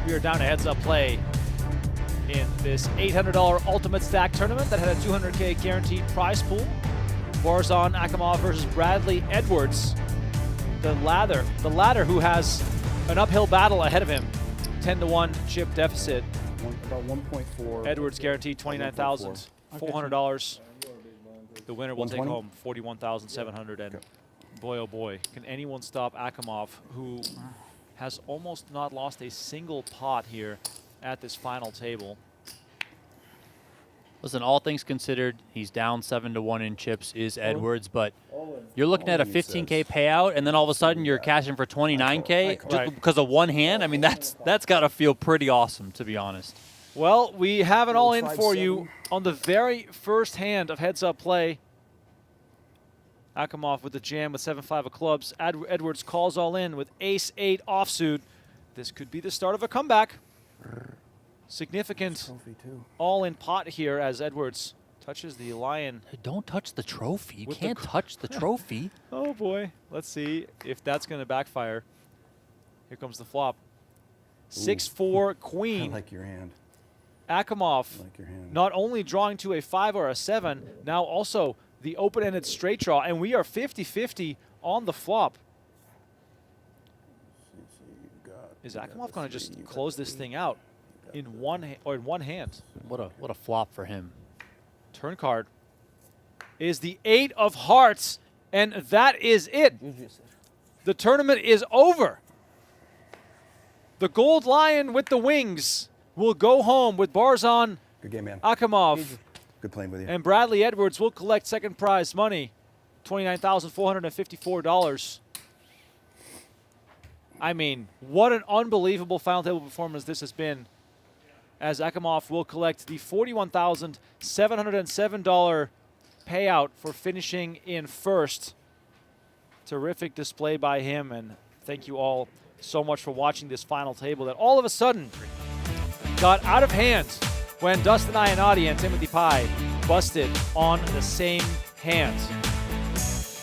We are down to heads-up play in this $800 Ultimate Stack tournament that had a $200K guaranteed prize pool. Baurzhan Akimov versus Bradley Edwards. The latter who has an uphill battle ahead of him. 10-1 chip deficit. About 1.4. Edwards guaranteed $29,400. The winner will take 120? home $41,700. And boy, oh boy, can anyone stop Akimov, who has almost not lost a single pot here at this final table. Listen, all things considered, he's down 7-1 in chips is Edwards, but you're looking at a 15K payout, and then all of a sudden you're cashing for 29K just because of one hand. I mean, that's got to feel pretty awesome, to be honest. Well, we have it all in for you on the very first hand of heads-up play. Akimov with the jam with 7-5 of clubs. Edwards calls all in with ace-8 offsuit. This could be the start of a comeback. Significant all-in pot here as Edwards touches the lion. Don't touch the trophy. You can't touch the trophy. Oh boy. Let's see if that's going to backfire. Here comes the flop. 6-4 queen. I like your hand. Akimov I like your hand. not only drawing to a 5 or a 7, now also the open-ended straight draw, and we are 50-50 on the flop. Is Akimov going to just close this thing out in one hand? What a flop for him. Turn card is the 8 of hearts, and that is it. The tournament is over. The gold lion with the wings will go home with Baurzhan Good game, man. Akimov. Good playing with you. And Bradley Edwards will collect second prize money, $29,454. I mean, what an unbelievable final table performance this has been, as Akimov will collect the $41,707 payout for finishing in first. Terrific display by him, and thank you all so much for watching this final table that all of a sudden got out of hand when Dustin Iannotti and Timothy Pye busted on the same hand.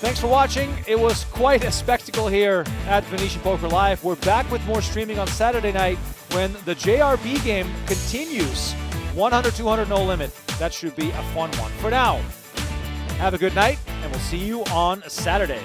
Thanks for watching. It was quite a spectacle here at Venetian Poker Live. We're back with more streaming on Saturday night when the JRB game continues. 100-200 no limit. That should be a fun one. For now, have a good night, and we'll see you on Saturday.